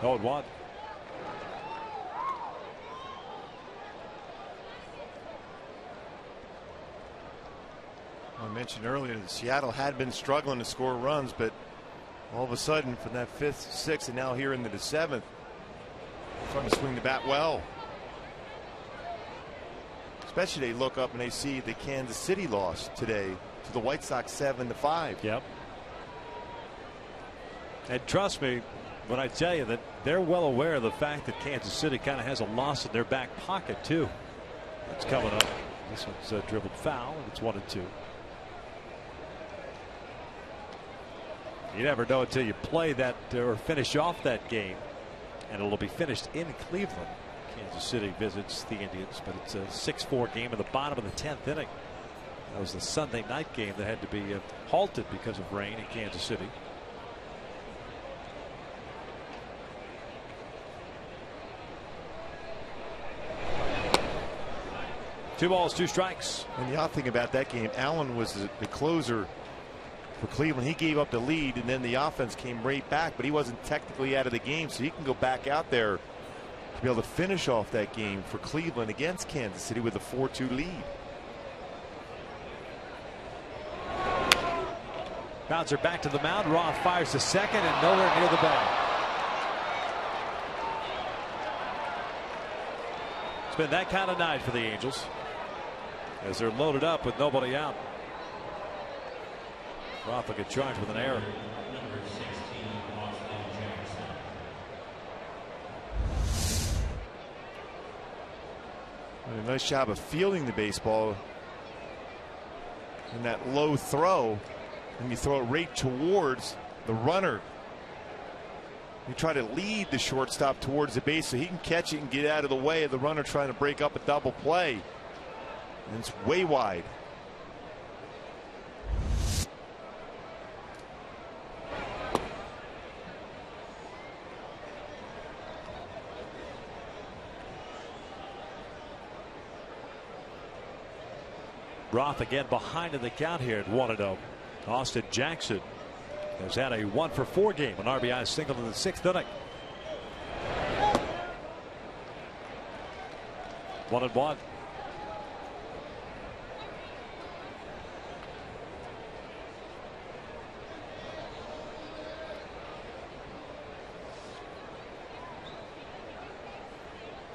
Oh, 1. I mentioned earlier that Seattle had been struggling to score runs, but all of a sudden from that 5th, 6th, and now here into the 7th, starting to swing the bat well. Especially they look up and they see the Kansas City loss today to the White Sox 7-5. Yep. And trust me when I tell you that they're well aware of the fact that Kansas City kind of has a loss in their back pocket too. It's coming up. This one's dribbled foul, and it's 1-2. You never know until you play that or finish off that game, and it'll be finished in Cleveland. Kansas City visits the Indians, but it's a 6-4 game in the bottom of the 10th inning. That was the Sunday night game that had to be halted because of rain in Kansas City. Two balls, two strikes. And the odd thing about that game, Allen was the closer for Cleveland. He gave up the lead, and then the offense came right back, but he wasn't technically out of the game, so he can go back out there to be able to finish off that game for Cleveland against Kansas City with a 4-2 lead. Bouncer back to the mound. Roth fires to second and nowhere near the bag. It's been that kind of night for the Angels as they're loaded up with nobody out. Roth will get charged with an error. A nice job of fielding the baseball in that low throw, and you throw it right towards the runner. You try to lead the shortstop towards the base so he can catch it and get out of the way of the runner trying to break up a double play. And it's way wide. Roth again behind in the count here at 1-0. Austin Jackson has had a 1-for-4 game, an RBI single in the 6th inning. 1-1.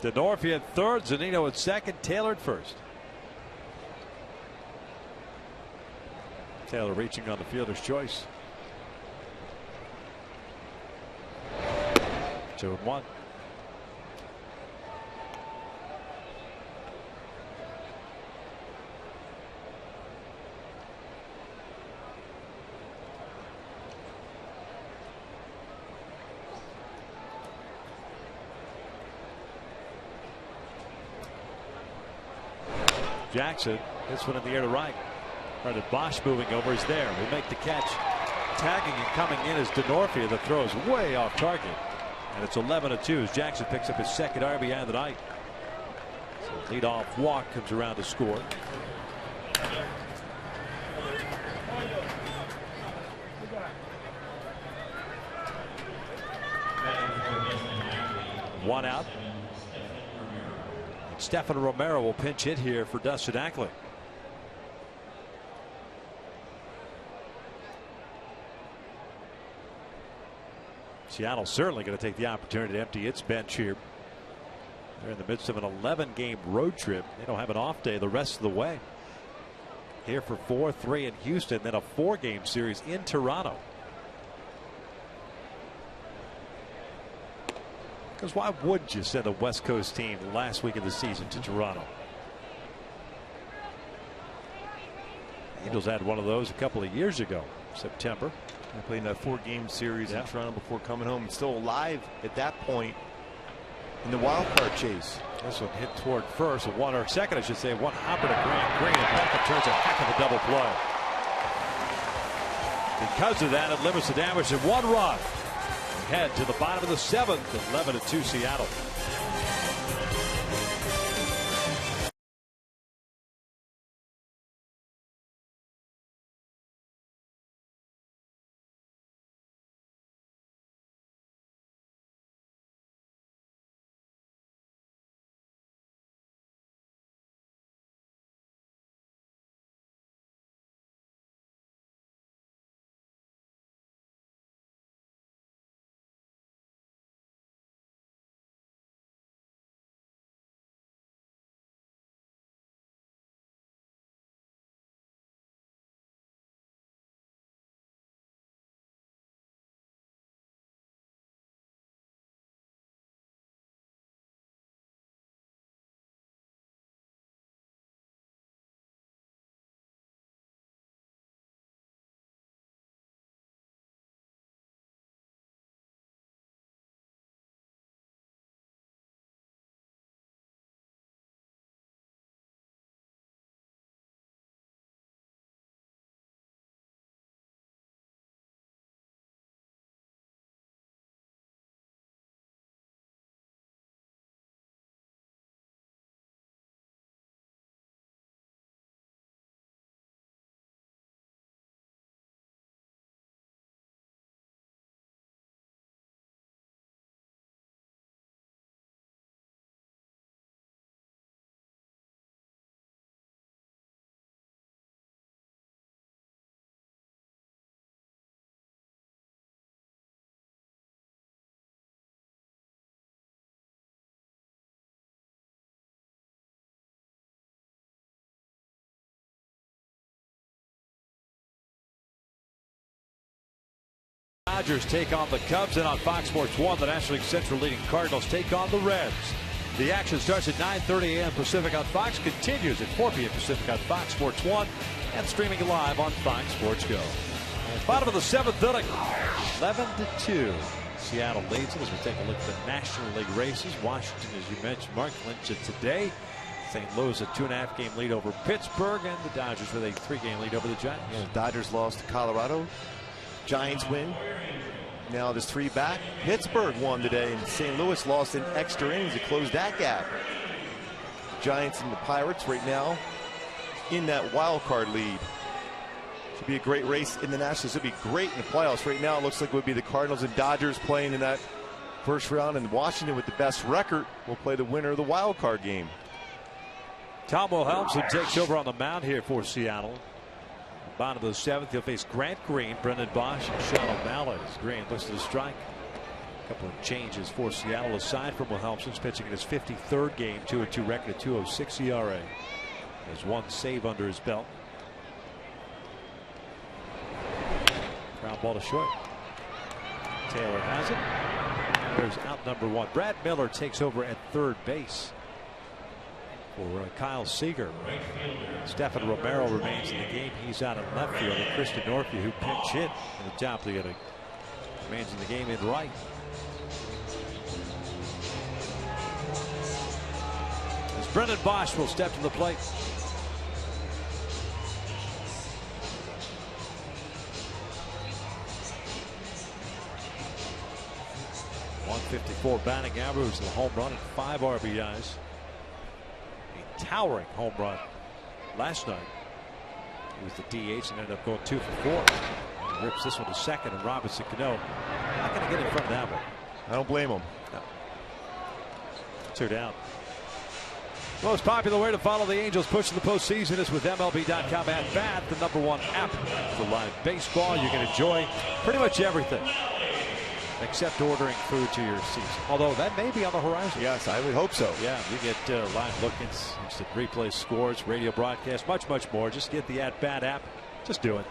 Denorfia at third, Zunino at second, Taylor at first. Taylor reaching on the fielder's choice. 2-1. Jackson, this one in the air to right. Brandon Bosch moving over is there. Will make the catch. Tagging and coming in is Denorfia. The throw is way off target. And it's 11-2 as Jackson picks up his second RBI of the night. So leadoff walk comes around to score. One out. And Stefan Romero will pinch hit here for Dustin Ackley. Seattle certainly going to take the opportunity to empty its bench here. They're in the midst of an 11-game road trip. They don't have an off day the rest of the way. Here for 4-3 in Houston, then a 4-game series in Toronto. Because why would you send a West Coast team last week of the season to Toronto? Angels had one of those a couple of years ago, September. They played in that 4-game series in Toronto before coming home. Still alive at that point in the wild card chase. This one hit toward first, or second, I should say. One hopper to Green, and Beckham turns a heck of a double play. Because of that, it limits the damage to 1 run. We head to the bottom of the 7th, 11-2 Seattle. Dodgers take on the Cubs, and on Fox Sports 1, the National League Central leading Cardinals take on the Reds. The action starts at 9:30 a.m. Pacific on Fox, continues at 4 p.m. Pacific on Fox Sports 1, and streaming live on Fox Sports Go. Bottom of the 7th inning, 11-2. Seattle leads it as we take a look at the National League races. Washington, as you mentioned, Mark, clinched it today. St. Louis a 2.5-game lead over Pittsburgh, and the Dodgers with a 3-game lead over the Giants. Yeah, Dodgers lost to Colorado. Giants win. Now there's 3 back. Pittsburgh won today, and St. Louis lost in extra innings to close that gap. Giants and the Pirates right now in that wild card lead. Should be a great race in the Nationals. It'll be great in the playoffs. Right now it looks like it would be the Cardinals and Dodgers playing in that first round, and Washington with the best record will play the winner of the wild card game. Tom Wilhelmsen takes over on the mound here for Seattle. Bottom of the 7th, he'll face Grant Green, Brendan Bosch, and Sean O'Malley. Green looks to the strike. A couple of changes for Seattle aside from Wilhelmsen's pitching in his 53rd game, 2-2 record, 2.06 ERA. Has 1 save under his belt. Ground ball to short. Taylor has it. There's out number 1. Brad Miller takes over at third base for Kyle Seager. Stephen Romero remains in the game. He's out in left field. And Christian Northview, who pinch hit in the top of the inning, remains in the game in right. As Brendan Bosch will step to the plate. .154 batting average, the home run, and 5 RBIs. Towering home run last night. He was the DH and ended up going 2 for 4. He rips this one to second, and Robinson Cano not going to get in front of that one. I don't blame him. No. 2 down. Most popular way to follow the Angels push in the postseason is with MLB.com at Bat, the #1 app for live baseball. You can enjoy pretty much everything except ordering food to your seats. Although that may be on the horizon. Yes, I would hope so. Yeah, you get live look-ins, instant replay scores, radio broadcast, much more. Just get the at-bat app. Just do it.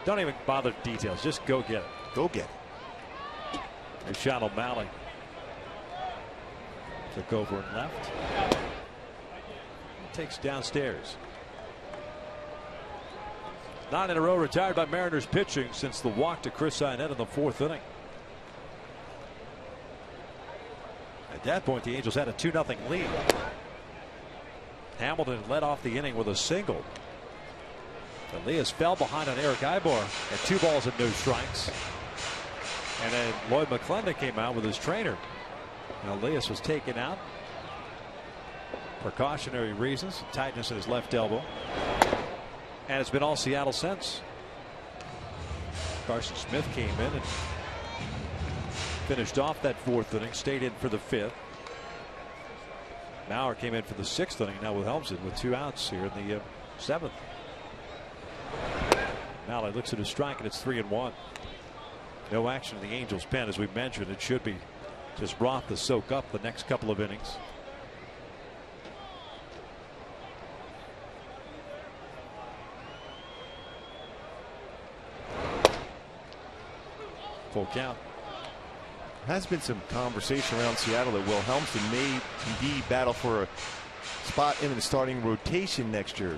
Don't even bother details. Just go get it. Go get it. There's Sean O'Malley. Took over and left. Takes downstairs. 9 in a row retired by Mariners pitching since the walk to Chris Arnett in the 4th inning. At that point, the Angels had a 2-0 lead. Hamilton led off the inning with a single. Elias fell behind on Eric Ivor at 2 balls and no strikes. And then Lloyd McClendon came out with his trainer. Now Elias was taken out. Precautionary reasons, tightness in his left elbow. And it's been all Seattle since. Carson Smith came in and finished off that 4th inning, stayed in for the 5th. Mauer came in for the 6th inning. Now with Helmsley with 2 outs here in the 7th. Malley looks at his strike, and it's 3-1. No action in the Angels' pen, as we mentioned. It should be just Roth to soak up the next couple of innings. Full count. Has been some conversation around Seattle that Wilhelmsen may indeed battle for a spot in the starting rotation next year.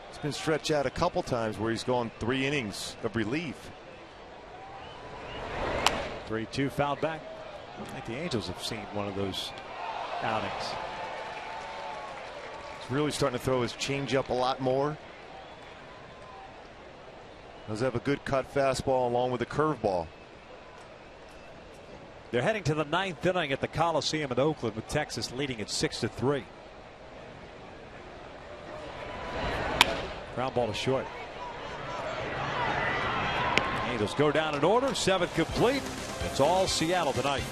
It's been stretched out a couple times where he's gone 3 innings of relief. 3-2 fouled back. I think the Angels have seen one of those outings. He's really starting to throw his changeup a lot more. Does have a good cut fastball along with a curveball. They're heading to the 9th inning at the Coliseum in Oakland, with Texas leading at 6-3. Ground ball to short. Angels go down in order. 7 complete. It's all Seattle tonight.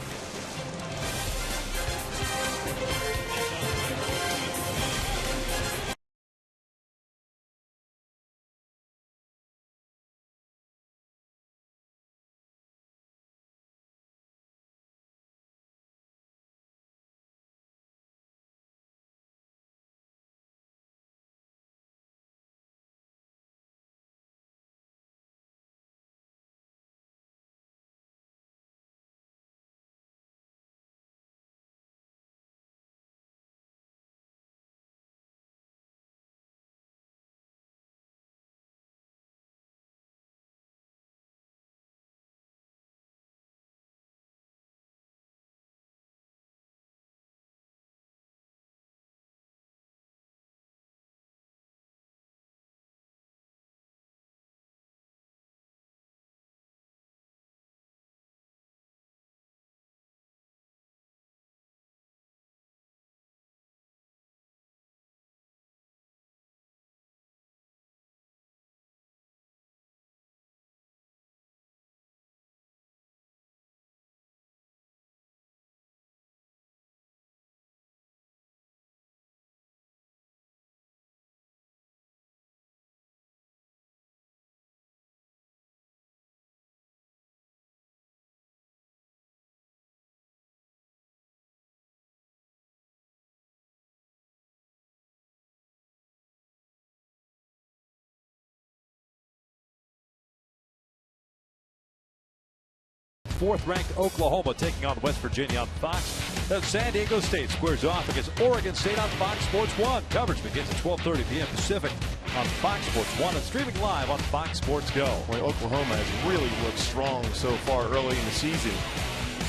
4th-ranked Oklahoma taking on West Virginia on Fox. Then San Diego State squares off against Oregon State on Fox Sports 1. Coverage begins at 12:30 p.m. Pacific on Fox Sports 1 and streaming live on Fox Sports Go. Boy, Oklahoma has really looked strong so far early in the season.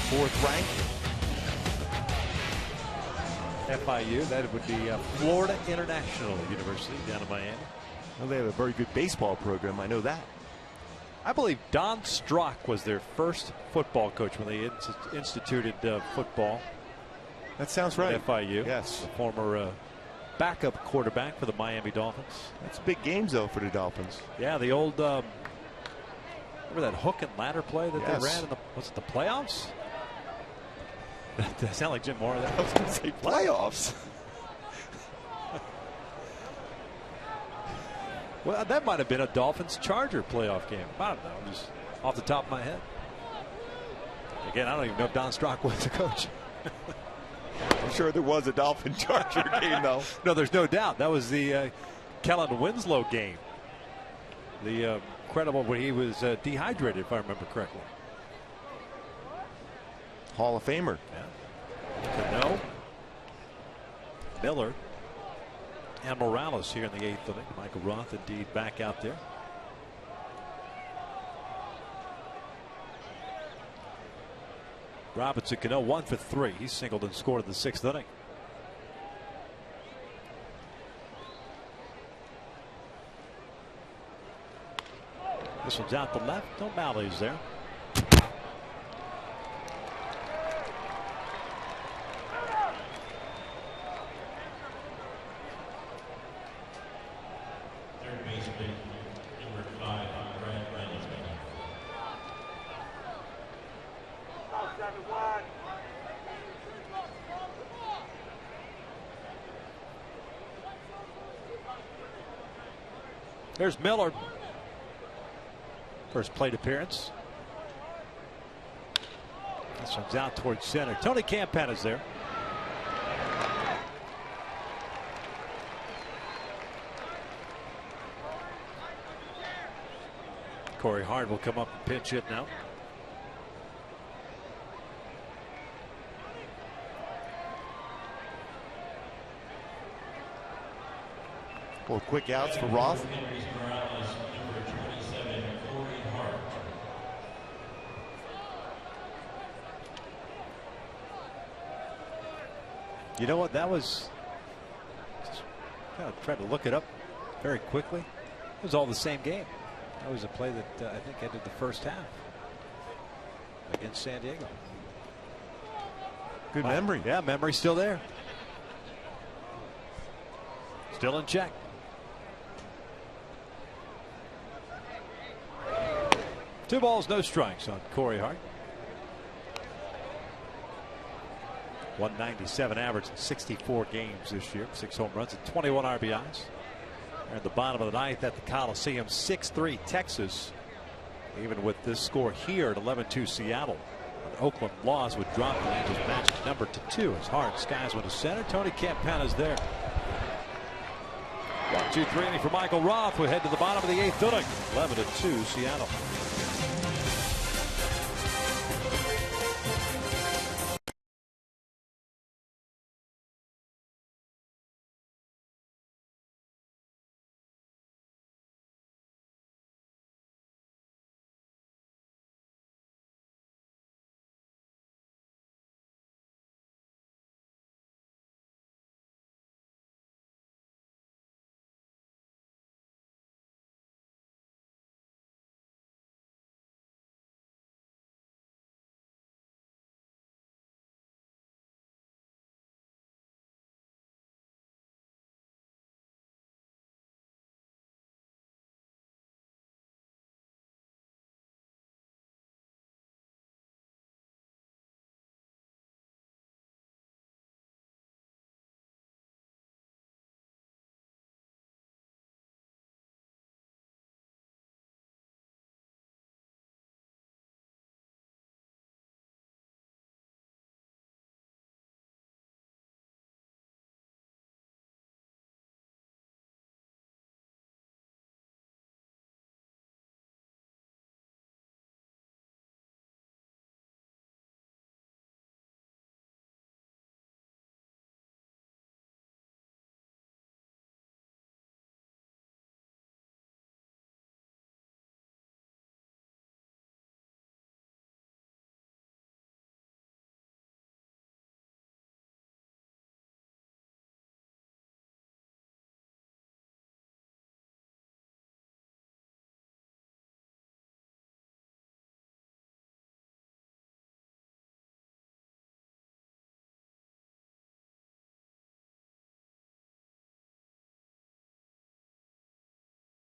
4th ranked. FIU, that would be Florida International University down in Miami. Well, they have a very good baseball program. I know that. I believe Don Strock was their first football coach when they instituted football. That sounds right. At FIU. Yes. The former backup quarterback for the Miami Dolphins. That's big games, though, for the Dolphins. Yeah, the old, remember that hook and ladder play that they ran in was it the playoffs? That sound like Jim Moore? I was going to say playoffs. Well, that might have been a Dolphins-Charger playoff game. I don't know, just off the top of my head. Again, I don't even know if Don Strock was the coach. I'm sure there was a Dolphin-Charger game, though. No, there's no doubt. That was the Kellen Winslow game. The credible when he was dehydrated, if I remember correctly. Hall of Famer. Yeah. Cano, Miller, and Morales here in the 8th inning. Michael Roth indeed back out there. Robinson Cano 1 for 3. He singled and scored in the 6th inning. This one's out the left. O'Malley's there. There's Miller. First plate appearance. This one's out towards center. Tony Campane's there. Corey Hart will come up and pinch hit now. Well, quick outs for Roth. You know what? That was just kind of tried to look it up very quickly. It was all the same game. That was a play that I think ended the first half against San Diego. Good memory. Yeah, memory's still there. Still in check. Two balls, no strikes on Corey Hart. 197 average in 64 games this year. 6 home runs and 21 RBIs. They're at the bottom of the 9th at the Coliseum. 6-3 Texas. Even with this score here at 11-2 Seattle. An Oakland loss would drop the Angels match number to 2 as Hart skies one to center. Tony Campane's there. 1-2-3 inning for Michael Roth. We head to the bottom of the 8th inning. 11-2 Seattle.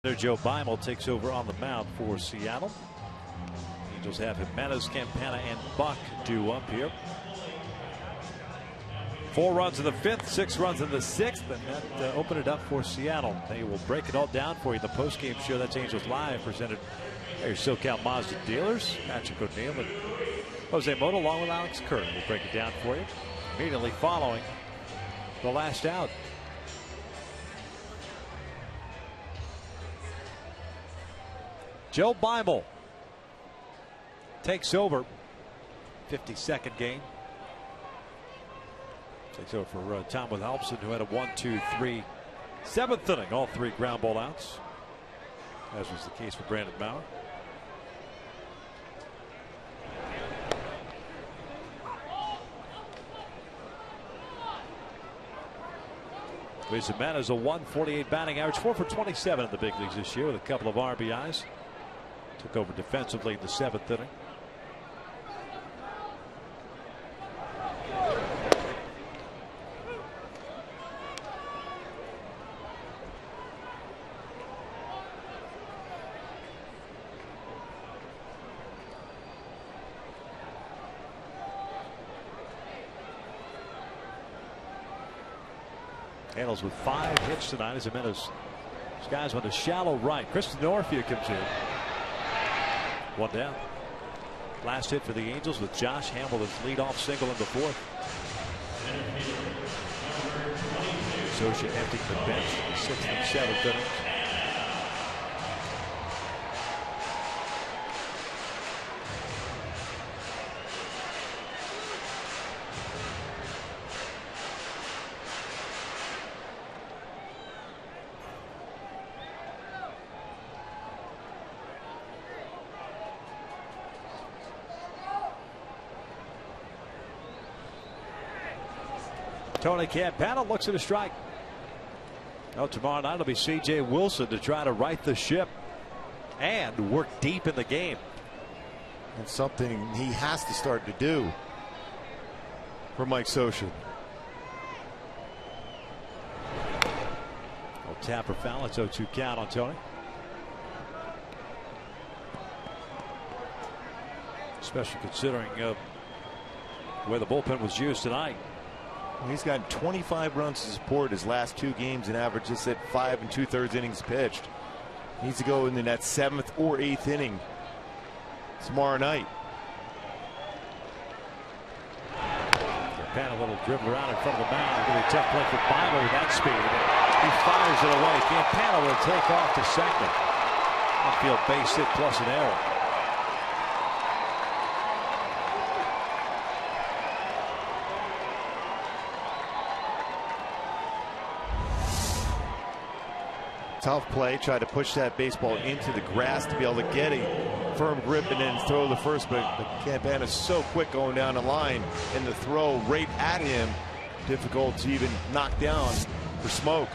Joe Beimel takes over on the mound for Seattle. Angels have Jimenez, Campana, and Buck due up here. 4 runs in the 5th, 6 runs in the 6th, and that opened it up for Seattle. They will break it all down for you. The post-game show, that's Angels Live, presented by your SoCal Mazda dealers. Patrick O'Neill and Jose Mota, along with Alex Curran, will break it down for you immediately following the last out. Joe Beimel takes over. 52nd game. Takes over for Tom Wilhelmsen, who had a 1-2-3 7th inning. All 3 ground ball outs, as was the case for Brandon Maurer. Luis Jimenez, a 148 batting average, 4 for 27 in the big leagues this year with a couple of RBIs. Took over defensively in the 7th inning. Handles with 5 hits tonight as Jimenez. These guys on the shallow right. Kristen Norfia comes in. 1 down. Last hit for the Angels with Josh Hamilton's leadoff single in the 4th. Associate emptying the bench in the 6th and 7th innings. Tony Campana looks at a strike. Oh, tomorrow night it'll be C.J. Wilson to try to right the ship and work deep in the game. And something he has to start to do for Mike Scioscia. Oh, tapper foul. It's 0-2 count on Tony. Especially considering the way the bullpen was used tonight. He's got 25 runs to support his last 2 games and averages at 5 2/3 innings pitched. He needs to go in that 7th or 8th inning tomorrow night. Pan a little dribble around in front of the mound. Really tough play for Beimel with that speed. He fires it away. Campana will take off to second. Outfield base hit plus an error. Tough play. Tried to push that baseball into the grass to be able to get a firm grip and then throw the first. But Campana's so quick going down the line, and the throw right at him, difficult to even knock down for Smoke.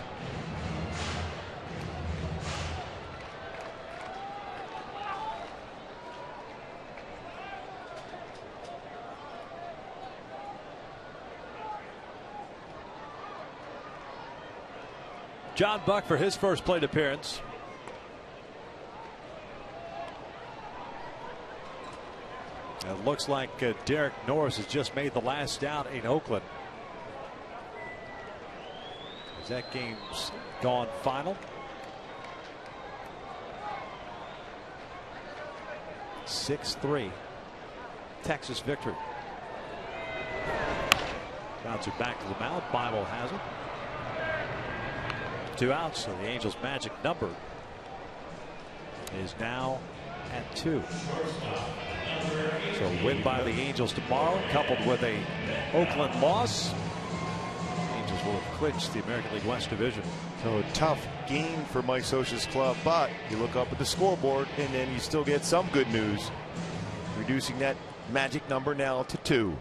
John Buck for his first plate appearance. It looks like Derek Norris has just made the last out in Oakland. As that game's gone final. 6-3 Texas victory. Bounce it back to the mound. Beimel has it. 2 outs, so the Angels' magic number is now at 2. So a win by the Angels tomorrow, coupled with a Oakland loss, Angels will have clinched the American League West Division. So a tough game for Mike Scioscia's club, but you look up at the scoreboard and then you still get some good news, reducing that magic number now to 2.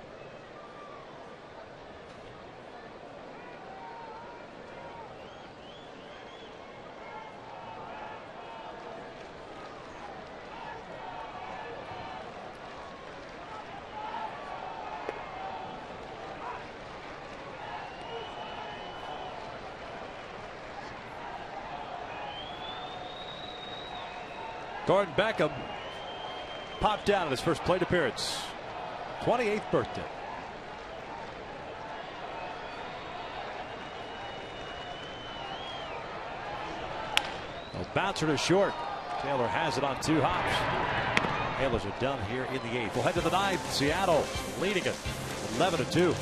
Gordon Beckham popped out at his first plate appearance. 28th birthday. A bouncer to short. Taylor has it on 2 hops. Taylors are done here in the 8th. We'll head to the 9th. Seattle leading it 11-2.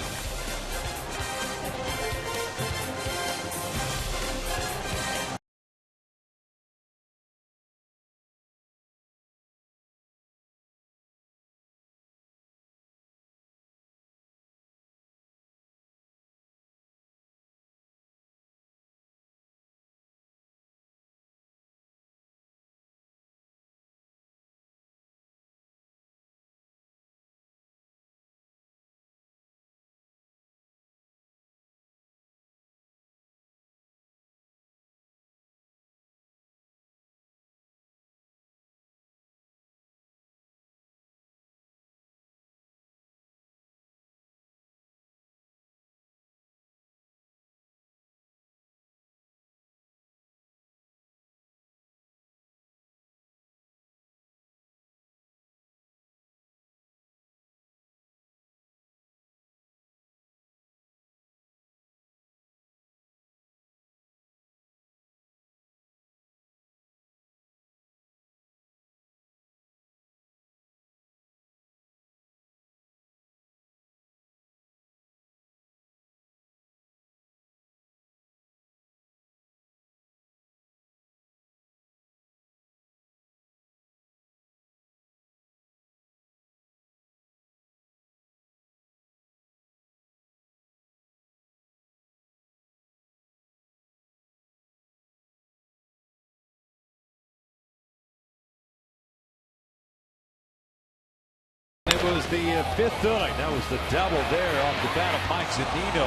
It was the 5th inning. That was the double there off the bat of Mike Zunino.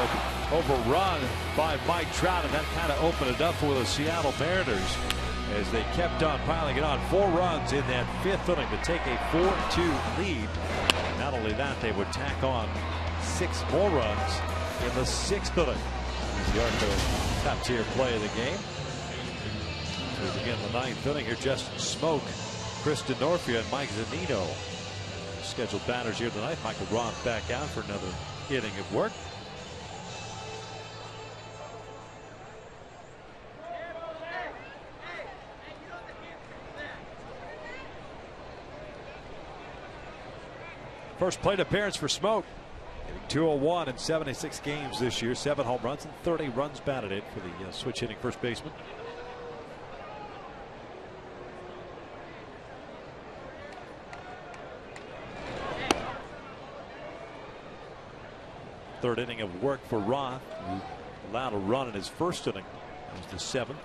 Overrun by Mike Trout, and that kind of opened it up for the Seattle Mariners as they kept on piling it on. 4 runs in that 5th inning to take a 4-2 lead. Not only that, they would tack on 6 more runs in the 6th inning. The Arco top tier play of the game. We begin the 9th inning here. Justin Smoke, Chris Denorfia, and Mike Zunino. Scheduled batters here tonight. Michael Roth back out for another inning of work. First plate appearance for Smoke. 201 in 76 games this year. 7 home runs and 30 runs batted in for the switch hitting first baseman. Third inning of work for Roth, who allowed a run in his first inning. That was the 7th.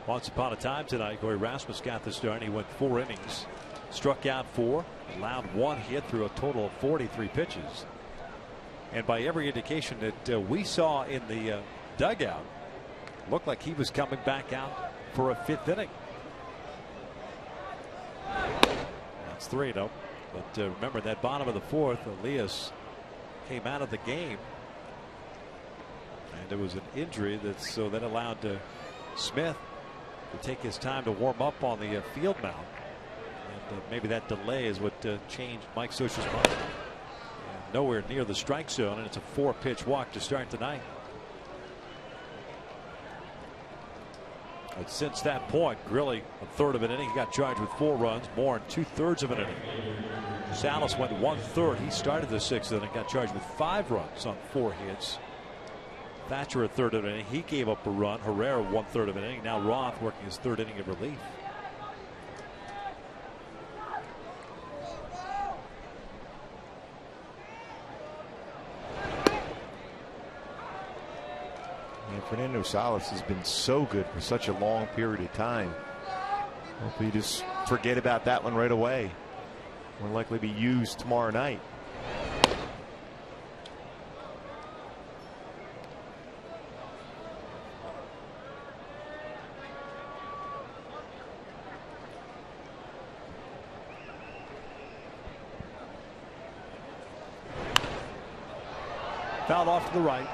Once upon a time tonight, Corey Rasmus got the start. He went 4 innings, struck out 4, allowed 1 hit through a total of 43 pitches. And by every indication that we saw in the dugout, looked like he was coming back out for a 5th inning. That's 3-0. But remember, that bottom of the 4th, Elias came out of the game, and it was an injury that allowed Smith to take his time to warm up on the field mound, and maybe that delay is what changed Mike Scioscia's mind. And nowhere near the strike zone, and it's a 4-pitch walk to start tonight. But since that point, Grilli, a third of an inning, he got charged with 4 runs, more in 2/3 of an inning. Salas went 1/3. He started the 6th inning, got charged with 5 runs on 4 hits. Thatcher, a third of an inning, he gave up a run. Herrera, 1/3 of an inning. Now Roth working his 3rd inning of relief. And Fernando Salas has been so good for such a long period of time. Hope you just forget about that one right away. Will likely be used tomorrow night. Fouled off to the right.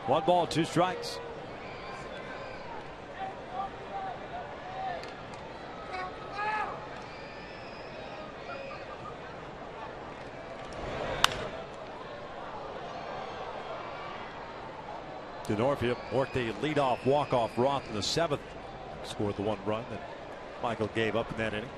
1 ball, 2 strikes. DeNorfia worked a leadoff walk-off Roth in the 7th. Scored the 1 run that Michael gave up in that inning.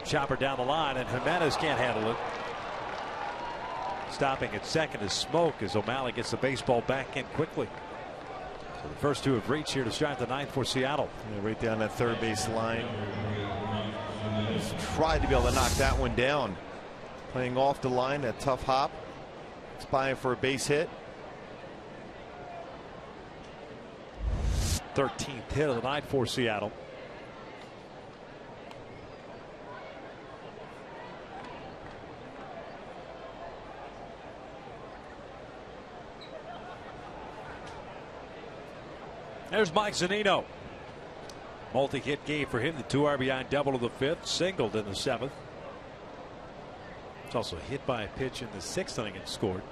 Chopper down the line, and Jimenez can't handle it. Stopping at second is Smoke as O'Malley gets the baseball back in quickly. So the first 2 have reached here to start the 9th for Seattle. Yeah, right down that third base line. Just tried to be able to knock that one down. Playing off the line, a tough hop. Spying for a base hit. 13th hit of the night for Seattle. There's Mike Zunino. Multi-hit game for him. The 2 RBI double of the 5th. Singled in the 7th. It's also hit by a pitch in the 6th inning and scored.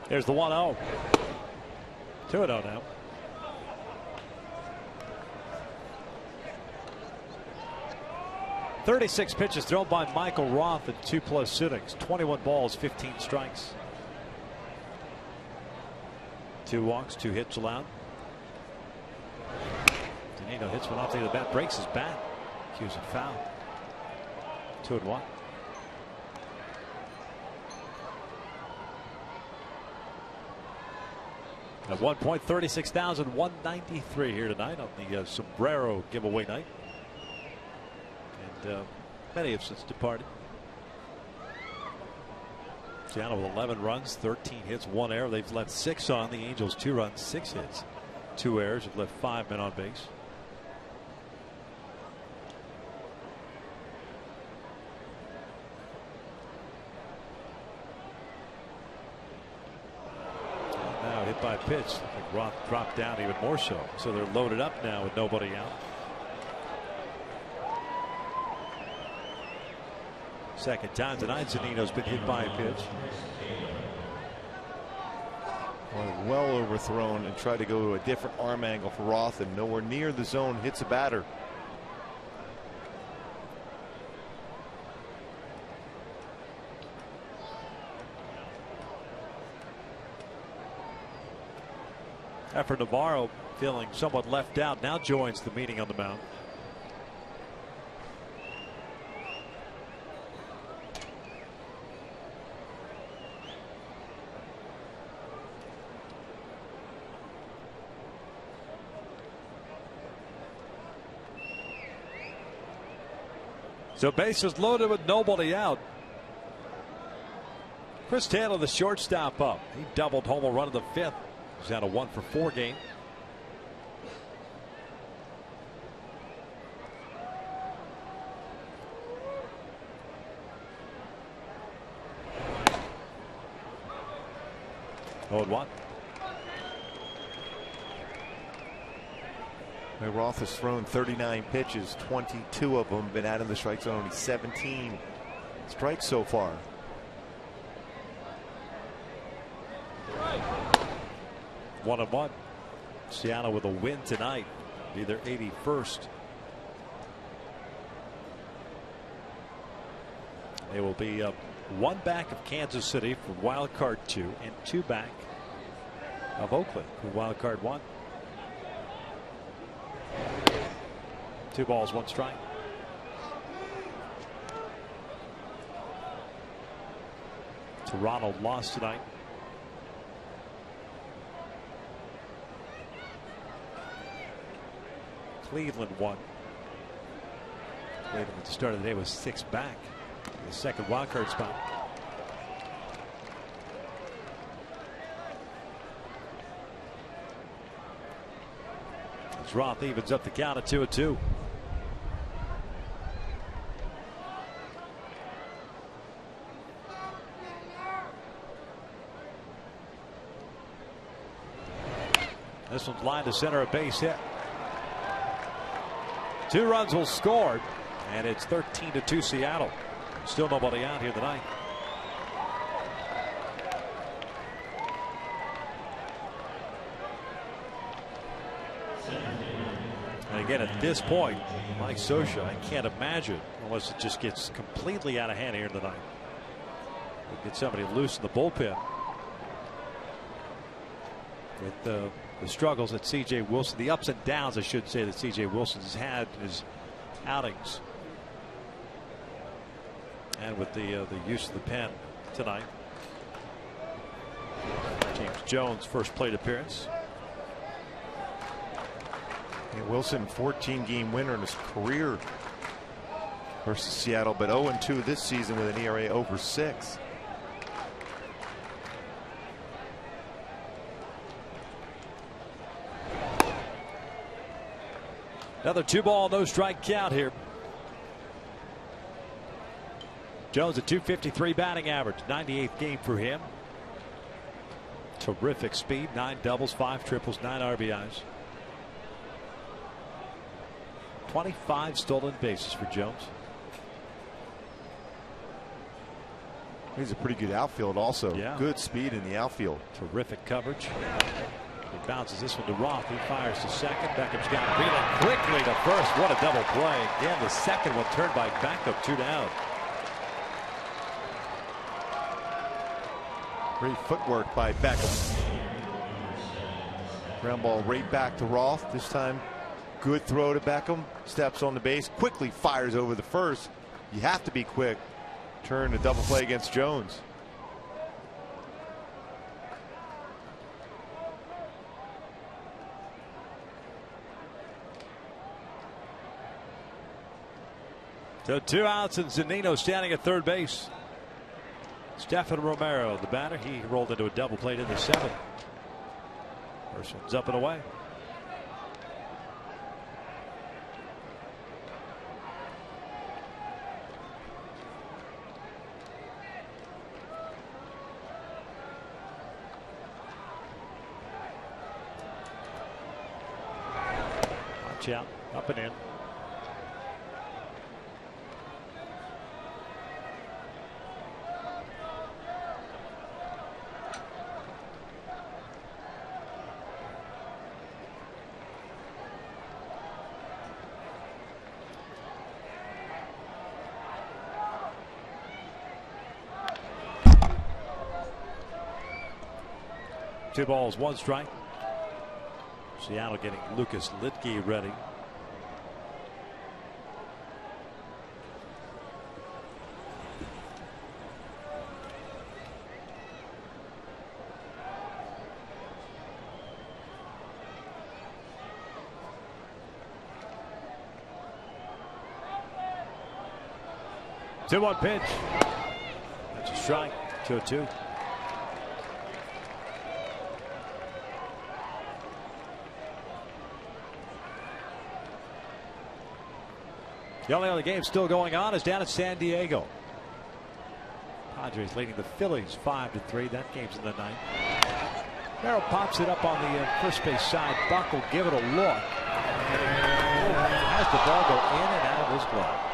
There's the 1-0. 2-0 now. .36 pitches thrown by Michael Roth in 2+ innings. 21 balls, 15 strikes. 2 walks, 2 hits allowed. Zunino hits one off the bat, breaks his bat. Cues a foul. 2-1. At 1 point, 36,193 here tonight on the Sombrero giveaway night. And many have since departed. Seattle with 11 runs, 13 hits, 1 error. They've left 6 on. The Angels 2 runs, 6 hits, 2 errors. Have left 5 men on base. Hit by pitch. I think Roth dropped down even more so. So they're loaded up now with nobody out. Second time tonight Zunino's been hit by a pitch. Well overthrown and tried to go to a different arm angle for Roth, and nowhere near the zone. Hits a batter. After Navarro feeling somewhat left out, now joins the meeting on the mound. So bases loaded with nobody out. Chris Taylor, the shortstop, up. He doubled home a run in the 5th. He's had a 1-for-4 game. Oh, and 1. Roth has thrown 39 pitches, 22 of them been out in the strike zone, only 17 strikes so far. One and 1. Seattle with a win tonight, be their 81st. They will be 1 back of Kansas City for wild card 2 and 2 back of Oakland for wild card 1. 2 balls, 1 strike. Toronto lost tonight. Cleveland won. Cleveland at the start of the day was 6 back in the second wild card spot. As Roth evens up the count at 2-2. This one's lined to center, a base hit. 2 runs will score, and it's 13-2 Seattle. Still nobody out here tonight. And again, at this point, Mike Scioscia, I can't imagine, unless it just gets completely out of hand here tonight, we'll get somebody loose in the bullpen. With the struggles that C.J. Wilson, the ups and downs, I should say, that C.J. Wilson has had in his outings, and with the use of the pen tonight. James Jones' first plate appearance. And Wilson, 14-game winner in his career versus Seattle, but 0-2 this season with an ERA over 6. Another 2-ball, no strike count here. Jones at .253 batting average, 98th game for him. Terrific speed, 9 doubles, 5 triples, 9 RBIs. 25 stolen bases for Jones. He's a pretty good outfield also. Yeah. Good speed in the outfield. Terrific coverage. He bounces this one to Roth. He fires to second. Beckham's got Wheeler quickly to first. What a double play. Again, the second one turned by Beckham, 2 down. Great footwork by Beckham. Ground ball right back to Roth. This time, good throw to Beckham. Steps on the base, quickly fires over the first. You have to be quick. Turn to double play against Jones. So 2 outs and Zunino standing at third base. Stephen Romero, the batter, he rolled into a double play in the 7th. First one's up and away. Watch out, up and in. Two balls, 1 strike. Seattle getting Lucas Litke ready. Two 1 pitch. That's a strike. 2-2. The only other game still going on is down at San Diego. Padres leading the Phillies 5-3. That game's in the 9th. Merrill pops it up on the first base side. Buck will give it a look. Has the ball go in and out of his glove.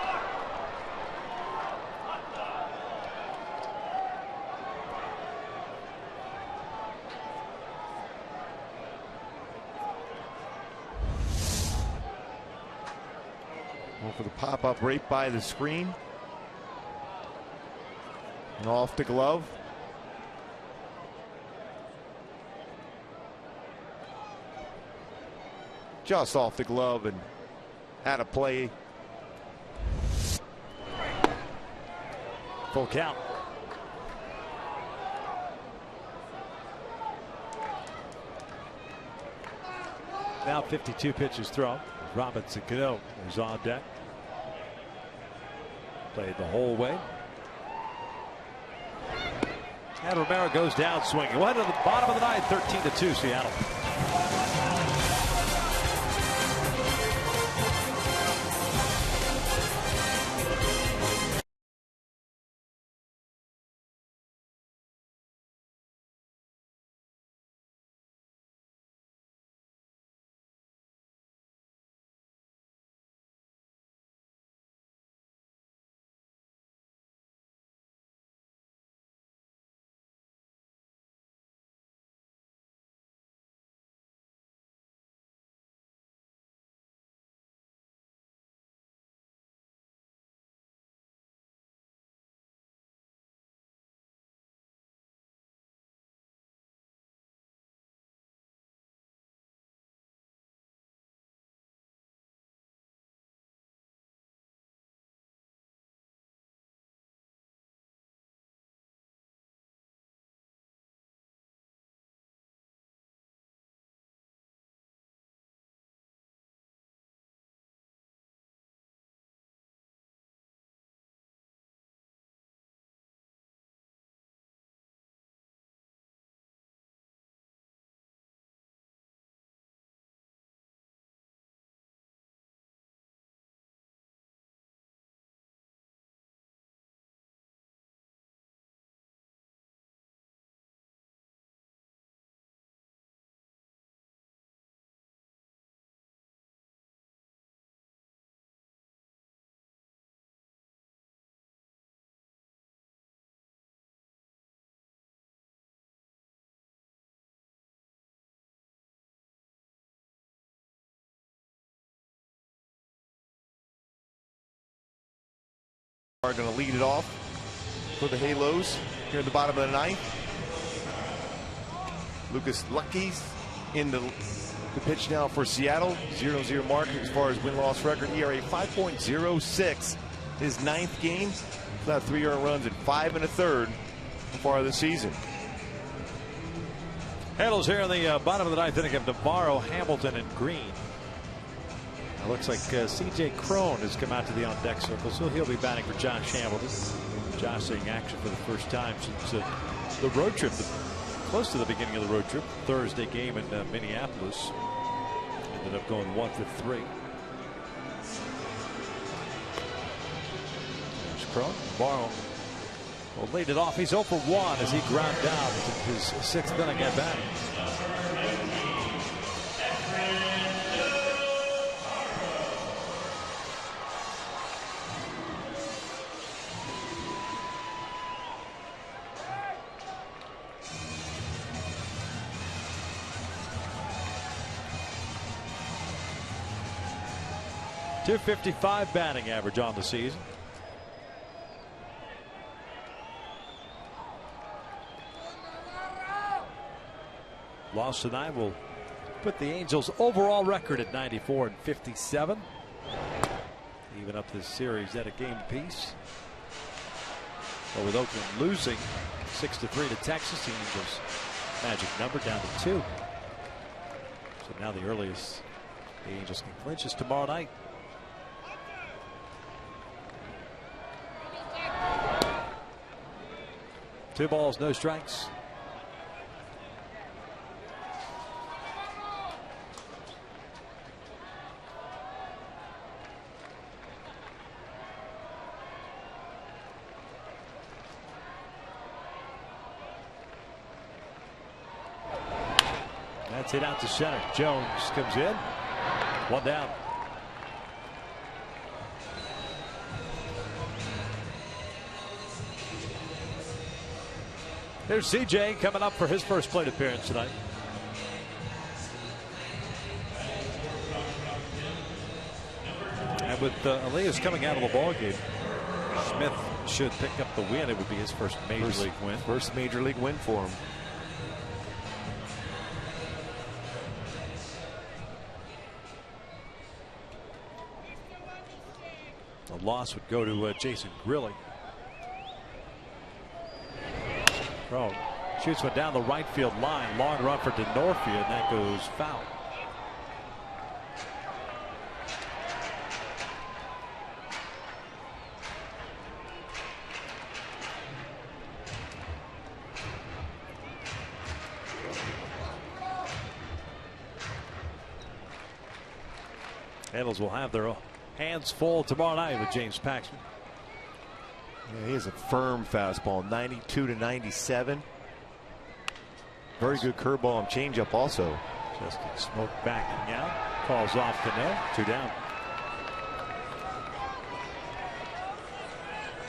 For the pop-up right by the screen. And off the glove. Just off the glove and had a play. Full count. Now 52 pitches thrown. Robinson Cano is on deck. Played the whole way. And Romero goes down swinging. One to the bottom of the ninth, 13-2 Seattle. Are going to lead it off for the Halos here at the bottom of the ninth. Lucas Lucky's in the pitch now for Seattle. 0-0 mark as far as win-loss record. ERA 5.06. His ninth game. About 3 earned runs in 5 1/3 so far this season. Halos here in the bottom of the ninth inning of Navarro, Hamilton, and Green. It looks like C.J. Cron has come out to the on-deck circle, so he'll be batting for Josh Hamilton. Josh seeing action for the first time since the road trip, close to the beginning of the road trip. Thursday game in Minneapolis. Ended up going 1 for 3. There's Cron. Navarro will lead it off. He's 0 for 1 as he ground down his 6th inning at bat. .255 batting average on the season. Loss tonight will put the Angels' overall record at 94-57. Even up this series at a game apiece. But with Oakland losing 6-3 to Texas, the Angels' magic number down to 2. So now the earliest the Angels can clinch is tomorrow night. Two balls, no strikes. That's it out to center. Jones comes in. 1 down. There's CJ coming up for his first plate appearance tonight. And with Elias coming out of the ball game, Smith should pick up the win. It would be his first major league win. First major league win for him. The loss would go to Jason Grilling. Cron shoots one down the right field line. Long run for DeNorfia, and that goes foul. Halos will have their hands full tomorrow night with James Paxton. Yeah, he has a firm fastball, 92 to 97. Very good curveball and changeup also. Justin Smoke backing out. Calls off Cano. 2 down.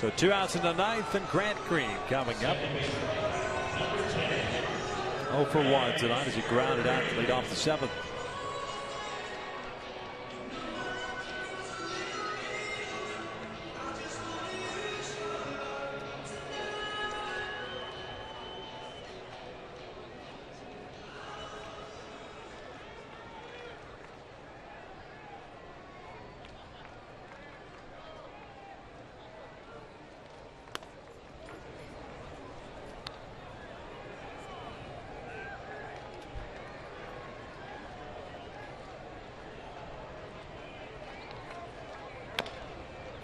So 2 outs in the ninth, and Grant Green coming up. 0 for 1 tonight as he grounded out to lead off the 7th.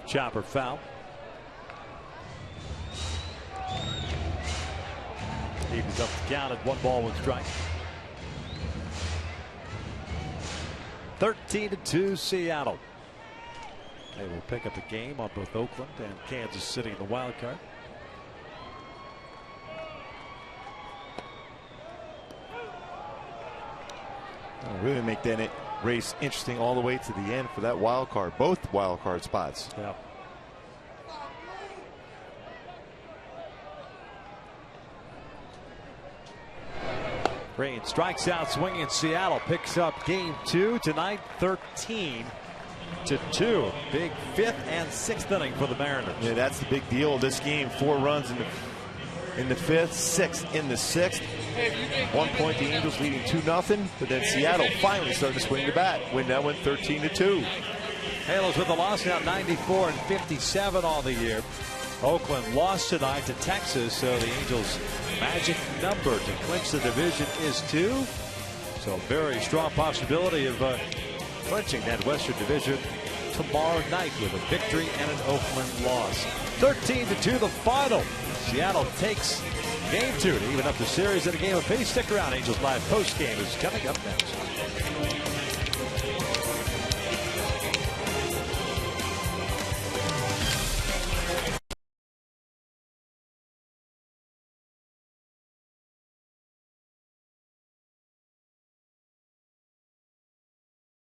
Chopper foul. Evens up the count at 1 ball 1 strike. 13-2 Seattle. They will pick up the game on both Oakland and Kansas City in the wild card. Really make that race interesting all the way to the end for that wild card, both wild card spots. Yeah. Green strikes out swinging. Seattle picks up game 2 tonight, 13-2. Big 5th and 6th inning for the Mariners. Yeah, that's the big deal of this game. 4 runs in the 5th, 6 in the 6th. 1 point, the Angels leading 2-0, but then Seattle finally starting to swing the bat. Win that one 13-2. Halos with the loss now, 94 and 57 on the year. Oakland lost tonight to Texas, so the Angels' magic number to clinch the division is 2. So very strong possibility of clinching that Western Division tomorrow night with a victory and an Oakland loss. 13-2 the final. Seattle takes game 2 to even up the series at a game apiece. Stick around. Angels Live post game is coming up next.